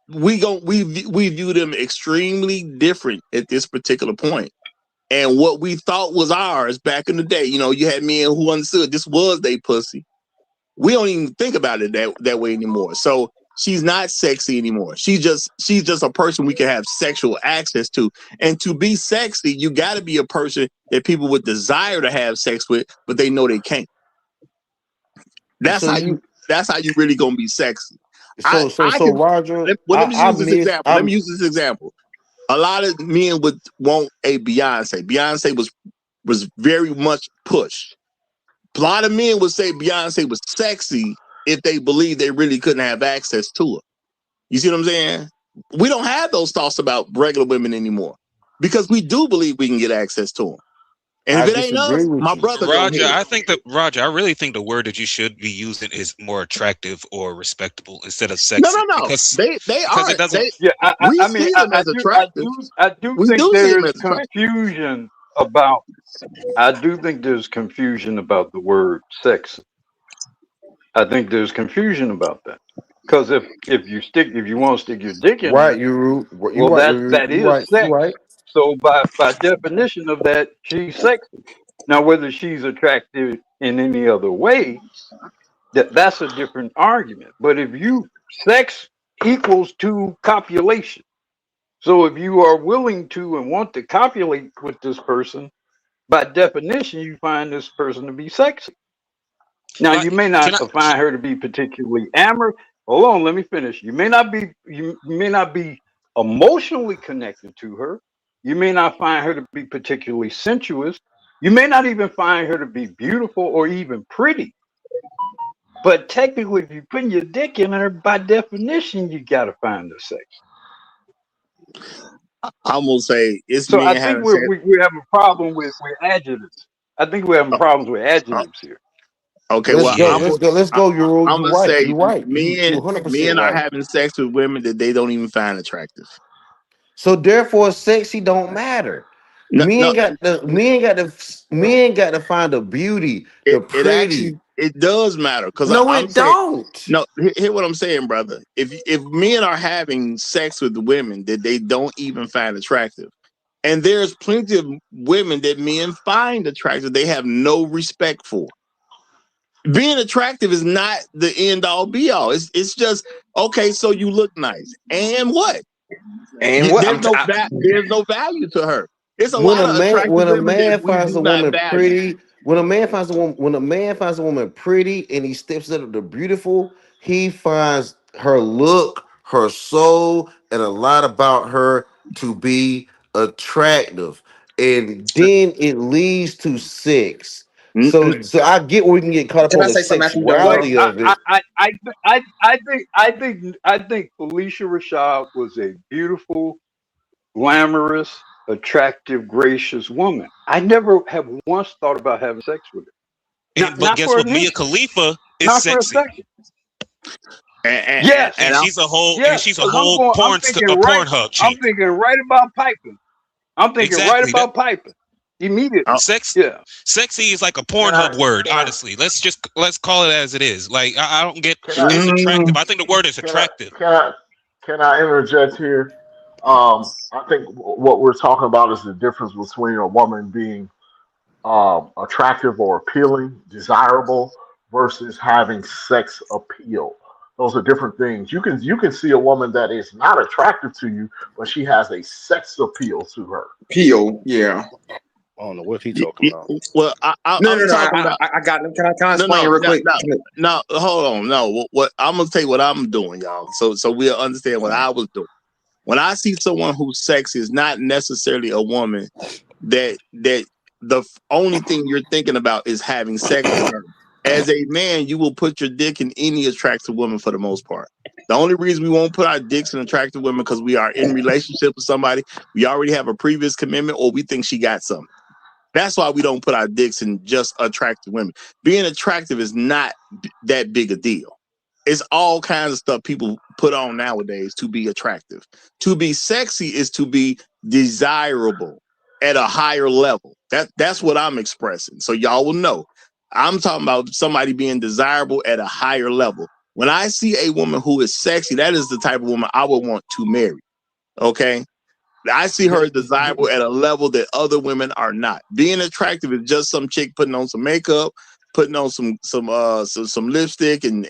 we view them extremely different at this particular point. And what we thought was ours back in the day, you had men who understood this was their pussy. We don't even think about it that way anymore. So she's not sexy anymore. She's just a person we can have sexual access to. And to be sexy, you got to be a person that people would desire to have sex with, but they know they can't. That's how you really gonna be sexy. So Roger, Let me use this example. A lot of men would want a Beyonce. Beyonce was very much pushed. A lot of men would say Beyonce was sexy if they believed they really couldn't have access to her. You see what I'm saying? We don't have those thoughts about regular women anymore because we do believe we can get access to them. And if it ain't us, my brother gonna hit it. Roger, I really think the word that you should be using is more attractive or respectable instead of sexy. No. Because they are. it doesn't. We see them as attractive. I do think there's confusion about. I do think there's confusion about the word sex. I think there's confusion about that because if you want to stick your dick in right, there, you right, that you is right, sex. you right. So by definition of that, she's sexy. Now whether she's attractive in any other way, that's a different argument. But if you sex equals to copulation. So if you are willing to and want to copulate with this person, by definition, you find this person to be sexy. Now, you may Can I? not find her to be particularly amorous. Hold on, let me finish. You may not be emotionally connected to her. You may not find her to be particularly sensuous. You may not even find her to be beautiful or even pretty. But technically, if you're putting your dick in her, by definition, you gotta find her sexy. I'm gonna say it's So I men think having sex. we have a problem with adjectives. I think we're having problems with Uh, adjectives here. okay, Let's well, go. Yeah. Let's go. Let's go, Euro. I'm You gonna right. say You right. You men 100% men are right. having sex with women that they don't even find attractive. So therefore, sexy don't matter. No, no, Men got to find the beauty, the it pretty. actually it does matter because No, I'm it saying don't. no. Hear what I'm saying, brother. If men are having sex with women that they don't even find attractive, and there's plenty of women that men find attractive, they have no respect for. Being attractive is not the end all be all. It's just okay. So you look nice, and what? And what There's no value to her. There's a When lot a of man attractive when a women that man we finds do a not woman value. pretty, when a man finds a woman pretty and he steps up the beautiful, he finds her look, her soul, and a lot about her to be attractive. And then it leads to sex. So I get where we can get caught up can on I the say something after you done, Wait, bro? sexuality of it. I think Felicia Rashad was a beautiful, glamorous, attractive, gracious woman. I never have once thought about having sex with her. But Not guess for what? an Mia instant. Khalifa is Not for a sexy, second. And, Yes, and and I'm, she's a whole yes. Because a Pornhub I'm chick. thinking right about piping. I'm thinking right Exactly. That about piping. Immediately. sex Yeah. sexy is like a Can I Pornhub word. can I Honestly, let's call it as it is. Like I don't get can I it's attractive. mm, I think the word is can I attractive. can I can I interject here? I think what we're talking about is the difference between a woman being attractive or appealing, desirable, versus having sex appeal. Those are different things. You can see a woman that is not attractive to you, but she has a sex appeal to her. Peel, yeah. I don't know what he talking about. well, No, I'm no, no. talking about I got them. Can I no, explain it no, real no, quick? no, no. Hold on, no. What I'm gonna tell you what I'm doing, y'all. So we'll understand what I was doing. When I see someone who's sexy, is not necessarily a woman that the only thing you're thinking about is having sex with her. As a man, you will put your dick in any attractive woman for the most part. The only reason we won't put our dicks in attractive women because we are in relationship with somebody, we already have a previous commitment, or we think she got something. That's why we don't put our dicks in just attractive women. Being attractive is not that big a deal. It's all kinds of stuff people put on nowadays to be attractive. To be sexy is to be desirable at a higher level. That's what I'm expressing. So y'all will know. I'm talking about somebody being desirable at a higher level. When I see a woman who is sexy, that is the type of woman I would want to marry. Okay? I see her as desirable at a level that other women are not. Being attractive is just some chick putting on some makeup, putting on some lipstick and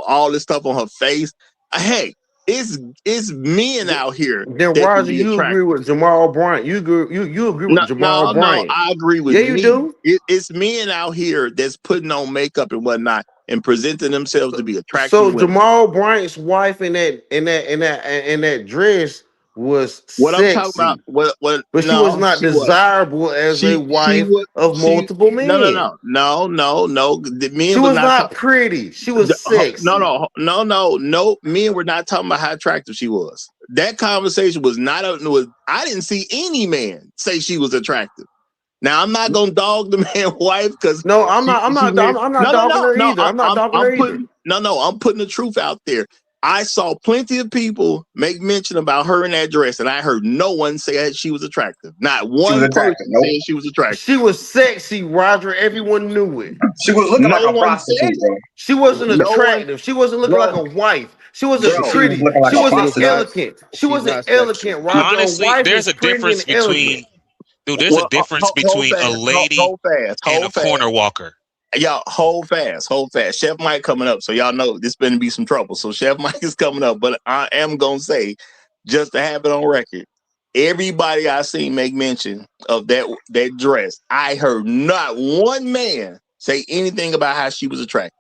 all this stuff on her face. Hey, it's men out here Then that can Roger, be you agree attractive. with Jamal Bryant. You agree with No, Jamal no, no, Bryant. I agree with Yeah, you me. do. It's men out here that's putting on makeup and whatnot and presenting themselves to be attractive So women. Jamal Bryant's wife in that dress was What I'm talking about, sexy, what but she was no, not she wasn't. desirable as a She wife was of she multiple no no men. no no no no. The She men was was not not talking. pretty. She was No sexy. no no no no. Men were not talking about how attractive she was. That conversation was not. I didn't see any man say she was attractive. Now I'm not gonna dog the man's wife because No, I'm she not. I'm she not. married. I'm not No no dogging no her no. either. I'm not dogging her I'm either. putting I'm putting the truth out there. I saw plenty of people make mention about her in that dress, and I heard no one say that she was attractive. Not She was one attractive. person Nope. said she was attractive. She was sexy, Roger. Everyone knew it. She was looking like No a one prostitute, said bro. She wasn't no one, attractive. She wasn't looking like bro, a wife. She wasn't bro. She was pretty. looking like She a She wasn't was prostitute. not. elegant. She She's wasn't not sexy. elegant, Roger. A Honestly, wife there's is a pretty and difference between elegant. dude. There's a Well, difference hold between a fast, lady hold fast, and a hold fast. corner walker. y'all hold fast. Chef Mike coming up, so y'all know this better be some trouble. So Chef Mike is coming up, but I am gonna say, just to have it on record, everybody I seen make mention of that dress. I heard not one man say anything about how she was attractive.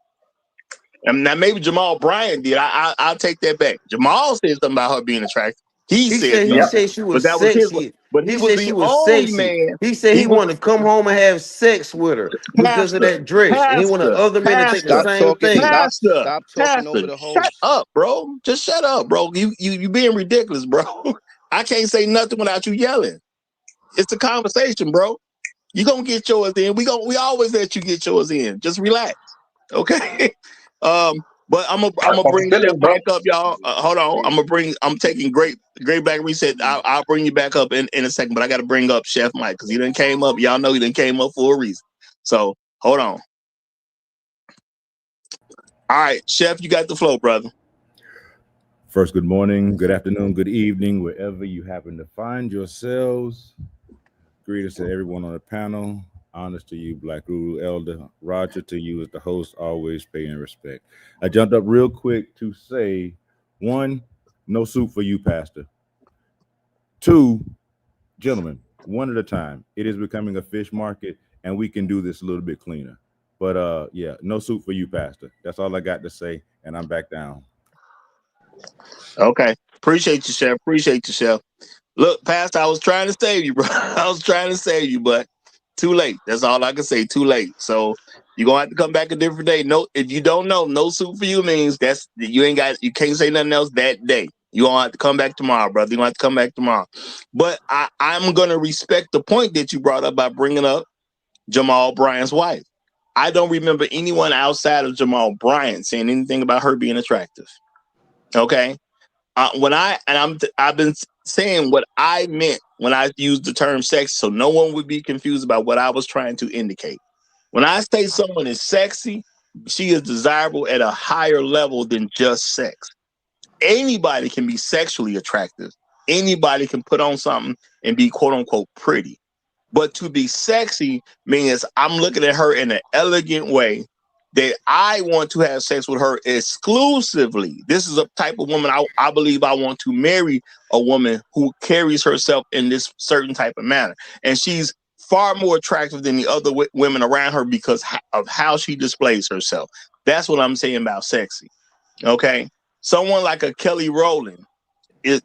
And now maybe Jamal Bryant did. I'll take that back. Jamal said something about her being attractive. He said He something, said she but was that was his. sexy. But He he was said the she was only sexy. man. He said he was wanted to come home and have sex with her because of that dress, and he wanted other men to think the Stop same talking. thing. Stop talking over the Shut host. up, bro. Just shut up, bro. You being ridiculous, bro. I can't say nothing without you yelling. It's a conversation, bro. You gonna get yours in. We always let you get yours in. Just relax, okay? But I'm gonna bring Chef back up, y'all. Hold on. I'm taking great Black Reset. I'll bring you back up in a second, but I got to bring up Chef Mike because he done came up. Y'all know he done came up for a reason. So hold on. All right, Chef, you got the flow, brother. First, good morning, good afternoon, good evening, wherever you happen to find yourselves. Greetings to everyone on the panel. Honors to you, Black Guru Elder. Roger, to you as the host, always pay and respect. I jumped up real quick to say, one, no soup for you, Pastor. Two, gentlemen, one at a time. It is becoming a fish market, and we can do this a little bit cleaner. But yeah, no soup for you, Pastor. That's all I got to say, and I'm back down. Okay. Appreciate you, Chef. Look, Pastor, I was trying to save you, bro. I was trying to save you, but too late. That's all I can say. Too late. So you're gonna have to come back a different day. No, if you don't know, no soup for you means you can't say nothing else that day. You're gonna have to come back tomorrow, brother. You're gonna have to come back tomorrow. But I'm gonna respect the point that you brought up by bringing up Jamal Bryant's wife. I don't remember anyone outside of Jamal Bryant saying anything about her being attractive. Okay. I've been saying what I meant when I used the term sex, so no one would be confused about what I was trying to indicate. When I say someone is sexy, she is desirable at a higher level than just sex. Anybody can be sexually attractive. Anybody can put on something and be quote unquote pretty. But to be sexy means I'm looking at her in an elegant way that I want to have sex with her exclusively. This is a type of woman I believe I want to marry, a woman who carries herself in this certain type of manner. And she's far more attractive than the other women around her because of how she displays herself. That's what I'm saying about sexy. Okay. Someone like a Kelly Rowland I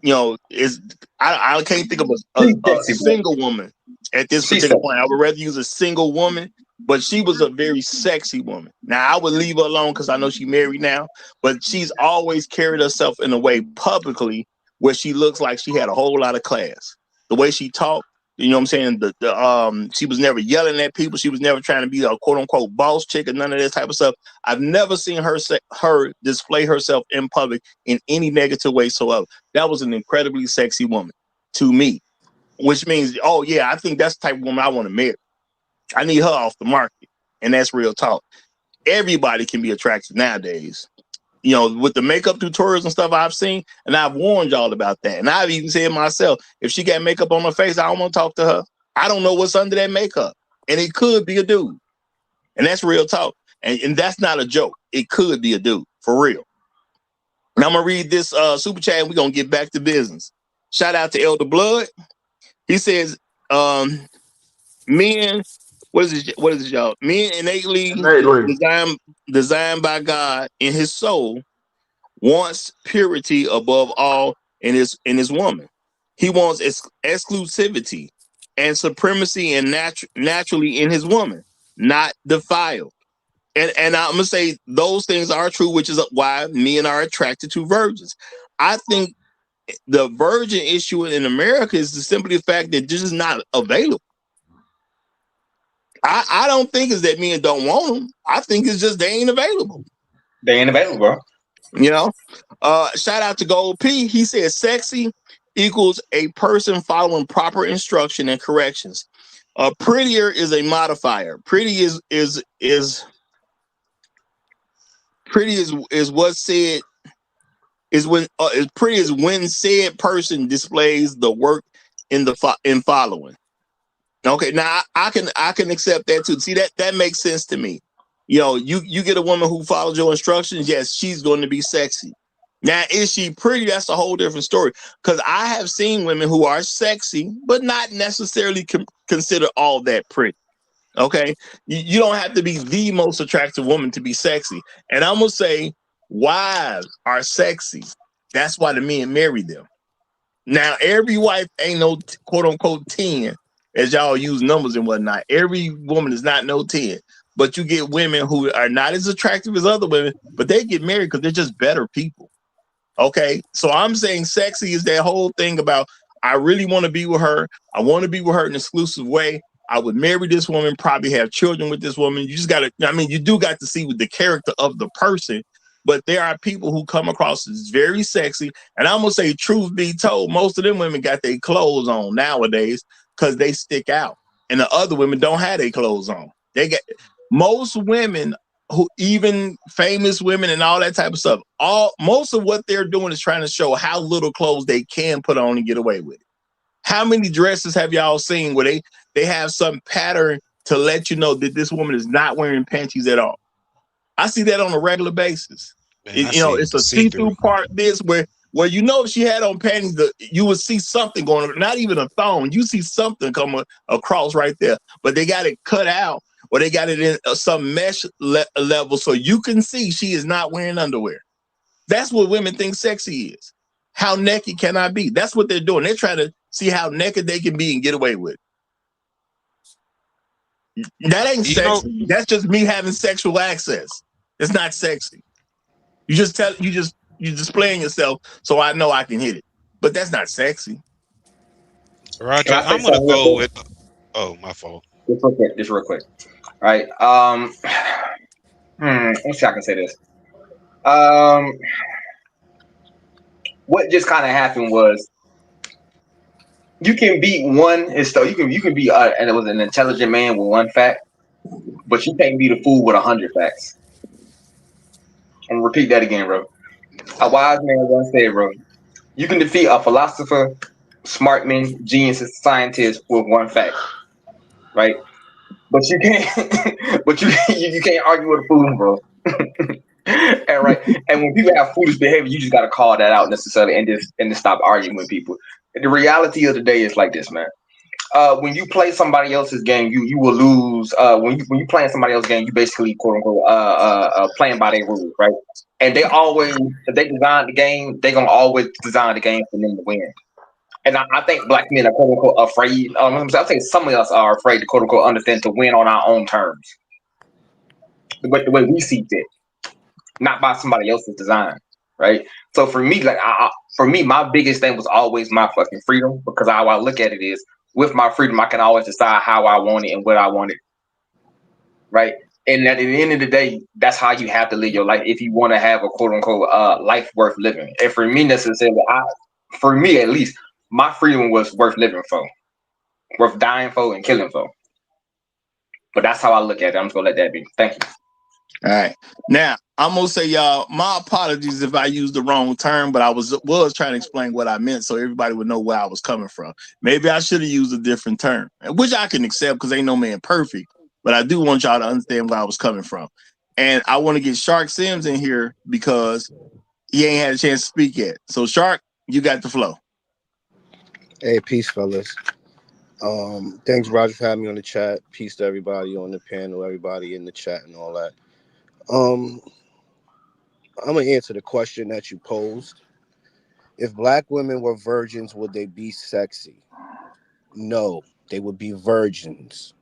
can't think of a single woman at this particular point. I would rather use a single woman, but she was a very sexy woman. Now I would leave her alone because I know she's married now, but she's always carried herself in a way publicly where she looks like she had a whole lot of class. The way she talked, you know what I'm saying? She was never yelling at people. She was never trying to be a quote unquote boss chick or none of this type of stuff. I've never seen her display herself in public in any negative way whatsoever. That was an incredibly sexy woman to me, which means, oh yeah, I think that's the type of woman I want to marry. I need her off the market. And that's real talk. Everybody can be attractive nowadays. You know, with the makeup tutorials and stuff I've seen, and I've warned y'all about that. And I've even said myself, if she got makeup on her face, I don't want to talk to her. I don't know what's under that makeup. And it could be a dude. And that's real talk. And that's not a joke. It could be a dude, for real. Now I'm going to read this super chat and we're going to get back to business. Shout out to Elder Blood. He says, men, what is it, y'all? Men innately designed by God in his soul wants purity above all in his woman. He wants exclusivity and supremacy and naturally in his woman, not defiled. And I'm gonna say those things are true, which is why men are attracted to virgins. I think the virgin issue in America is simply the fact that this is not available. I don't think it's that men don't want them. I think it's just they ain't available. They ain't available, bro. You know, shout out to Gold P. He said sexy equals a person following proper instruction and corrections. Prettier is a modifier. Pretty is what's said is when as pretty as when said person displays the work in following. Okay, now I can accept that too. See that makes sense to me. You get a woman who follows your instructions, yes, she's going to be sexy. Now, is she pretty? That's a whole different story. Because I have seen women who are sexy, but not necessarily consider all that pretty. Okay, you don't have to be the most attractive woman to be sexy. And I'm gonna say, wives are sexy. That's why the men marry them. Now, every wife ain't no quote unquote 10, as y'all use numbers and whatnot. Every woman is not no 10. But you get women who are not as attractive as other women, but they get married because they're just better people. Okay. So I'm saying sexy is that whole thing about I really want to be with her. I want to be with her in an exclusive way. I would marry this woman, probably have children with this woman. You just got to, you do got to see with the character of the person. But there are people who come across as very sexy. And I'm going to say, truth be told, most of them women got their clothes on nowadays because they stick out. And the other women don't have their clothes on. Most women who, even famous women and all that type of stuff, most of what they're doing is trying to show how little clothes they can put on and get away with it. How many dresses have y'all seen where they have some pattern to let you know that this woman is not wearing panties at all? I see that on a regular basis. Man, It's a see-through part this where if she had on panties, you would see something going on, not even a thong. You see something come across right there, but they got it cut out or they got it in some mesh level so you can see she is not wearing underwear. That's what women think sexy is. How naked can I be? That's what they're doing. They're trying to see how naked they can be and get away with it. That ain't sexy. That's just me having sexual access. It's not sexy. You're displaying yourself so I know I can hit it. But that's not sexy. Roger, I'm gonna go with. Oh, my fault. Just real quick. Right. Let's see how I can say this. What just kind of happened was you can beat one and so you can be and it was an intelligent man with one fact, but you can't beat a fool with 100 facts. I'm gonna repeat that again, bro. A wise man once said, bro, you can defeat a philosopher, smart man, genius, scientist with one fact, right? But you can't, but you can't argue with a fool, bro. And right, and when people have foolish behavior, you just gotta call that out necessarily, and just stop arguing with people. The reality of the day is like this, man. When you play somebody else's game, you will lose. When you playing somebody else's game, you basically quote unquote playing by their rules, right? And if they design the game, they're gonna always design the game for them to win. And I think black men are quote unquote afraid. I think some of us are afraid to quote unquote understand to win on our own terms, the way we see fit, not by somebody else's design, right? So for me, my biggest thing was always my fucking freedom, because how I look at it is, with my freedom, I can always decide how I want it and what I want it, right? And at the end of the day, that's how you have to live your life if you want to have a quote unquote life worth living. And for me, necessarily, for me at least, my freedom was worth living for, worth dying for, and killing for. But that's how I look at it. I'm just gonna let that be. Thank you. All right. Now, I'm gonna say, y'all, my apologies if I used the wrong term, but I was trying to explain what I meant so everybody would know where I was coming from. Maybe I should have used a different term, which I can accept because ain't no man perfect. But I do want y'all to understand where I was coming from. And I want to get Shark Sims in here because he ain't had a chance to speak yet. So, Shark, you got the flow. Hey, peace, fellas. Thanks, Roger, for having me on the chat. Peace to everybody on the panel, everybody in the chat, and all that. I'm gonna answer the question that you posed. If black women were virgins, would they be sexy? No, they would be virgins.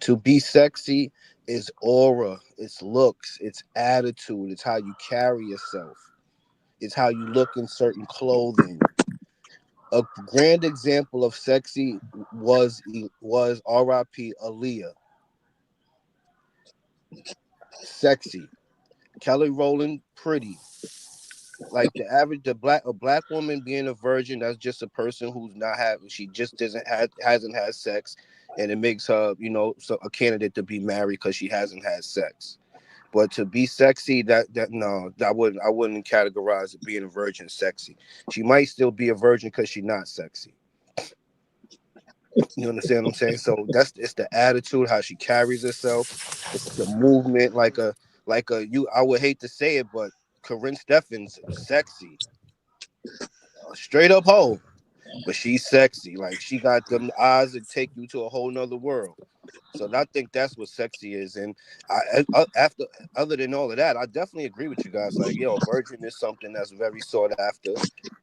To be sexy is aura, it's looks, it's attitude, it's how you carry yourself, it's how you look in certain clothing. A grand example of sexy was R.I.P. Aaliyah. Sexy. Kelly Rowland, pretty. Like a black woman being a virgin, that's just a person who's not having, she just hasn't had sex, and it makes her, a candidate to be married because she hasn't had sex. But to be sexy, I wouldn't categorize it being a virgin sexy. She might still be a virgin because she's not sexy. You understand what I'm saying? So it's the attitude, how she carries herself. It's the movement, like a you. I would hate to say it, but Corinne Steffens, sexy, straight up hoe, but she's sexy. Like she got them eyes that take you to a whole nother world. So I think that's what sexy is. And after other than all of that, I definitely agree with you guys. Like, yo, virgin is something that's very sought after,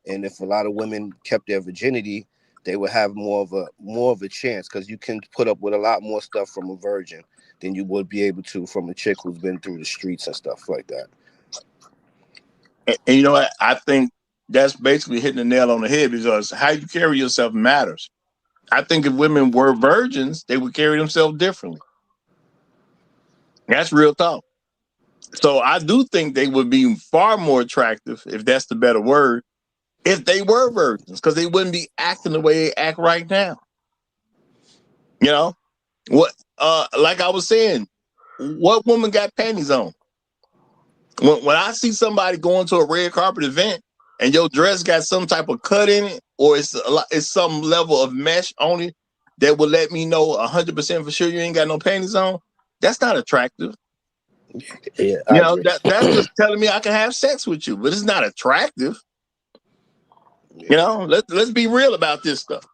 and if a lot of women kept their virginity, they would have more of a chance because you can put up with a lot more stuff from a virgin than you would be able to from a chick who's been through the streets and stuff like that. And you know what? I think that's basically hitting the nail on the head because how you carry yourself matters. I think if women were virgins, they would carry themselves differently. That's real talk. So I do think they would be far more attractive, if that's the better word, if they were virgins, because they wouldn't be acting the way they act right now. You know what? Like I was saying, what woman got panties on? When I see somebody going to a red carpet event and your dress got some type of cut in it, or it's some level of mesh on it that will let me know 100% for sure you ain't got no panties on, that's not attractive. Yeah, I agree. That's just telling me I can have sex with you, but it's not attractive. You know, let's be real about this stuff.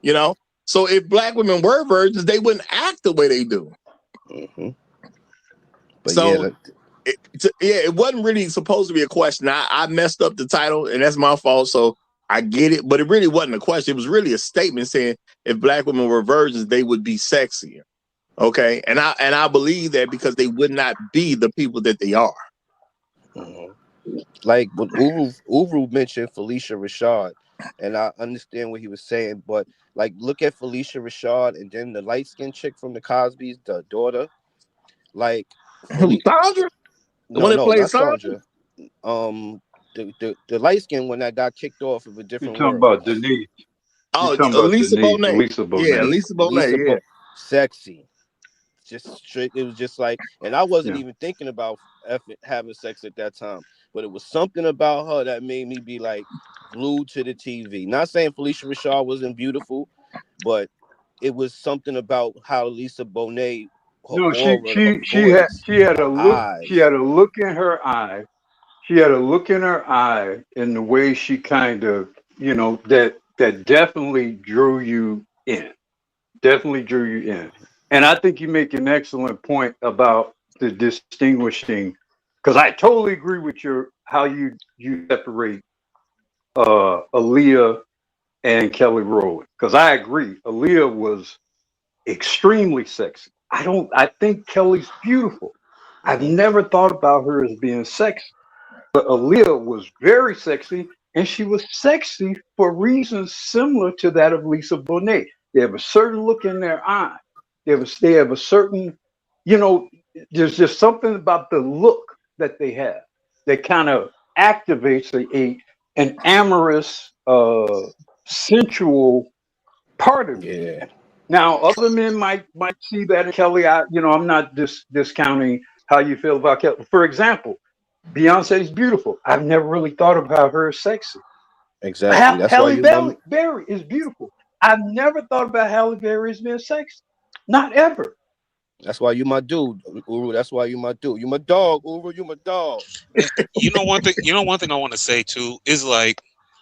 You know, so if black women were virgins, they wouldn't act the way they do. Mm-hmm. But so it wasn't really supposed to be a question. I messed up the title, and that's my fault. So I get it, but it really wasn't a question. It was really a statement saying if black women were virgins, they would be sexier. Okay, and I believe that because they would not be the people that they are. Mm-hmm. Like when Uru mentioned Felicia Rashad, and I understand what he was saying, but like look at Felicia Rashad and then the light skinned chick from the Cosbys, the daughter, like Sandra, the one that no, played not Sandra. The light skinned one that got kicked off of a You're different talking world. about Denise. Oh, You're talking about Lisa Denise. Bonet. Lisa Bonet. Yeah, Lisa Bonet. Yeah. Sexy. Just straight. It was just like, and I wasn't Yeah. even thinking about having sex at that time, but it was something about her that made me be like glued to the TV. Not saying Felicia Rashad wasn't beautiful, but it was something about how Lisa Bonet, her No, aura, her voice, she had her a look. She eyes. had a look in her eye. She had a look in her eye, in the way she kind of, that definitely drew you in. Definitely drew you in. And I think you make an excellent point about the distinguishing, because I totally agree with how you separate Aaliyah and Kelly Rowland. Because I agree, Aaliyah was extremely sexy. I think Kelly's beautiful. I've never thought about her as being sexy. But Aaliyah was very sexy, and she was sexy for reasons similar to that of Lisa Bonet. They have a certain look in their eye. They have a certain, you know, there's just something about the look that they have that kind of activates an amorous, sensual part of you. Yeah, Now, other men might see that in Kelly. I'm not discounting how you feel about Kelly. For example, Beyonce's beautiful. I've never really thought about her as sexy. exactly. That's why Halle you my Berry is beautiful. I've never thought about Halle Berry as being sexy. Not ever. that's why you my dude, Uru. That's why you my dude. You my dog, Uru. You my dog. You know one thing. You know one thing I want to say too is like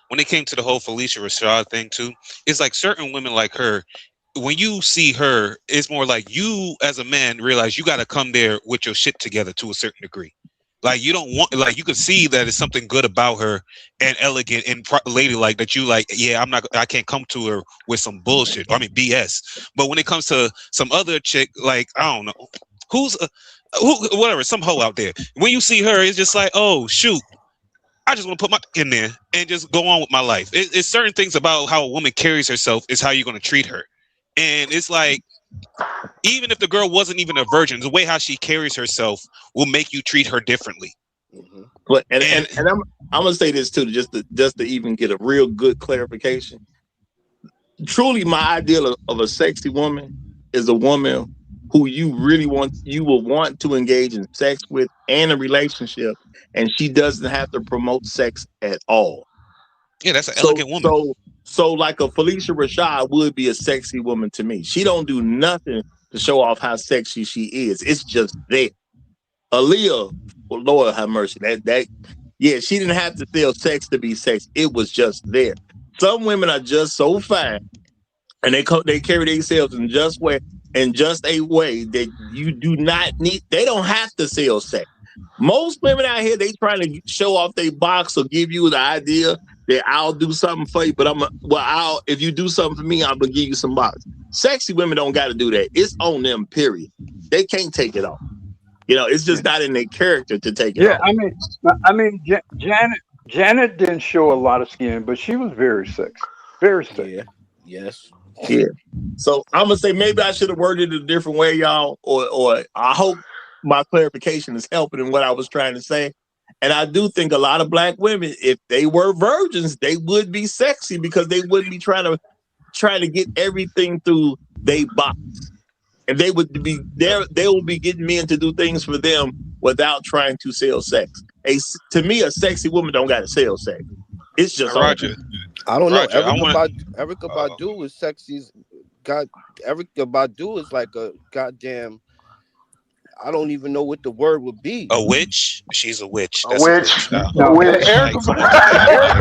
when it came to the whole Felicia Rashad thing too. It's like certain women like her. When you see her, it's more like you as a man realize you got to come there with your shit together to a certain degree. Like you don't want, like you can see that it's something good about her and elegant and ladylike that you like. Yeah, I can't come to her with some bullshit. I mean BS. But when it comes to some other chick, like I don't know who's whatever, some hoe out there. When you see her, it's just like, oh shoot, I just want to put my in there and just go on with my life. It's certain things about how a woman carries herself is how you're going to treat her, and it's like even if the girl wasn't even a virgin, the way how she carries herself will make you treat her differently. But and I'm gonna say this too, just to even get a real good clarification. Truly, my ideal of a sexy woman is a woman who you will want to engage in sex with and a relationship, and she doesn't have to promote sex at all. Yeah, that's an So elegant woman. so like a Felicia Rashad would be a sexy woman to me. She don't do nothing to show off how sexy she is. It's just there. Aaliyah, well, Lord have mercy. Yeah, she didn't have to sell sex to be sexy. It was just there. Some women are just so fine, and they carry themselves in just a way that you do not need. They don't have to sell sex. Most women out here, they trying to show off their box or give you the idea that I'll do something for you, but if you do something for me, I'm gonna give you some box. Sexy women don't got to do that. It's on them. Period. They can't take it off. It's just not in their character to take it off. I mean, Janet didn't show a lot of skin, but she was very sexy. Very sexy. Yeah. Yes. Yeah. So I'm gonna say maybe I should have worded it a different way, y'all, or I hope my clarification is helping in what I was trying to say. And I do think a lot of black women, if they were virgins, they would be sexy because they wouldn't be trying to get everything through their box. And they would be there. They will be getting men to do things for them without trying to sell sex. To me, a sexy woman don't got to sell sex. It's just Roger. I don't know. Roger, Erykah Badu is sexy. Erykah Badu is like a goddamn. I don't even know what the word would be. A witch? She's a witch. A That's witch. No, A witch. Erykah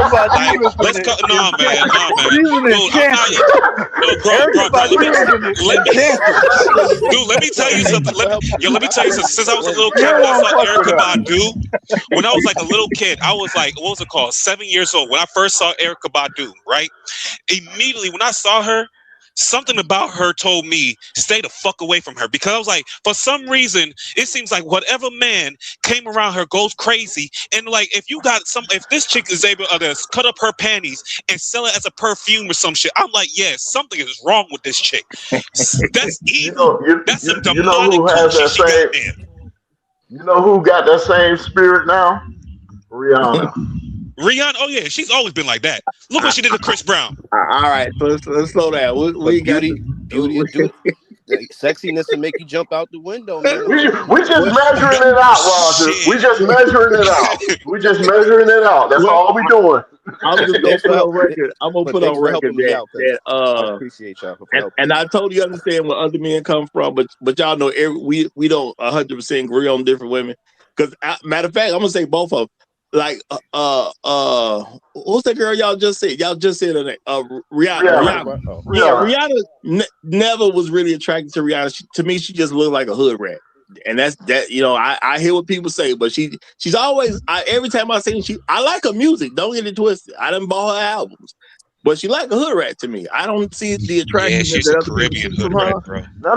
Badu is let's go. No, man. She's an enchantress. Erykah Badu is an enchantress. Dude, let me tell you something. Let me tell you something. Since I was a little kid, when I saw Erykah Badu, when I was like a little kid, I was like, what was it called? 7 years old. When I first saw Erykah Badu, right? Immediately when I saw her, something about her told me stay the fuck away from her, because I was like, for some reason, it seems like whatever man came around her goes crazy. And like, if this chick is able to cut up her panties and sell it as a perfume or some shit, I'm like, yeah, something is wrong with this chick. That's evil. That's a demonic. You know who has that same? You know who got that same spirit now? Rihanna. Rihanna, oh yeah, she's always been like that. Look what she did to Chris Brown. All right, so let's slow down. We got beauty, sexiness to make you jump out the window, man. We just measuring it out, Roger. We just measuring it out. We just measuring it out. That's all we doing. I'm just gonna put on record. I'm gonna put on record that I appreciate y'all for helping. And I totally understand where other men come from, but y'all know we don't 100% agree on different women. Because matter of fact, I'm gonna say both of them. Like what's that girl y'all just said? Y'all just said her name. Rihanna. Yeah, Rihanna never was really attracted to Rihanna. To me, she just looked like a hood rat. And that's that. I hear what people say, but she's always. Every time I see I like her music. Don't get it twisted. I done bought her albums, but she like a hood rat to me. I don't see the attraction. Yeah, she's a Caribbean hood rat, bro. No.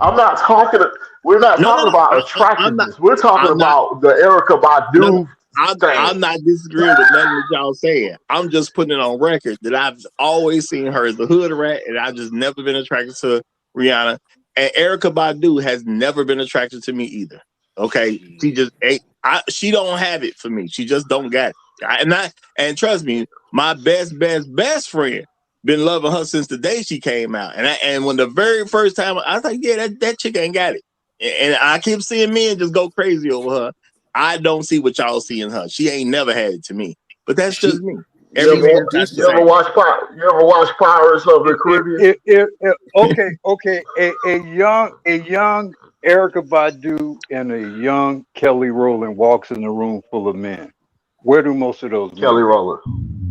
I'm not talking. We're not talking about attractiveness. We're talking about the Erykah Badu. I'm not disagreeing with nothing that y'all saying. I'm just putting it on record that I've always seen her as a hood rat, and I've just never been attracted to Rihanna. And Erykah Badu has never been attracted to me either. Okay, she just ain't. She don't have it for me. She just don't got it. And trust me, my best friend been loving her since the day she came out. And when the very first time I was like, yeah, that chick ain't got it. And I keep seeing men just go crazy over her. I don't see what y'all see in her. She ain't never had it to me. But that's just me. You ever watch Pirates of the Caribbean? Okay. A young Erykah Badu and a young Kelly Rowland walks in a room full of men. Where do most of those? Kelly Rowland.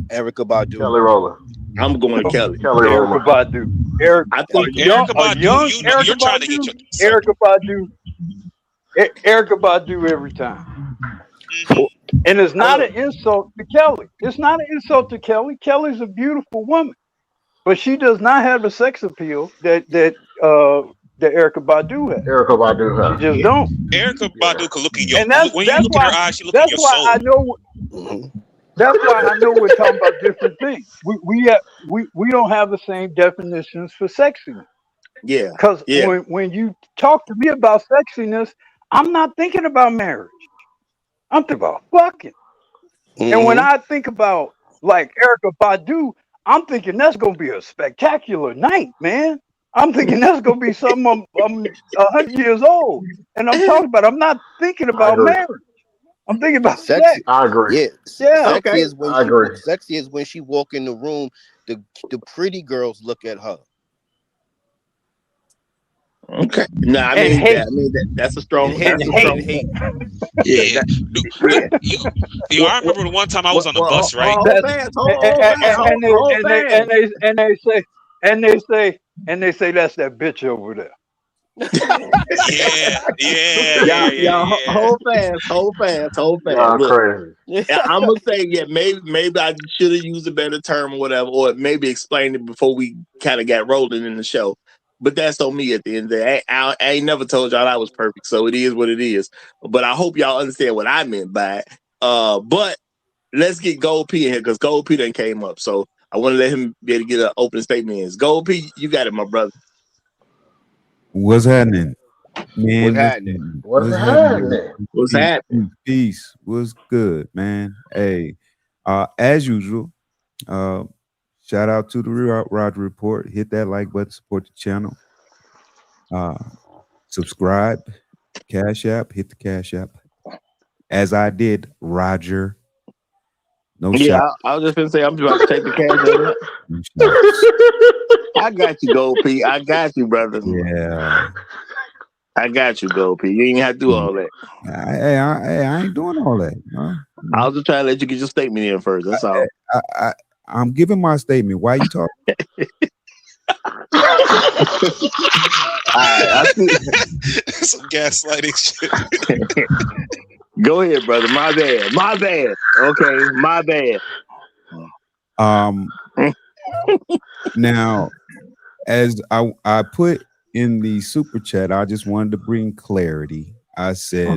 Erykah Badu. Kelly Rowland. I'm going to Kelly. Erykah Badu. Erykah Badu every time. And it's not an insult to Kelly. It's not an insult to Kelly. Kelly's a beautiful woman, but she does not have the sex appeal that Erykah Badu has. Erykah Badu has. She just don't. Erykah Badu can look in your. And that's when you look in her eyes, she look in your soul. That's why I know we're talking about different things. We don't have the same definitions for sexiness. Yeah. Because when you talk to me about sexiness, I'm not thinking about marriage. I'm thinking about fucking. And when I think about like Erykah Badu, I'm thinking that's gonna be a spectacular night, man. I'm thinking that's gonna be something. I'm 100 years old, and I'm talking about. I'm not thinking about marriage. I'm thinking about Sexy. sex. I agree. Yeah, Yeah. sexy Okay. is when I agree. sexy is when she walk in the room. The pretty girls look at her. Okay. No, I And mean, hate. that's a And strong. hate. That's a And strong. hate. Yeah. Yeah. That, But yeah. I remember the one time I was on the Well, bus, right? hold That's fast. and they Hold and they fast. and they and they say and they say and they say that's that bitch over there. Yeah, Y'all yeah. hold fast. Y'all Look, crazy. I'm gonna say, maybe I should have used a better term or whatever, or maybe explained it before we kind of got rolling in the show. But that's on me at the end of the day. I ain't never told y'all I was perfect, so it is what it is. But I hope y'all understand what I meant by it. But let's get Gold P in here because Gold P done came up, so I want to let him be able to get an open statement in. Gold P, you got it, my brother. What's happening? Man, What's happening? listen. What's happening? What's happening? Peace. What's good, man? Hey, as usual, shout out to the Roger Report. Hit that like button, support the channel. Subscribe, Cash App, hit the Cash App. As I did, Roger. No Yeah, shot. I was just gonna say I'm about to take the cash. No shots. I got you, Gold P. I got you, brother. Yeah. I got you, Gold P. You ain't have to do all that. I ain't doing all that. No. I was just trying to let you get your statement in first. That's all. I'm giving my statement. Why you talking? I see. Some gaslighting shit. Go ahead, brother. My bad. Okay, my bad. Now, as I put in the super chat, I just wanted to bring clarity. I said,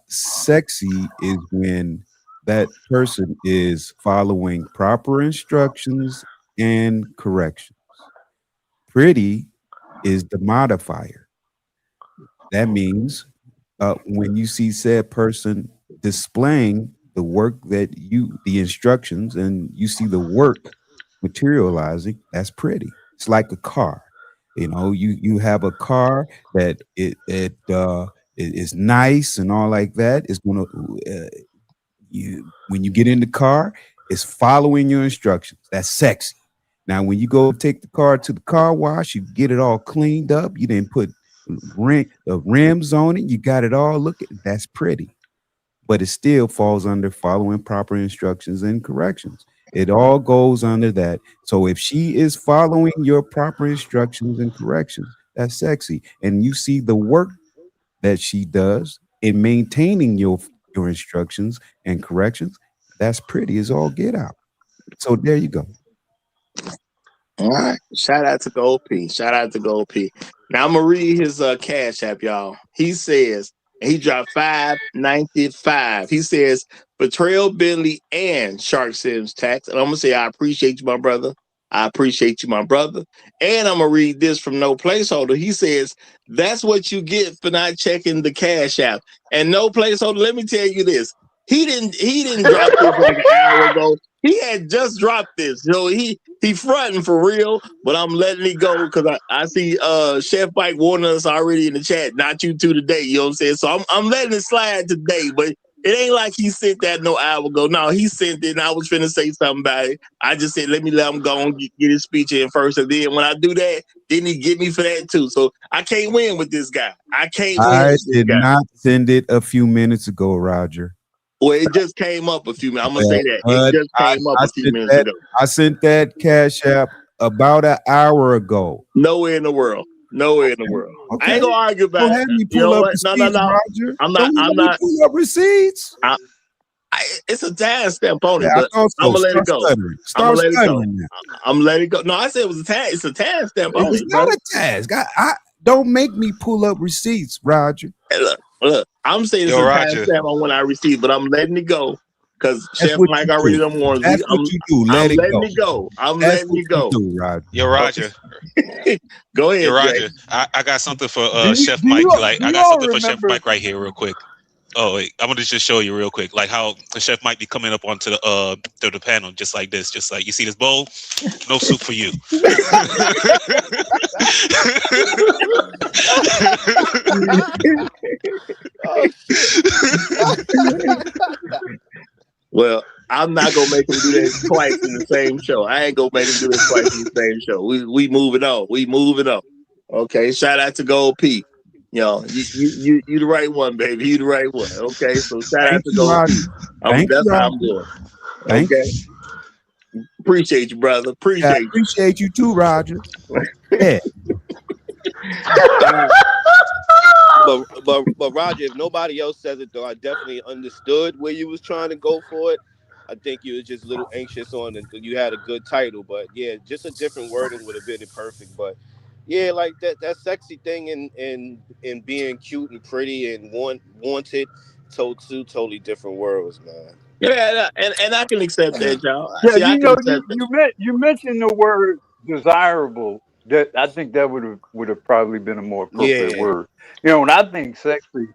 sexy is when that person is following proper instructions and corrections. Pretty is the modifier. That means when you see said person displaying the work that the instructions, and you see the work materializing, that's pretty. It's like a car. You know, you have a car that it is nice and all like that. It's gonna when you get in the car, it's following your instructions. That's sexy. Now, when you go take the car to the car wash, you get it all cleaned up. You didn't put rims on it. You got it all looking. That's pretty, but it still falls under following proper instructions and corrections. It all goes under that. So if she is following your proper instructions and corrections, that's sexy. And you see the work that she does in maintaining your instructions and corrections, that's pretty as all get out. So there you go. All right. Shout out to Gold P. Now I'm gonna read his Cash App, y'all. He says, and he dropped $5.95. He says, betrayal, Bentley, and Shark Sims tax. And I'm gonna say, I appreciate you, my brother. And I'm gonna read this from No Placeholder. He says, that's what you get for not checking the Cash App. And No Placeholder, let me tell you this. He didn't drop this like an hour ago. He had just dropped this. So he fronting for real, but I'm letting it go because I see Chef Mike warning us already in the chat, not you two today, you know what I'm saying? So I'm letting it slide today, but it ain't like he sent that no hour ago. No, he sent it and I was finna say something about it. I just said, let him go and get his speech in first. And then when I do that, then he get me for that too. So I can't win with this guy. I did not send it a few minutes ago, Roger. Well, it just came up a few minutes. I'm going to say that. It just came up a few minutes ago. I sent that Cash App about an hour ago. Nowhere in the world. Okay. I ain't going to argue about it. You know what? No. Roger. I'm not. Pull up receipts. It's a timestamp on it, Yeah, but I'm going to let it go. Start stuttering now. I'm going to let it go. No, I said it was a tag. It's a timestamp on it. It's not a task. Don't make me pull up receipts, Roger. Hey, look, I'm saying it's a timestamp on when I receive, but I'm letting it go because Chef Mike already done warned me. That's what you do. Let it go. I'm letting it go. Roger. Yo, Roger. Go ahead, Yo, Roger. I got something for Chef Mike. I got something for Chef Mike right here, real quick. Oh wait, I'm gonna just show you real quick, like how the chef might be coming up onto the to the panel just like this, just like you see this bowl, no soup for you. Oh shit. Well, I'm not gonna make him do that twice in the same show. I ain't gonna make him do that twice in the same show. We moving on. We moving on. Okay. Shout out to Gold P. You know, you the right one, baby. You the right one. Okay. So shout out Thank to you, Gold Roger. P. Thank you, That's how I'm Roger. doing. Thank Okay. Appreciate you, brother. I Appreciate you. appreciate you too, Roger. Yeah. But Roger, if nobody else says it though, I definitely understood where you was trying to go for it. I think you was just a little anxious on it. You had a good title, but yeah, just a different wording would have been perfect. But yeah, like that sexy thing and being cute and pretty and wanted, two totally different worlds, man. Yeah, and I can accept that, y'all. Yeah, See, I you can know, accept that. you mentioned the word desirable. That I think that would have probably been a more appropriate Yeah. word. You know, when I think sexy,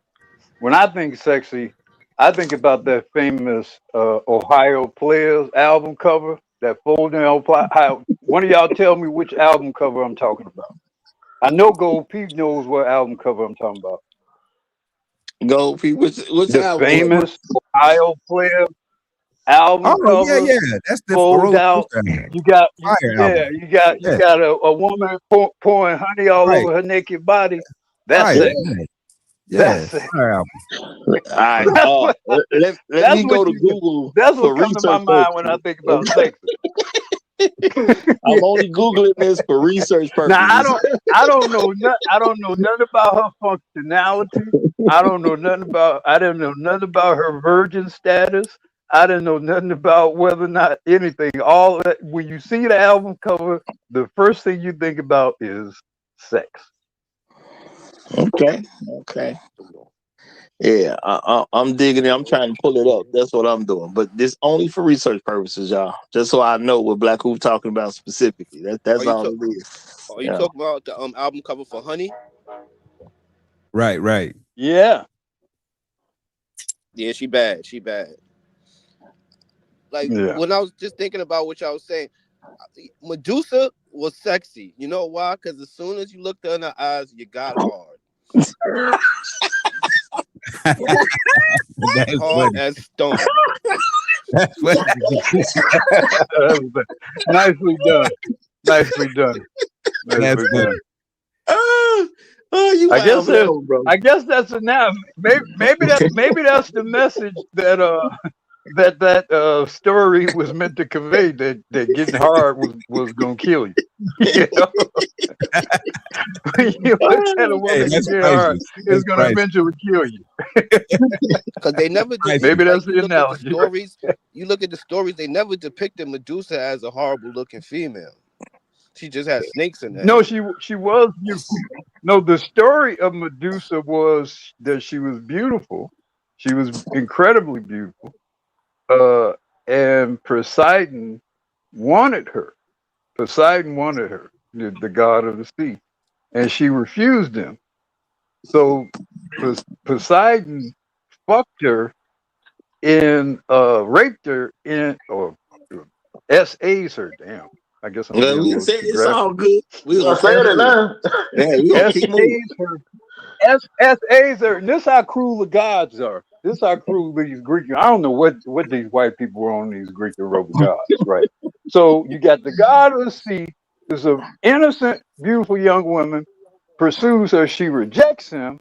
I think about that famous Ohio Players album cover, that folding Ohio. One of y'all tell me which album cover I'm talking about. I know Gold Pete knows what album cover I'm talking about. Gold P. Which The album? famous Ohio Players album Oh yeah, cover, yeah. That's the fold roller out. coaster album. You got Fire yeah, album. you Yeah. got a woman pouring honey all Right. over her naked body. That's Fire. sexy. Yeah. Yeah. That's sexy. Fire album. All right. That's what Let that's me what go to you Google that's for what comes to my research mind when I purposes. think about sexy. I'm only Googling this for research Now purposes. I don't know nothing about her functionality. I don't know nothing about her virgin status. I didn't know nothing about whether or not anything. All that when you see the album cover, the first thing you think about is sex. Okay. Okay. Yeah, I'm digging it. I'm trying to pull it up. That's what I'm doing. But this only for research purposes, y'all. Just so I know what Black Hoop talking about specifically. That's all it is. Are you talking about the album cover for Honey? Right, right. Yeah. Yeah, she bad. She bad. Like Yeah. when I was just thinking about what y'all was saying, Medusa was sexy. You know why? Because as soon as you looked in her eyes, you got hard. That's Hard funny. as stone. That's funny. Nicely done. Nicely done. That's Nicely funny. done. You I guess have that one, bro. I guess that's enough. Maybe that's the message that that story was meant to convey, that getting hard was gonna kill you. You know? When you look at a woman Hey, that's getting hard, priceless. it's That's gonna priceless. eventually kill you. Because they never Maybe that's you the look at the analogy. stories. You look at the stories. They never depicted Medusa as a horrible looking female. She just had snakes in her No, head. she was beautiful. No, the story of Medusa was that she was beautiful. She was incredibly beautiful. And Poseidon wanted her. Poseidon wanted her, the god of the sea, and she refused him. So Poseidon fucked her raped her or SA's her. Damn, I guess I'm being a We little say too it's graphic. all good. We You gonna say it now. Yeah, we gonna keep moving. SA's are. This how cruel the gods are. This how cruel these Greek. I don't know what these white people were on these Greek and Roman gods, right? So you got the god of the sea. Is an innocent, beautiful young woman, pursues her. She rejects him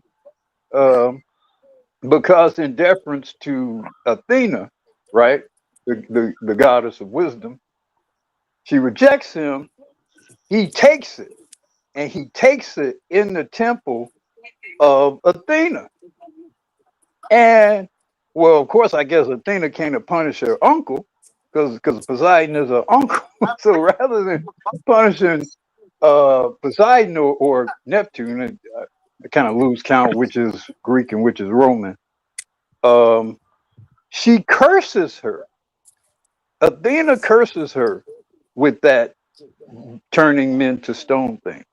because, in deference to Athena, right, the goddess of wisdom, she rejects him. He takes it, and he takes it in the temple of Athena. And well, of course, I guess Athena came to punish her uncle because Poseidon is her uncle. So rather than punishing Poseidon or Neptune, I kind of lose count which is Greek and which is Roman. She curses her. Athena curses her with that turning men to stone thing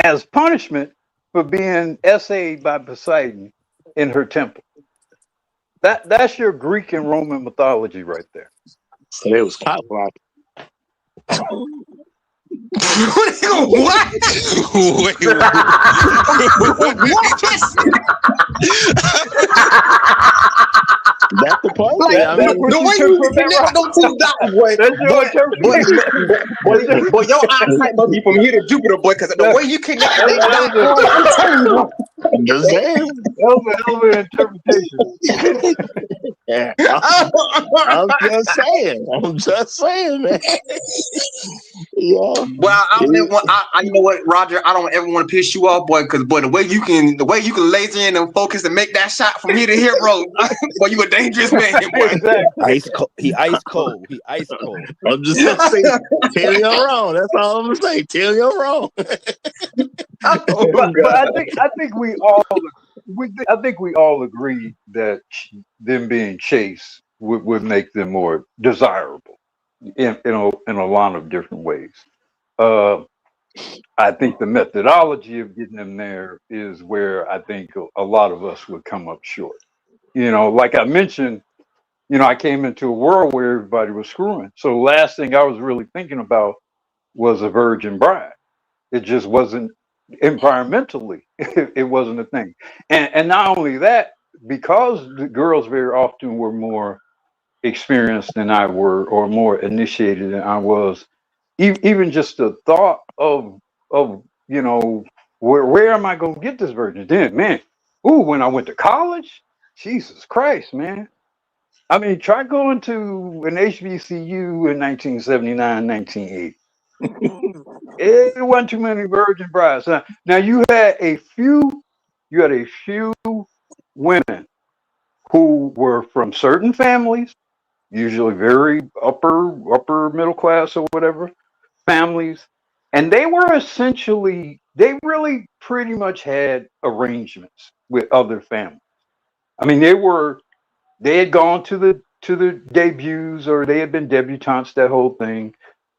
as punishment for being essayed by Poseidon in her temple. That's your Greek and Roman mythology right there. So it was cock blocking. What? Wait, That's the point. Like, I mean, the way you connect those two dots, boy. Boy, your eyesight must be from here to Jupiter, boy, because the way you connect those dots, boy, I'm telling you. I'm just saying. Over interpretation. Yeah, I'm just saying, man. Yeah. Well, I don't ever want. You know what, Roger? I don't ever want to piss you off, boy, because boy, the way you can laser in and focus and make that shot from here to here, bro. Boy, you a dangerous man, boy. Exactly. Ice cold. He ice cold. I'm just gonna say, tell you're wrong. That's all I'm gonna say. Tell you're wrong. But I think we all agree that them being chaste would make them more desirable in a lot of different ways. I think the methodology of getting them there is where I think a lot of us would come up short. Like I mentioned, I came into a world where everybody was screwing. So the last thing I was really thinking about was a virgin bride. It just wasn't environmentally. It wasn't a thing. And not only that, because the girls very often were more experienced than I were, or more initiated than I was, even just the thought of where am I going to get this virgin? Then, man, when I went to college, Jesus Christ, man. I mean, try going to an HBCU in 1979, 1980. It wasn't too many virgin brides. Now you had a few women who were from certain families, usually very upper middle class or whatever families, and they really pretty much had arrangements with other families. I mean, they had gone to the debuts, or they had been debutantes, that whole thing.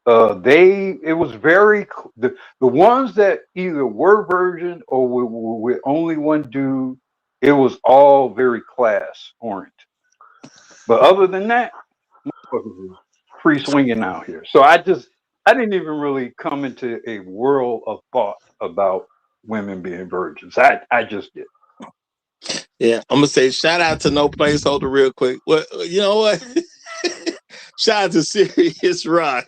It was very, the ones that either were virgin or were with only one dude, it was all very class oriented. But other than that, motherfuckers were free swinging out here. So I didn't even really come into a world of thought about women being virgins. I just did. Yeah, I'm gonna say shout out to No Placeholder real quick. Well, you know what? Shout out to Serious Rod.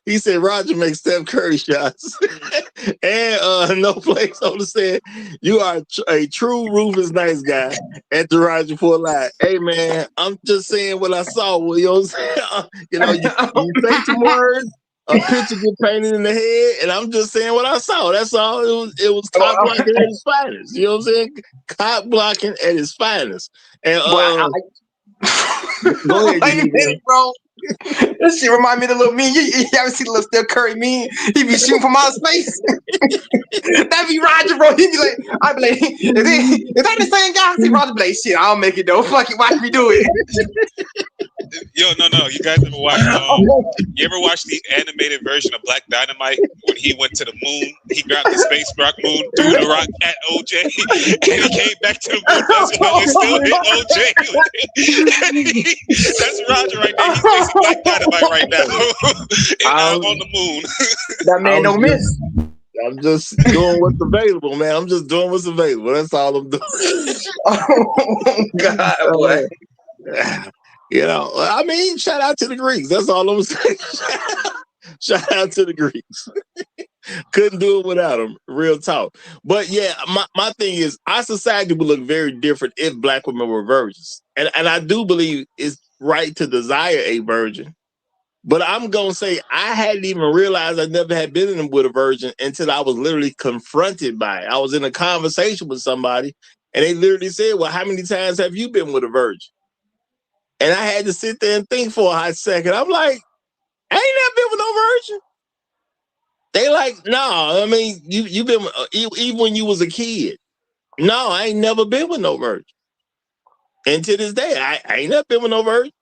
He said Roger makes Steph Curry shots. And No Placeholder said you are a true Rufus nice guy at the Roger Report Live. Hey man, I'm just saying what I saw. You know what I'm saying? You say some words, a picture get painted in the head, and I'm just saying what I saw. That's all. It was cock blocking at its finest. You know what I'm saying? Cock blocking at its finest. And go ahead, wait a minute, bro. That shit remind me of the little meme. You ever see the little Steph Curry meme? He be shooting from outer space. That be Roger, bro. He be like, I be like, is that the same guy? See, Roger be like, shit, I'll make it though. Fuck it, watch me do it. Yo, no. You guys ever watch? You ever watch the animated version of Black Dynamite when he went to the moon? He grabbed the space rock moon, threw the rock at OJ, and he came back to the moon. That's still hit OJ. That's Roger right there. He's facing Black Dynamite right now, and on the moon. That man don't miss. I'm just doing what's available, man. I'm just doing what's available. That's all I'm doing. Oh God, boy. I mean, shout out to the Greeks. That's all I'm saying. Shout out to the Greeks. Couldn't do it without them. Real talk. But yeah, my thing is, our society would look very different if Black women were virgins. And I do believe it's right to desire a virgin. But I'm going to say I hadn't even realized I never had been with a virgin until I was literally confronted by it. I was in a conversation with somebody, and they literally said, well, how many times have you been with a virgin? And I had to sit there and think for a hot second. I'm like, I ain't never been with no virgin. They like, no, I mean, you've been, even when you was a kid. No, I ain't never been with no virgin. And to this day, I ain't never been with no virgin.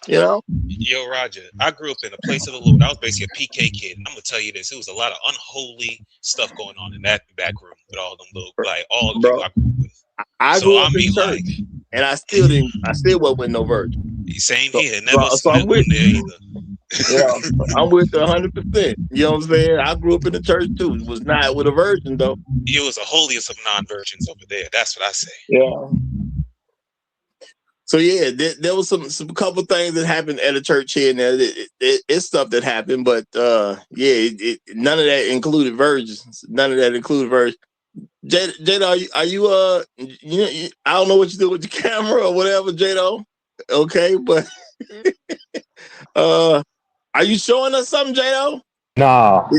You know? Yo, Roger, I grew up in a place of the Lord. I was basically a PK kid. I'm gonna tell you this: it was a lot of unholy stuff going on in that back room with all them little, like all the people I grew up with. I grew up in church. and I still didn't. I still wasn't with no virgin. Same So, here. Never so I'm with went there you. either. I'm with you 100%. You know what I'm saying? I grew up in the church too. Was not with a virgin though. It was the holiest of non-virgins over there. That's what I say. Yeah. So yeah, there was some couple things that happened at a church here and there. It's stuff that happened, but none of that included virgins. None of that included virgins. Jada, are you I don't know what you do with your camera or whatever, Jada. Okay, but are you showing us something, Jada? Nah.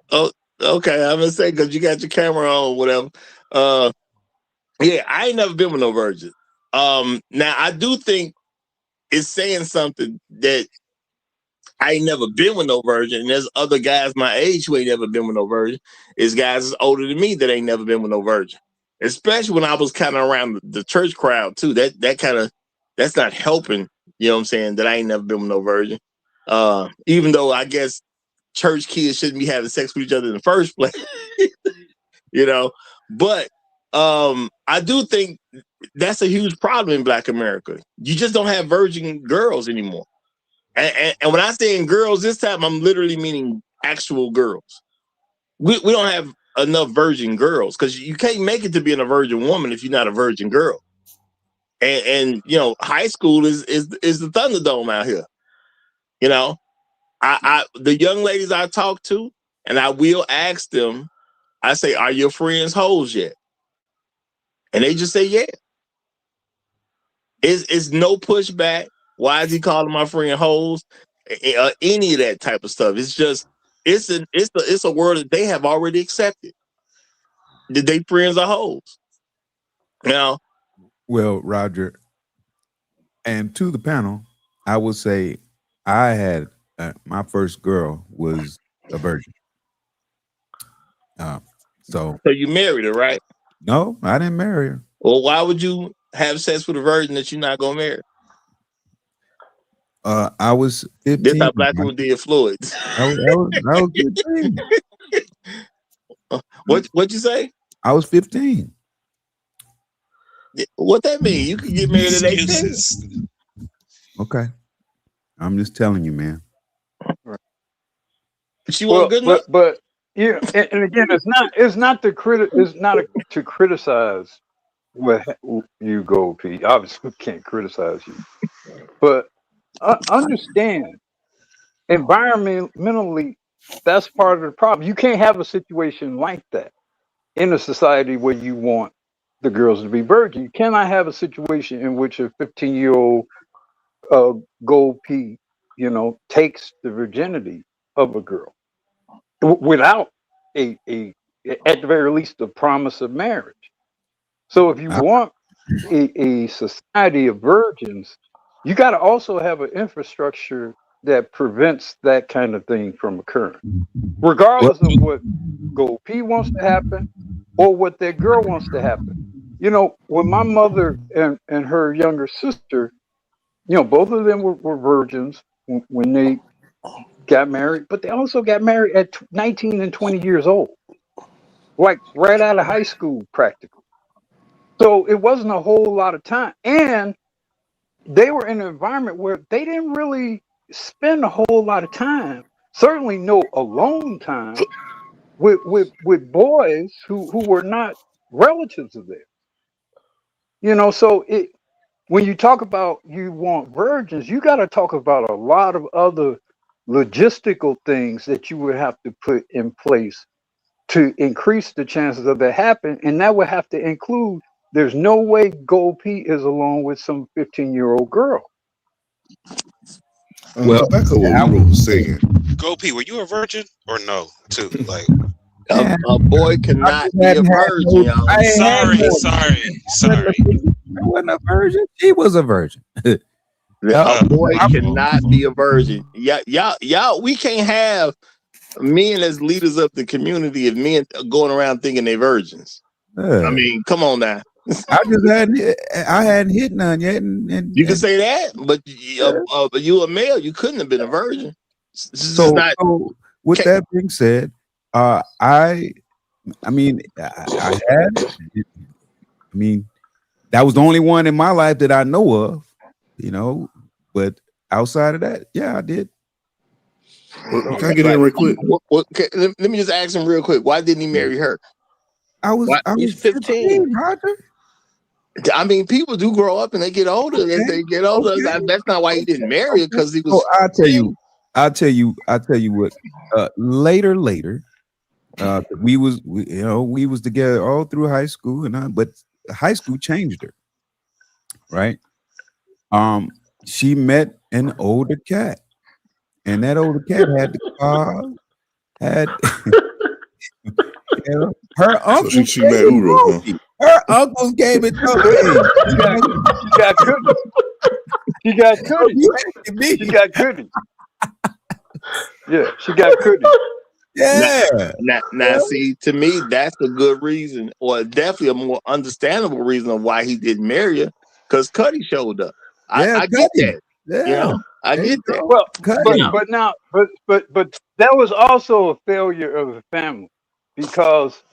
Oh, okay. I'm gonna say because you got your camera on, whatever. Yeah, I ain't never been with no virgin. Now I do think it's saying something that I ain't never been with no virgin. And there's other guys my age who ain't never been with no virgin. It's guys older than me that ain't never been with no virgin. Especially when I was kind of around the church crowd too. That's not helping. You know what I'm saying? That I ain't never been with no virgin. Even though I guess church kids shouldn't be having sex with each other in the first place. You know, but I do think that's a huge problem in Black America. You just don't have virgin girls anymore. And when I say in girls this time, I'm literally meaning actual girls. We don't have enough virgin girls because you can't make it to being a virgin woman if you're not a virgin girl. And you know, high school is the Thunderdome out here. You know, the young ladies I talk to, and I will ask them, I say, "Are your friends hoes yet?" And they just say, "Yeah." It's no pushback. Why is he calling my friend hoes? Any of that type of stuff. It's just it's a word that they have already accepted. That they friends are hoes. You know? Well, Roger, and to the panel, I would say I had my first girl was a virgin. So you married her, right? No, I didn't marry her. Well, why would you have sex with a virgin that you're not gonna marry? I was 15. This how Black people did Floyd. I was 15. What you say? I was 15. What that mean? You can get married at 18. Okay. I'm just telling you, man. She wasn't good enough. But yeah, and again, it's not to criticize what you go, Pete. Obviously, we can't criticize you, but understand environmentally, that's part of the problem. You can't have a situation like that in a society where you want the girls to be virgin. You cannot have a situation in which a 15-year-old gold P, takes the virginity of a girl without a at the very least the promise of marriage. So if you want a society of virgins, you got to also have an infrastructure that prevents that kind of thing from occurring, regardless of what Gold P wants to happen or what that girl wants to happen. When my mother and her younger sister, both of them were virgins when they got married, but they also got married at 19 and 20 years old, like right out of high school practically. So it wasn't a whole lot of time. And they were in an environment where they didn't really spend a whole lot of time, certainly no alone time, with boys who were not relatives of theirs. So when you talk about you want virgins, you got to talk about a lot of other logistical things that you would have to put in place to increase the chances of that happening. And that would have to include, there's no way Gold P is alone with some 15-year-old girl. Well, back up what we were saying. Go P, were you a virgin or no? Too like a boy cannot be a virgin, y'all. Sorry. I wasn't a virgin. She was a virgin. A boy cannot be a virgin. Y'all, we can't have men as leaders of the community if men going around thinking they're virgins. I mean, come on now. I hadn't hit none yet, and you can say that, but you a male, you couldn't have been a virgin. So with that being said, I That was the only one in my life that I know of, you know. But outside of that, yeah, I did. Can I get in real quick? Let me just ask him real quick. Why didn't he marry her? I was He's 15. Roger. I mean, people do grow up and they get older. As they get older, that's not why he didn't marry her, because he was. So I'll tell you what. Later, we was together all through high school, but high school changed her, right? She met an older cat, and that older cat had the car, had her uncle. So she met Uro, huh? Her uncles gave it to her. She got cookies. She got cookies. She got cookies. Yeah, she got cookies. Yeah. Now, see, to me, that's a good reason, or definitely a more understandable reason of why he didn't marry her, because Cuddy showed up. I get that. Yeah. You know, I get that. Well, but that was also a failure of the family, because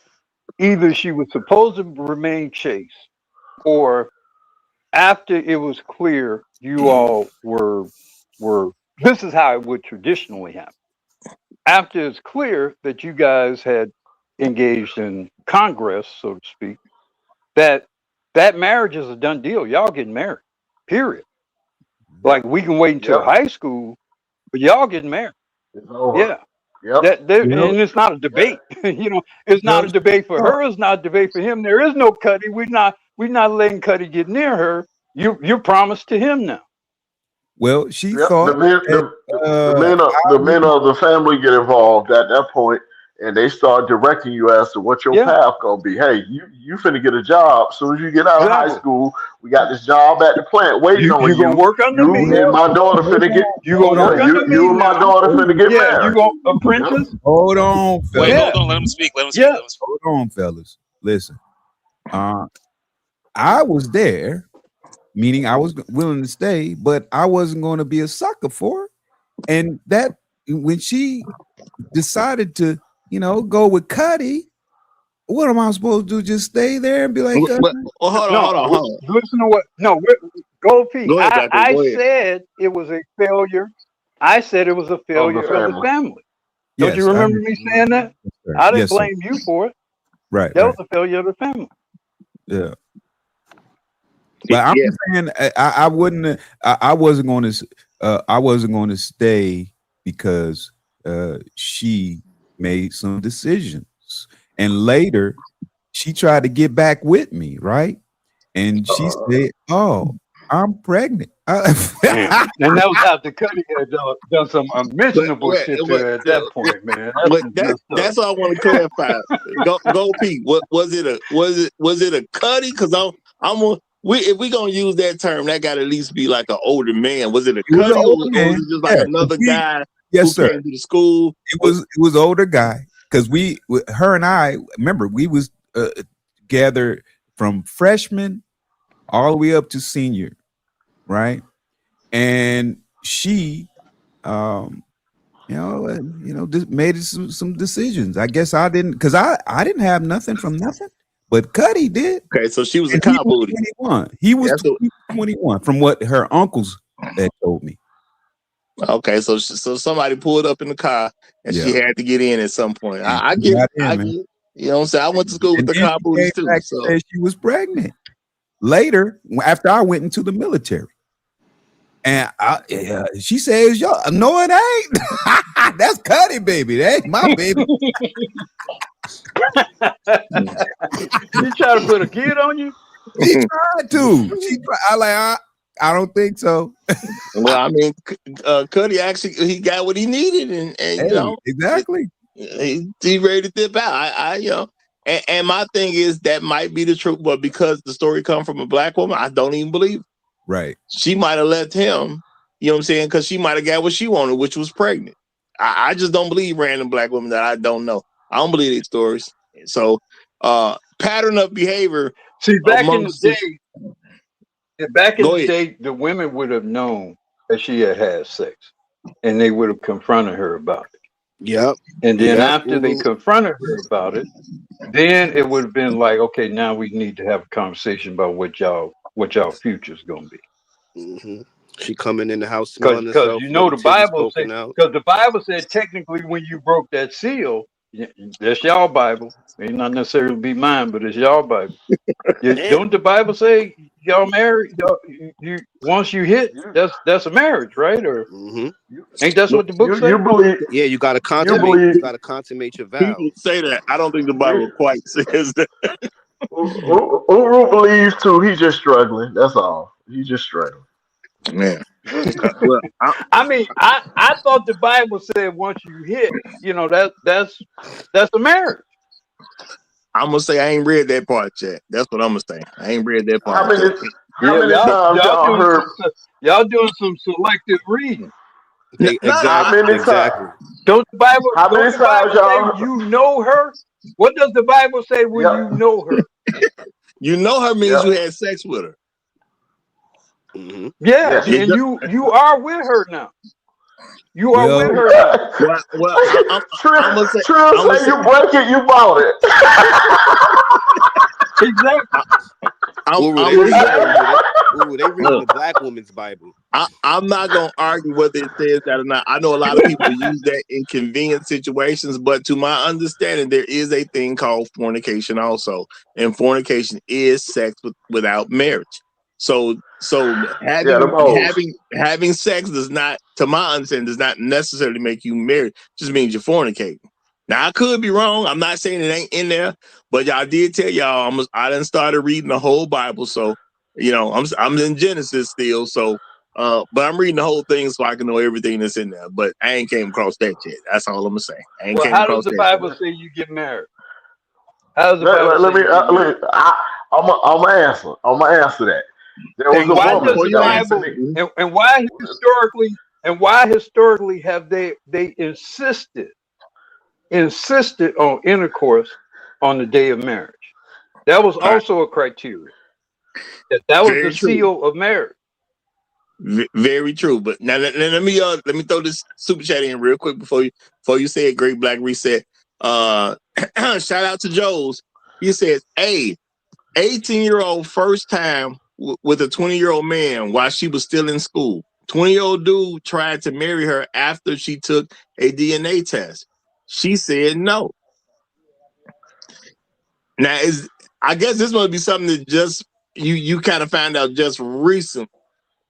either she was supposed to remain chaste, or after it was clear you all were this is how it would traditionally happen. After it's clear that you guys had engaged in congress, so to speak, that marriage is a done deal. Y'all getting married. Period. Like, we can wait until high school, but y'all getting married. It's over. Yeah. Yep. And it's not a debate. You know, it's not a debate for her. It's not a debate for him. There is no Cuddy. We're not letting Cuddy get near her. You're promised to him now. Well, she thought the men of the family get involved at that point, and they start directing you as to what your path gonna be. Hey, you finna get a job. As soon as you get out of high school, we got this job at the plant waiting on you. You gonna work under me. And my daughter finna get. You gonna work under me. You and my daughter finna get married. You gonna apprentice. Hold on, fellas. Wait, hold on. Let him speak. Hold on, fellas. Listen, I was there, meaning I was willing to stay, but I wasn't going to be a sucker for her. And that when she decided to, go with Cuddy, what am I supposed to do? Just stay there and be like, hold on. Listen to what? No, Gold P. Go ahead, I said it was a failure. I said it was a failure of the family. Don't you remember me saying that? I didn't blame you for it. Right. That was a failure of the family. Yeah. But I'm just saying, I wouldn't. I wasn't going to. I wasn't going to stay because she made some decisions, and later she tried to get back with me, right? And she said, "Oh, I'm pregnant." And that was after Cuddy had done some unmentionable shit to her at that point, man. That's all I want to clarify. Go Pete. What was it a Cuddy? Because if we gonna use that term, that got to at least be like an older man. Was it a Cuddy, or was it just like another guy who came to the school? It was older guy, because her and I, remember, we was gathered from freshman all the way up to senior, right? And she, just made some decisions. I guess I didn't, because I didn't have nothing from nothing. But Cuddy did. Okay, so she was a cop booty. He was 21, from what her uncles had told me. Okay, so somebody pulled up in the car and she had to get in at some point. I get it. You know what I'm saying? I went to school with the cop booties too. So she was pregnant. Later, after I went into the military, and she says, "Yo, no, it ain't. That's Cuddy, baby. That ain't my baby." She tried to put a kid on you? She tried to. I don't think so. Well, I mean, Cuddy actually, he got what he needed, and exactly. He ready to dip out. And my thing is, that might be the truth, but because the story come from a black woman, I don't even believe it. Right. She might have left him, you know what I'm saying, because she might have got what she wanted, which was pregnant. I just don't believe random black women that I don't know. I don't believe these stories. So, pattern of behavior. See, back in the day, the women would have known that she had sex, and they would have confronted her about it. Yep. And then Yep. after they confronted her about it, then it would have been like, okay, now we need to have a conversation about what y'all future's gonna be. Mm-hmm. She coming in the house Because smelling herself you with know the the titties Bible said, poking out. because the Bible said technically when you broke that seal, that's y'all Bible. May not necessarily be mine, but it's y'all Bible. Don't the Bible say y'all married? You once you hit, that's a marriage, right? Or Mm-hmm. ain't that's what the book say? You believe Yeah, you gotta you consummate. believe You gotta consummate your vows. People say that. I don't think the Bible quite says that. Uru believes too. He's just struggling. That's all. He's just struggling. Man. Well, I mean, I thought the Bible said once you hit, that's a marriage. I'm gonna say I ain't read that part yet. That's what I'm gonna say. I ain't read that How part many yet. how Yeah, many times y'all heard? y'all doing some selective reading. How many times? Exactly. Don't the Bible How many times say y'all? you know her? What does the Bible say when you Yep. know her? You know her means you had sex with her. Mm-hmm. Yes, Yes. and you are with her now. You are Well, with her now. Well, I'm gonna say, True say you break it, you bought it. Exactly. I'm They gonna reading say, they reading the black woman's Bible. I'm not gonna argue whether it says that or not. I know a lot of people use that in convenient situations, but to my understanding, there is a thing called fornication also, and fornication is sex without marriage. So Yeah, them hoes. having sex does not, to my understanding, does not necessarily make you married. It just means you're fornicating. Now I could be wrong. I'm not saying it ain't in there, but I did tell y'all I done started reading the whole Bible, so I'm in Genesis still, so. But I'm reading the whole thing so I can know everything that's in there. But I ain't came across that yet. That's all I'm gonna say. I ain't Well, came how does across the that Bible yet. say you get married? How does the Bible Let say me. you get married? I'm gonna answer. I'm gonna answer that. There was And a why Hold on, does woman before the you that was answer, Bible beneath. and why historically have they insisted on intercourse on the day of marriage? That was all right, also a criteria. That was the very true, seal of marriage. very true. But now let me throw this super chat in real quick before you say it. Great Black Reset. Shout out to Joe's. He says, "Hey, 18-year-old first time with a 20-year-old man while she was still in school. 20-year-old dude tried to marry her after she took a DNA test. She said no." Now I guess this must be something that just you kind of found out just recent.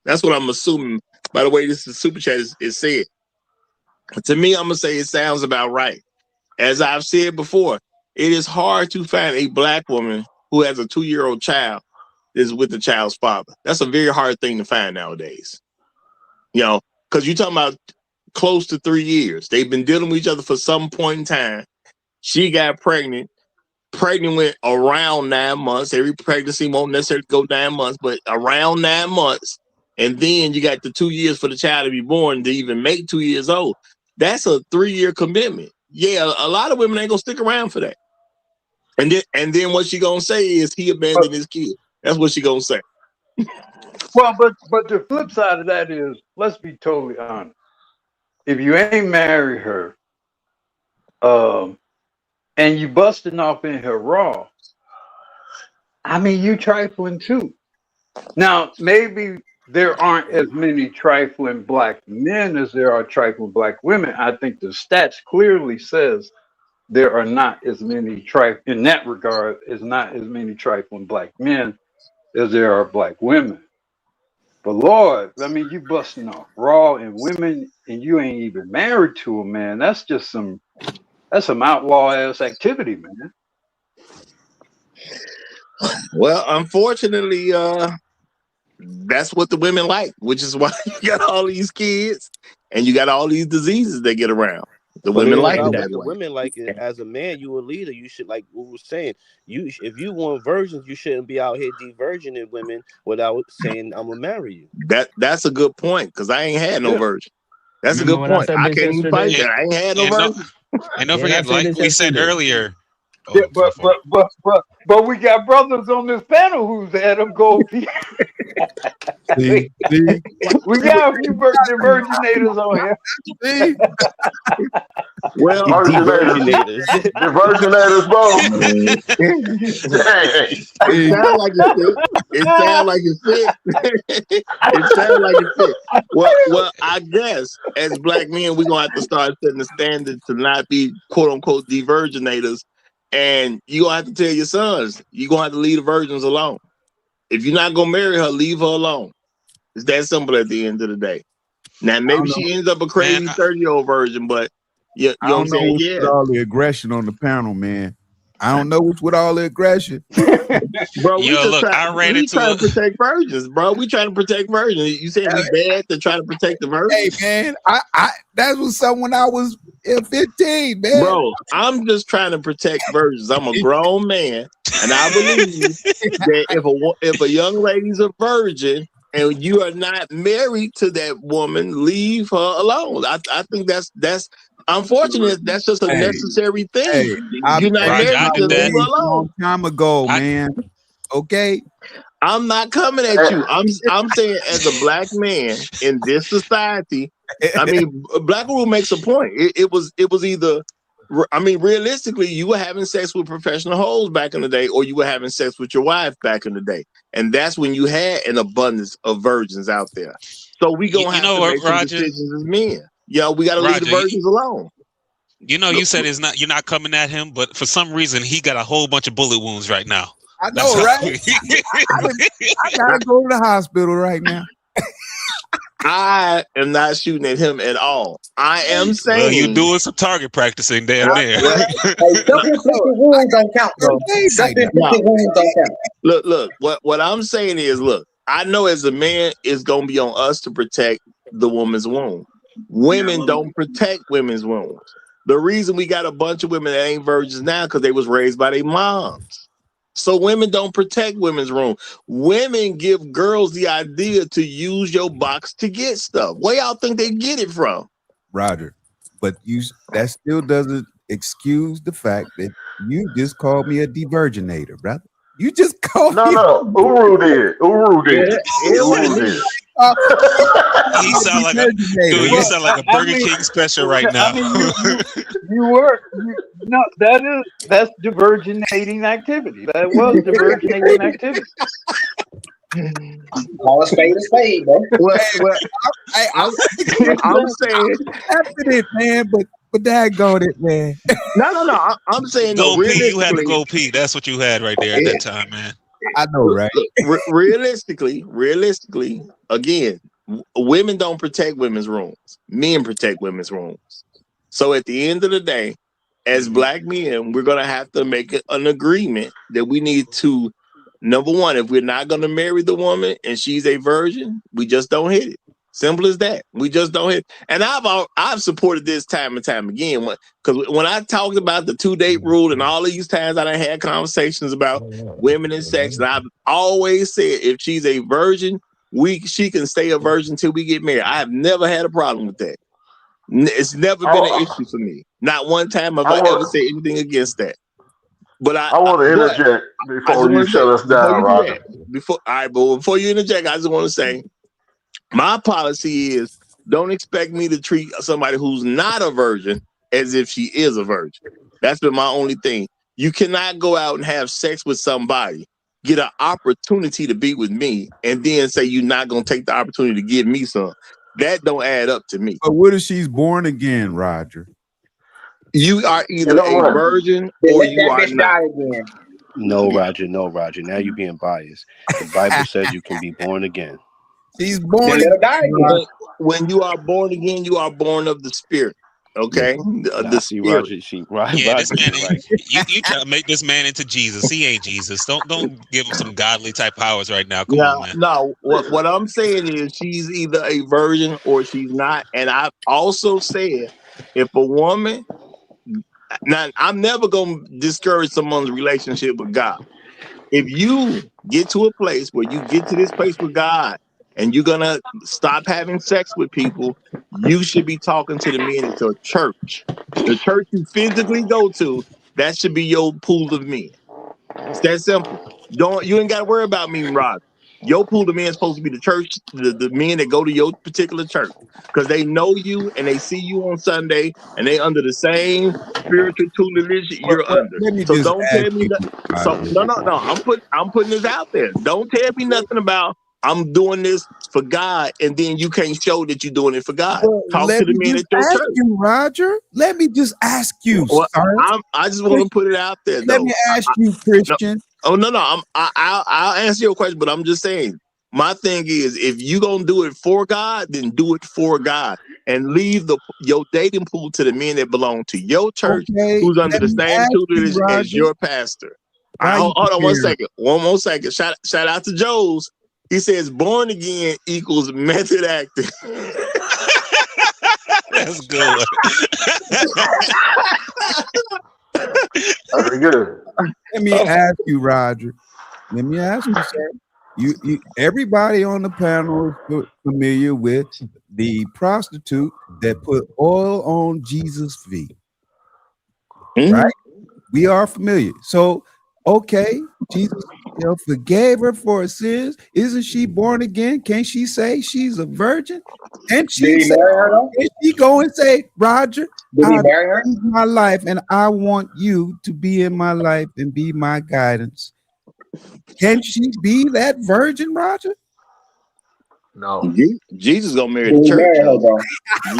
That's what I'm assuming by the way this super chat is said. To me, I'm gonna say it sounds about right. As I've said before, it is hard to find a black woman who has a 2-year-old child is with the child's father. That's a very hard thing to find nowadays. Because you're talking about close to 3 years. They've been dealing with each other for some point in time. She got pregnant. Pregnant went around 9 months. Every pregnancy won't necessarily go 9 months, but around 9 months. And then you got the 2 years for the child to be born to even make 2 years old. That's a 3-year commitment. Yeah, a lot of women ain't gonna stick around for that. And then what she gonna say is he abandoned his kid. That's what she gonna say. Well, but the flip side of that is, let's be totally honest. If you ain't married her, and you busting off in her raw, I mean, you trifling too. Now, maybe there aren't as many trifling black men as there are trifling black women. I think the stats clearly says there are not as many in that regard, is not as many trifling black men as there are black women. But Lord, I mean, you busting off raw and women, and you ain't even married to a man. That's some outlaw ass activity, man. Well, unfortunately, that's what the women like, which is why you got all these kids and you got all these diseases that get around. The But it women ain't like it about that what the way. women like. As a man, you a leader. You should, like we was saying, if you want virgins, you shouldn't be out here de-virgining women without saying I'm gonna marry you. That's a good point because I ain't had no Yeah. virgin. That's a Remember good when I point. said I this can't even fight yesterday? that. I ain't had no And no, virgin. and don't Didn't I forget, say like this we said yesterday? earlier. Yeah, Oh, my fault. but we got brothers on this panel who's had them gold feet. see, We got a few virginators on here. see. Well, Diverginators. The virginators, bro. Dang. it sounds like it fit. It sounds like it fit. It sounds like it fit. Well, I guess as black men, we're gonna have to start setting the standard to not be quote unquote diverginators. And you're gonna have to tell your sons, you're gonna have to leave the virgins alone. If you're not gonna marry her, leave her alone. It's that simple at the end of the day. Now maybe she ends up a crazy 30-year-old virgin, but you I know what I'm don't know saying? what's Yeah. with all the aggression on the panel, man. I don't know what's with all the aggression. Bro, we Yo, just look, I ran we into trying to protect virgins, bro. We trying to protect virgins. You saying we bad to try to protect the virgins? Hey, man, I that was someone I was 15, man. Bro, I'm just trying to protect virgins. I'm a grown man, and I believe that if a young lady's a virgin and you are not married to that woman, leave her alone. I think that's unfortunate. That's just a necessary thing. Hey, I You're not Roger, married I to did leave that. her a long alone. time ago, man. Okay. I'm not coming at you. I'm saying as a black man in this society, I mean, Black Rule makes a point. It was either, I mean, realistically, you were having sex with professional hoes back in the day, or you were having sex with your wife back in the day, and that's when you had an abundance of virgins out there. So we gonna You have know to what, make some Roger? decisions as men. Yeah, we got to leave the Roger, virgins alone. You know, you said you're not coming at him, but for some reason he got a whole bunch of bullet wounds right now. I know, right? I gotta go to the hospital right now. I am not shooting at him at all. I am saying, well, you're doing some target practicing down there. Self-inflicted wounds don't count, bro. Self-inflicted wounds don't count. Look. What I'm saying is, look. I know as a man, it's gonna be on us to protect the woman's womb. Women don't protect women's wombs. The reason we got a bunch of women that ain't virgins now because they was raised by their moms. So women don't protect women's womb. Women give girls the idea to use your box to get stuff. Where y'all think they get it from? Roger, but that still doesn't excuse the fact that you just called me a diverginator, brother. You just called me. No. Uru did. Uru did. He sound like you sound like a Burger King special right now. That's diverginating activity. That was diverginating activity. Call a spade, bro. I'm saying after it, man, but daggone it, man. No. I'm saying go pee. You had to go pee. That's what you had right there at that time, man. I know, right? Realistically, again, women don't protect women's rooms. Men protect women's rooms. So at the end of the day, as black men, we're gonna have to make an agreement that we need to. Number one, if we're not gonna marry the woman and she's a virgin, we just don't hit it. Simple as that. We just don't hit. And I've supported this time and time again because when I talked about the 2-date rule and all these times I done had conversations about women and sex, and I've always said if she's a virgin, she can stay a virgin until we get married. I have never had a problem with that. It's never been an issue for me. Not one time have I ever said anything against that. But I want to interject before you shut us down, Roger. Before you interject, I just want to say my policy is don't expect me to treat somebody who's not a virgin as if she is a virgin. That's been my only thing. You cannot go out and have sex with somebody, get an opportunity to be with me, and then say you're not going to take the opportunity to give me some. That don't add up to me. But what if she's born again, Roger? You are either a virgin or you are not. No, Roger. Now you're being biased. The Bible says you can be born again. She's born again. When you are born again, you are born of the Spirit. Okay, the Spirit. This man, you try to make this man into Jesus. He ain't Jesus. Don't give him some godly type powers right now. Come on, man. No, what I'm saying is she's either a virgin or she's not. And I've also said if a woman, now I'm never gonna discourage someone's relationship with God. If you get to a place where you get to this place with God and you're gonna stop having sex with people, you should be talking to the men at your church. The church you physically go to, that should be your pool of men. It's that simple. You ain't gotta worry about me, Rod. Your pool of men is supposed to be the church, the men that go to your particular church, because they know you and they see you on Sunday and they under the same spiritual tutelage you're under. Let me So just don't ask tell me you, that. So Roger. no. I'm putting this out there. Don't tell me nothing about I'm doing this for God, and then you can't show that you're doing it for God. Well, Talk let to the me men just at your ask church. you, Roger. Let me just ask you, Well, sir. I just want to put it out there, Let though. me ask you, Christian. No. I'll answer your question, but I'm just saying. My thing is, if you gonna do it for God, then do it for God, and leave your dating pool to the men that belong to your church, Okay, who's under let the me same ask you, tutelage as Roger. your pastor. Why you Hold on one comparing? second. One more second. Shout out to Joe's. He says born again equals method acting. That's good. Very good. Let me ask you, Roger. Let me ask you, sir. You everybody on the panel is familiar with the prostitute that put oil on Jesus' feet, right? We are familiar. So, okay, Jesus forgave her for her sins. Isn't she born again? Can't she say she's a virgin? And Did he marry her though? can she go and say, Roger, Did he I marry her? changed my life and I want you to be in my life and be my guidance. Can she be that virgin, Roger? No. Jesus gonna marry Did the he church, marry her yo. though?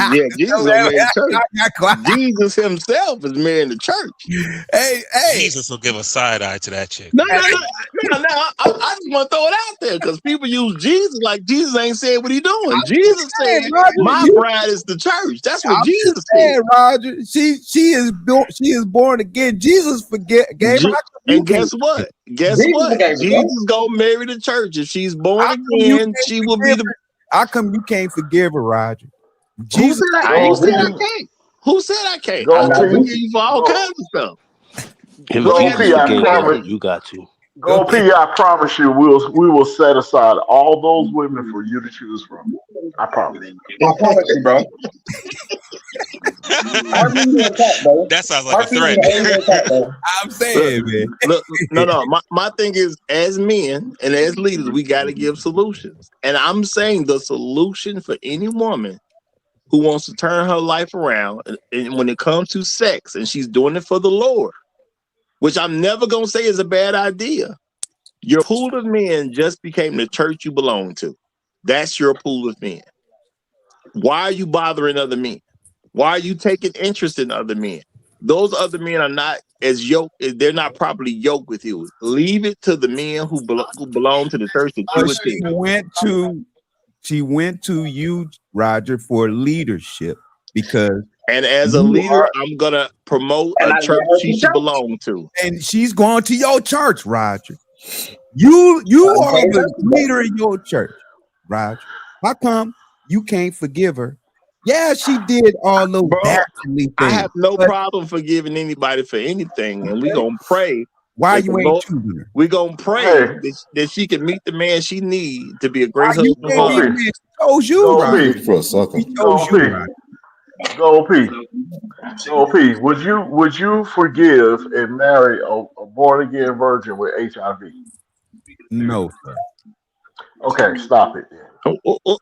Yeah, Jesus gonna marry the church. Jesus himself is marrying the church. Hey, Jesus will give a side eye to that chick. No. I just want to throw it out there because people use Jesus like Jesus ain't saying what he doing. Jesus said, "My bride is the church." That's what Jesus said. Roger. She is born again. Jesus gave her. And guess what? Jesus gonna marry the church. If she's born again, she will be the. How come you can't forgive her, Roger? Who said I can't? Who said I can't? I can forgive you for all kinds of stuff. If What you Jesus got to forgave do? you, you got to. Go P, I promise you, we will set aside all those women for you to choose from. I promise. I promise you, bro. Mark me in the chat, bro. That sounds like a Mark me in threat. the chat, bro. I'm saying, man. Look, no. My thing is, as men and as leaders, we got to give solutions. And I'm saying the solution for any woman who wants to turn her life around, and when it comes to sex, and she's doing it for the Lord, which I'm never gonna say is a bad idea. Your pool of men just became the church you belong to. That's your pool of men. Why are you bothering other men? Why are you taking interest in other men? Those other men are not as yoked. They're not properly yoked with you. Leave it to the men who belong to the church that you attend. She went to you, Roger, for leadership because. And as a leader, I'm gonna promote a church she should belong to. And she's going to your church, Roger. You are the leader in your church, Roger. How come you can't forgive her? Yeah, she did all those dastardly things. I have no problem forgiving anybody for anything, and we're gonna pray. Why you ain't choosing her? We're gonna pray that she can meet the man she needs to be a great husband. She chose you, Roger. For a sucker. Go P. Would you forgive and marry a born again virgin with HIV? No, sir. Okay, stop it then.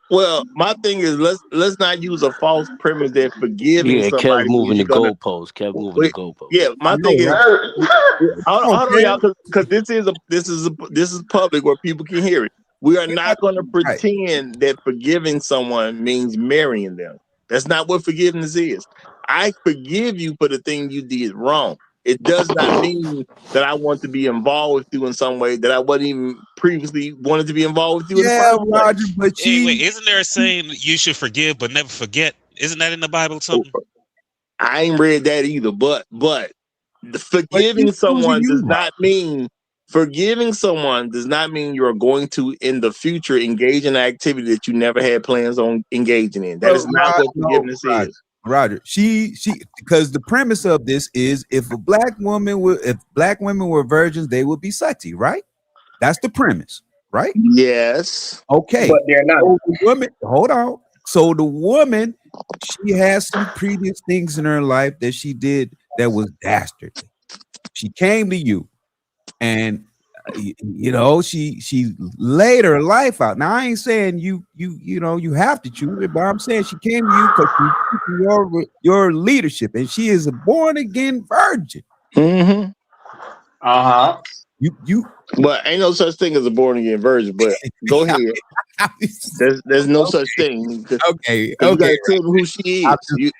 Well, my thing is let's not use a false premise that forgiving Yeah, somebody Kev moving the gonna, goalposts. Kev moving the goalposts. Yeah, my thing is hold on, y'all, because this is public where people can hear it. We are not going to pretend that forgiving someone means marrying them. That's not what forgiveness is. I forgive you for the thing you did wrong. It does not mean that I want to be involved with you in some way that I wasn't even previously wanted to be involved with you in the first place. Roger, but Wait, isn't there a saying you should forgive but never forget? Isn't that in the Bible or something? I ain't read that either, but forgiving someone does not mean you're going to in the future engage in an activity that you never had plans on engaging in. That is not what forgiveness is. Roger, she because the premise of this is if black women were virgins, they would be sexy, right? That's the premise, right? Yes. Okay. But they're not. So the woman, hold on. So the woman, she has some previous things in her life that she did that was dastardly. She came to you, and you know, she laid her life out. Now I ain't saying you know you have to choose it, but I'm saying she came to you because your leadership, and she is a born again virgin. Mm-hmm. You But ain't no such thing as a born again virgin. But go ahead. There's no such thing. Okay. You gotta tell me who she is.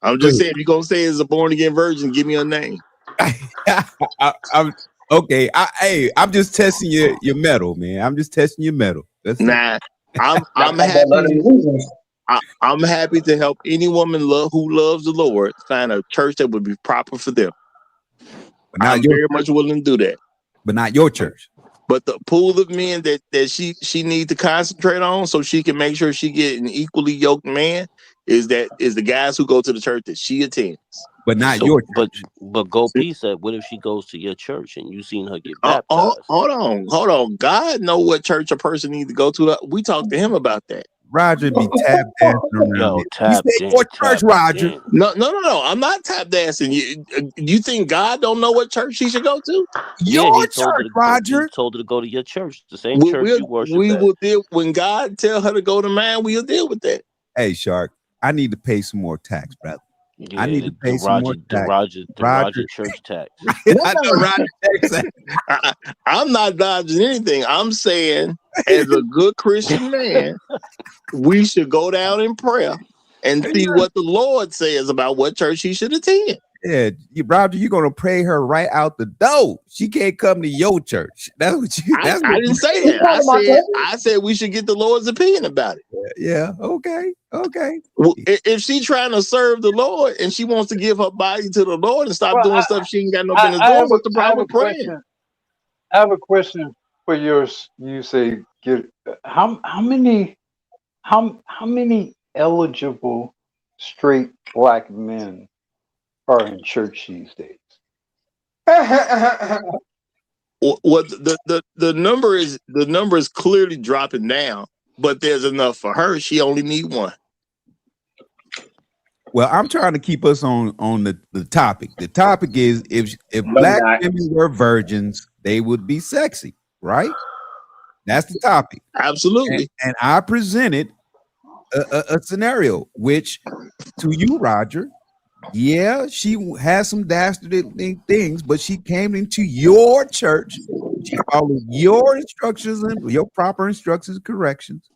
I'm just saying, if you're gonna say it's a born again virgin, give me a name. Okay. I'm just testing your metal, man. I'm just testing your metal. That's nah. I'm happy. I'm happy to help any woman who loves the Lord find a church that would be proper for them. I'm very much willing to do that. But not your church. But the pool of men that she needs to concentrate on so she can make sure she get an equally yoked man is the guys who go to the church that she attends. But not your church. But Go P said, what if she goes to your church and you seen her get baptized? Hold on. God know what church a person needs to go to. We talked to him about that. Roger be tap dancing around. Tap you say your church, Roger. No. I'm not tap dancing. You think God don't know what church she should go to? Your church, Roger. He told her to go to your church, the same church you worship. We will deal when God tell her to go to mine. We'll deal with that. Hey, Shark, I need to pay some more tax, brother. Yeah, I need to pay some more tax. The Roger church tax. I know Roger tax. I'm not dodging anything. I'm saying, as a good Christian man, we should go down in prayer and see what the Lord says about what church he should attend. Yeah, Roger, you're gonna pray her right out the door. She can't come to your church. That's what you. I didn't say that. I said we should get the Lord's opinion about it. Yeah. Okay. Well, if she's trying to serve the Lord and she wants to give her body to the Lord and stop doing stuff she ain't got no business doing, what's the problem with praying? I have a question for yours. You say how many eligible straight black men are in church these days? Well, the number is clearly dropping down, but there's enough for her. She only need one. Well, I'm trying to keep us on the topic. The topic is if black women were virgins, they would be sexy, right? That's the topic. Absolutely. And I presented a scenario, which to you, Roger, yeah, she has some dastardly things, but she came into your church. She followed your instructions and your proper instructions and corrections,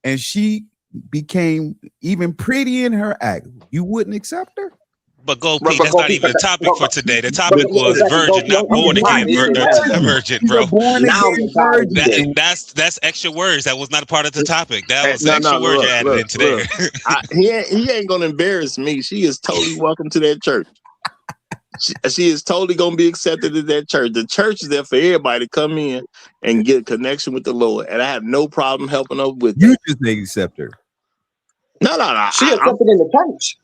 and she became even pretty in her act. You wouldn't accept her? But Go P, that's not even the topic for today. The topic was virgin, not born again virgin, bro. That's extra words. That was not a part of the topic. That was extra words you added in today. He ain't gonna embarrass me. She is totally welcome to that church. She is totally gonna be accepted in that church. The church is there for everybody to come in and get a connection with the Lord, and I have no problem helping her with that. You just make accept her. No. She accepted in the church.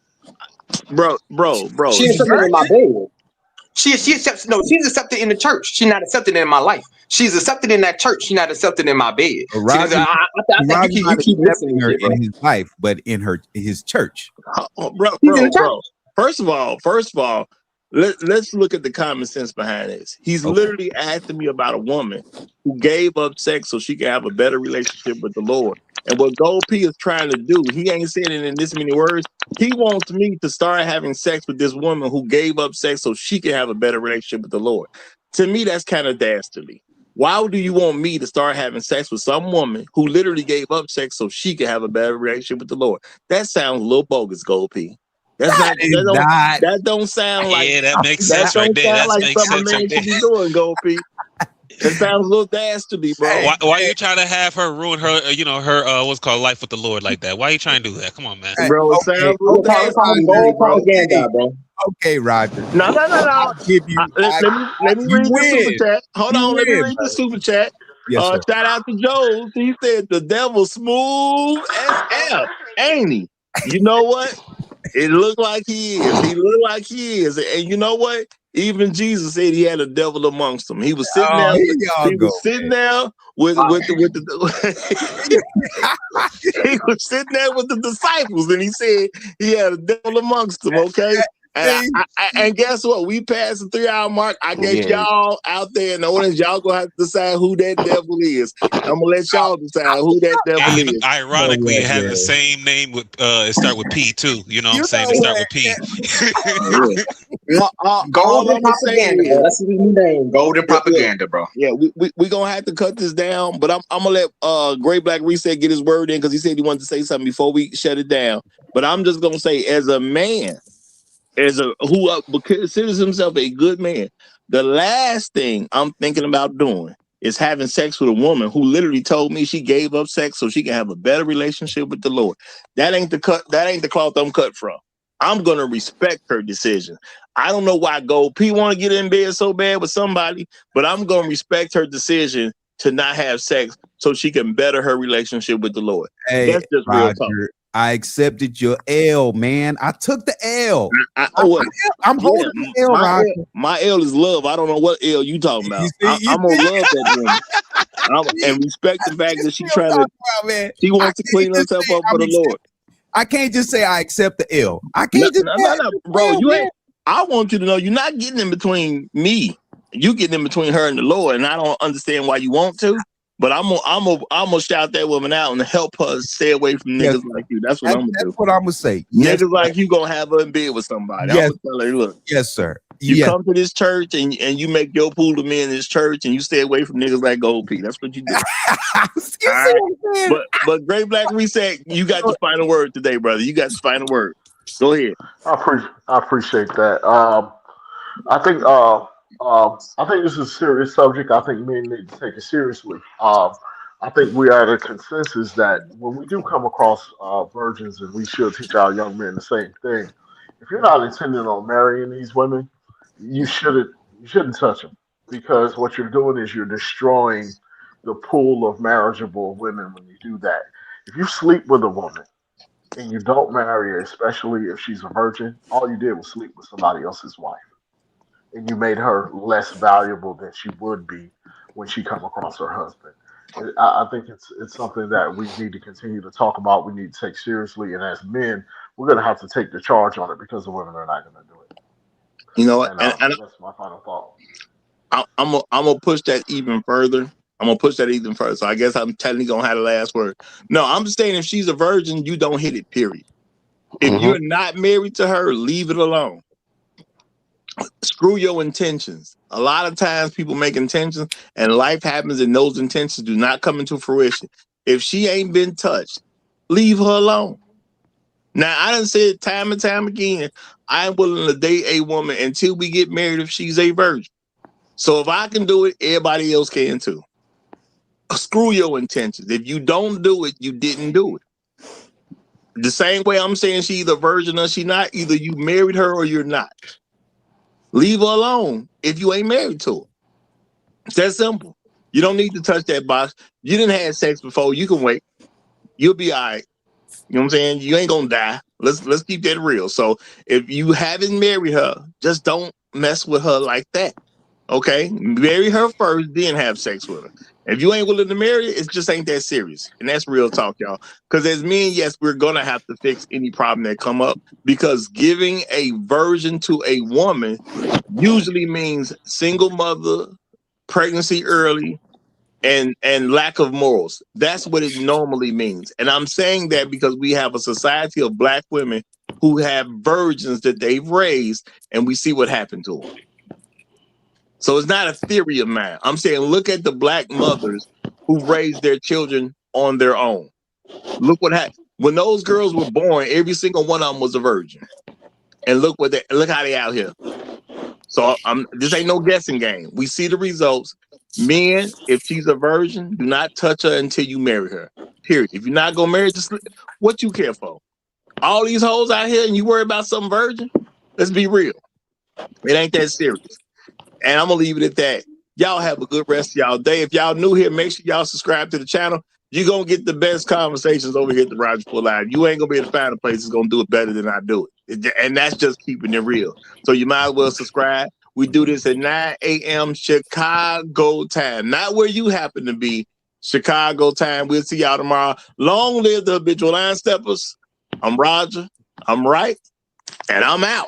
Bro. She's accepted in my bed. She's accepted in the church. She's not accepted in my life. She's accepted in that church. She's not accepted in my bed. Roger, I think you keep listening her to in his life, but in his church. Bro. First of all, let's look at the common sense behind this. He's literally asking me about a woman who gave up sex so she can have a better relationship with the Lord. And what Gold P is trying to do, he ain't saying it in this many words. He wants me to start having sex with this woman who gave up sex so she can have a better relationship with the Lord. To me, that's kind of dastardly. Why do you want me to start having sex with some woman who literally gave up sex so she can have a better relationship with the Lord? That sounds a little bogus, Gold P. That don't sound like. Yeah, that makes sense right there. That makes sense right there. Doing, Gold P. It sounds a little dastardly, bro. Why are you trying to have her ruin her, her what's called life with the Lord like that? Why are you trying to do that? Come on, man. Bro, it sounds a little dastardly, bro. Okay, Roger. No. Let me read the super chat. Hold on, let me read the super chat. Shout out to Joe. He said the devil smooth as F, ain't he? You know what? It looked like he is. He looked like he is. And you know what? Even Jesus said he had a devil amongst them. He was sitting there. He was sitting there with the he was sitting there with the disciples, and he said he had a devil amongst them. Okay, And guess what? We passed the 3-hour mark. I guess Yeah. y'all out there in the audience, y'all gonna have to decide who that devil is. I'm gonna let y'all decide who that devil And is. ironically, what, it has the man? same name with it start with P too. You know what I'm You saying? know It start what? with P. All I'm Golden gonna say propaganda. is, That's the new name. Golden propaganda, bro. yeah, we gonna have to cut this down. But I'm gonna let Great Black Reset get his word in because he said he wanted to say something before we shut it down. But I'm just gonna say, as a man, who considers himself a good man, the last thing I'm thinking about doing is having sex with a woman who literally told me she gave up sex so she can have a better relationship with the Lord. That ain't the cloth I'm cut from. I'm gonna respect her decision. I don't know why Gold P want to get in bed so bad with somebody, but I'm gonna respect her decision to not have sex so she can better her relationship with the Lord. Hey, That's just real talk. Roger, I accepted your L, man. I took the L. I'm Yeah, holding the L, Roger. my L is love. I don't know what L you talking about. I'm gonna love that woman and respect the fact that she wants to clean herself up for the Lord. I can't just say I accept the L. I can't just no, bro. You ain't. I want you to know you're not getting in between me. You getting in between her and the Lord, and I don't understand why you want to. But I'm gonna shout that woman out and help her stay away from niggas like you. That's what I'm gonna do. That's what I'm gonna say. Niggas like you gonna have her in bed with somebody. Yes. I'm gonna tell her, look. Yes, sir. You come to this church and you make your pool of men in this church and you stay away from niggas like Gold P. That's what you do. But Great Black Reset, you got the final word today, brother. You got the final word. Go ahead. I appreciate that. I think this is a serious subject. I think men need to take it seriously. I think we are at a consensus that when we do come across virgins, and we should teach our young men the same thing. If you're not intending on marrying these women, you shouldn't touch them, because what you're doing is you're destroying the pool of marriageable women when you do that. If you sleep with a woman and you don't marry her, especially if she's a virgin, all you did was sleep with somebody else's wife, and you made her less valuable than she would be when she come across her husband. I think it's something that we need to continue to talk about. We need to take seriously, and as men, we're going to have to take the charge on it because the women are not going to do it. You know what? And that's my final thought. I'm gonna push that even further. So I guess I'm technically gonna have the last word. No, I'm just saying if she's a virgin, you don't hit it, period. If you're not married to her, leave it alone. Screw your intentions. A lot of times people make intentions and life happens and those intentions do not come into fruition. If she ain't been touched, leave her alone. Now, I done said time and time again, I'm willing to date a woman until we get married if she's a virgin. So if I can do it, everybody else can too. Screw your intentions. If you don't do it, you didn't do it. The same way I'm saying she's either a virgin or she not, either you married her or you're not. Leave her alone if you ain't married to her. It's that simple. You don't need to touch that box. You didn't have sex before. You can wait. You'll be all right. You know what I'm saying? You ain't gonna die. Let's keep that real. So if you haven't married her, just don't mess with her like that. Okay? Marry her first, then have sex with her. If you ain't willing to marry her, it just ain't that serious. And that's real talk, y'all. Because as men, yes, we're gonna have to fix any problem that come up, because giving a virgin to a woman usually means single mother, pregnancy early, and lack of morals. That's what it normally means. And I'm saying that because we have a society of black women who have virgins that they've raised, and we see what happened to them. So it's not a theory of mine. I'm saying look at the black mothers who raised their children on their own. Look what happened. When those girls were born, every single one of them was a virgin. And look how they out here. So this ain't no guessing game. We see the results. Men, if she's a virgin, do not touch her until you marry her. Period. If you're not gonna marry, just what you care for. All these hoes out here and you worry about some virgin? Let's be real. It ain't that serious. And I'm gonna leave it at that. Y'all have a good rest of y'all day. If y'all new here, make sure y'all subscribe to the channel. You're gonna get the best conversations over here at the Roger Report Live. You ain't gonna be able to find a place that's gonna do it better than I do it. And that's just keeping it real. So you might as well subscribe. We do this at 9 a.m. Chicago time, not where you happen to be. Chicago time. We'll see y'all tomorrow. Long live the Habitual Line Steppers. I'm Roger. I'm right. And I'm out.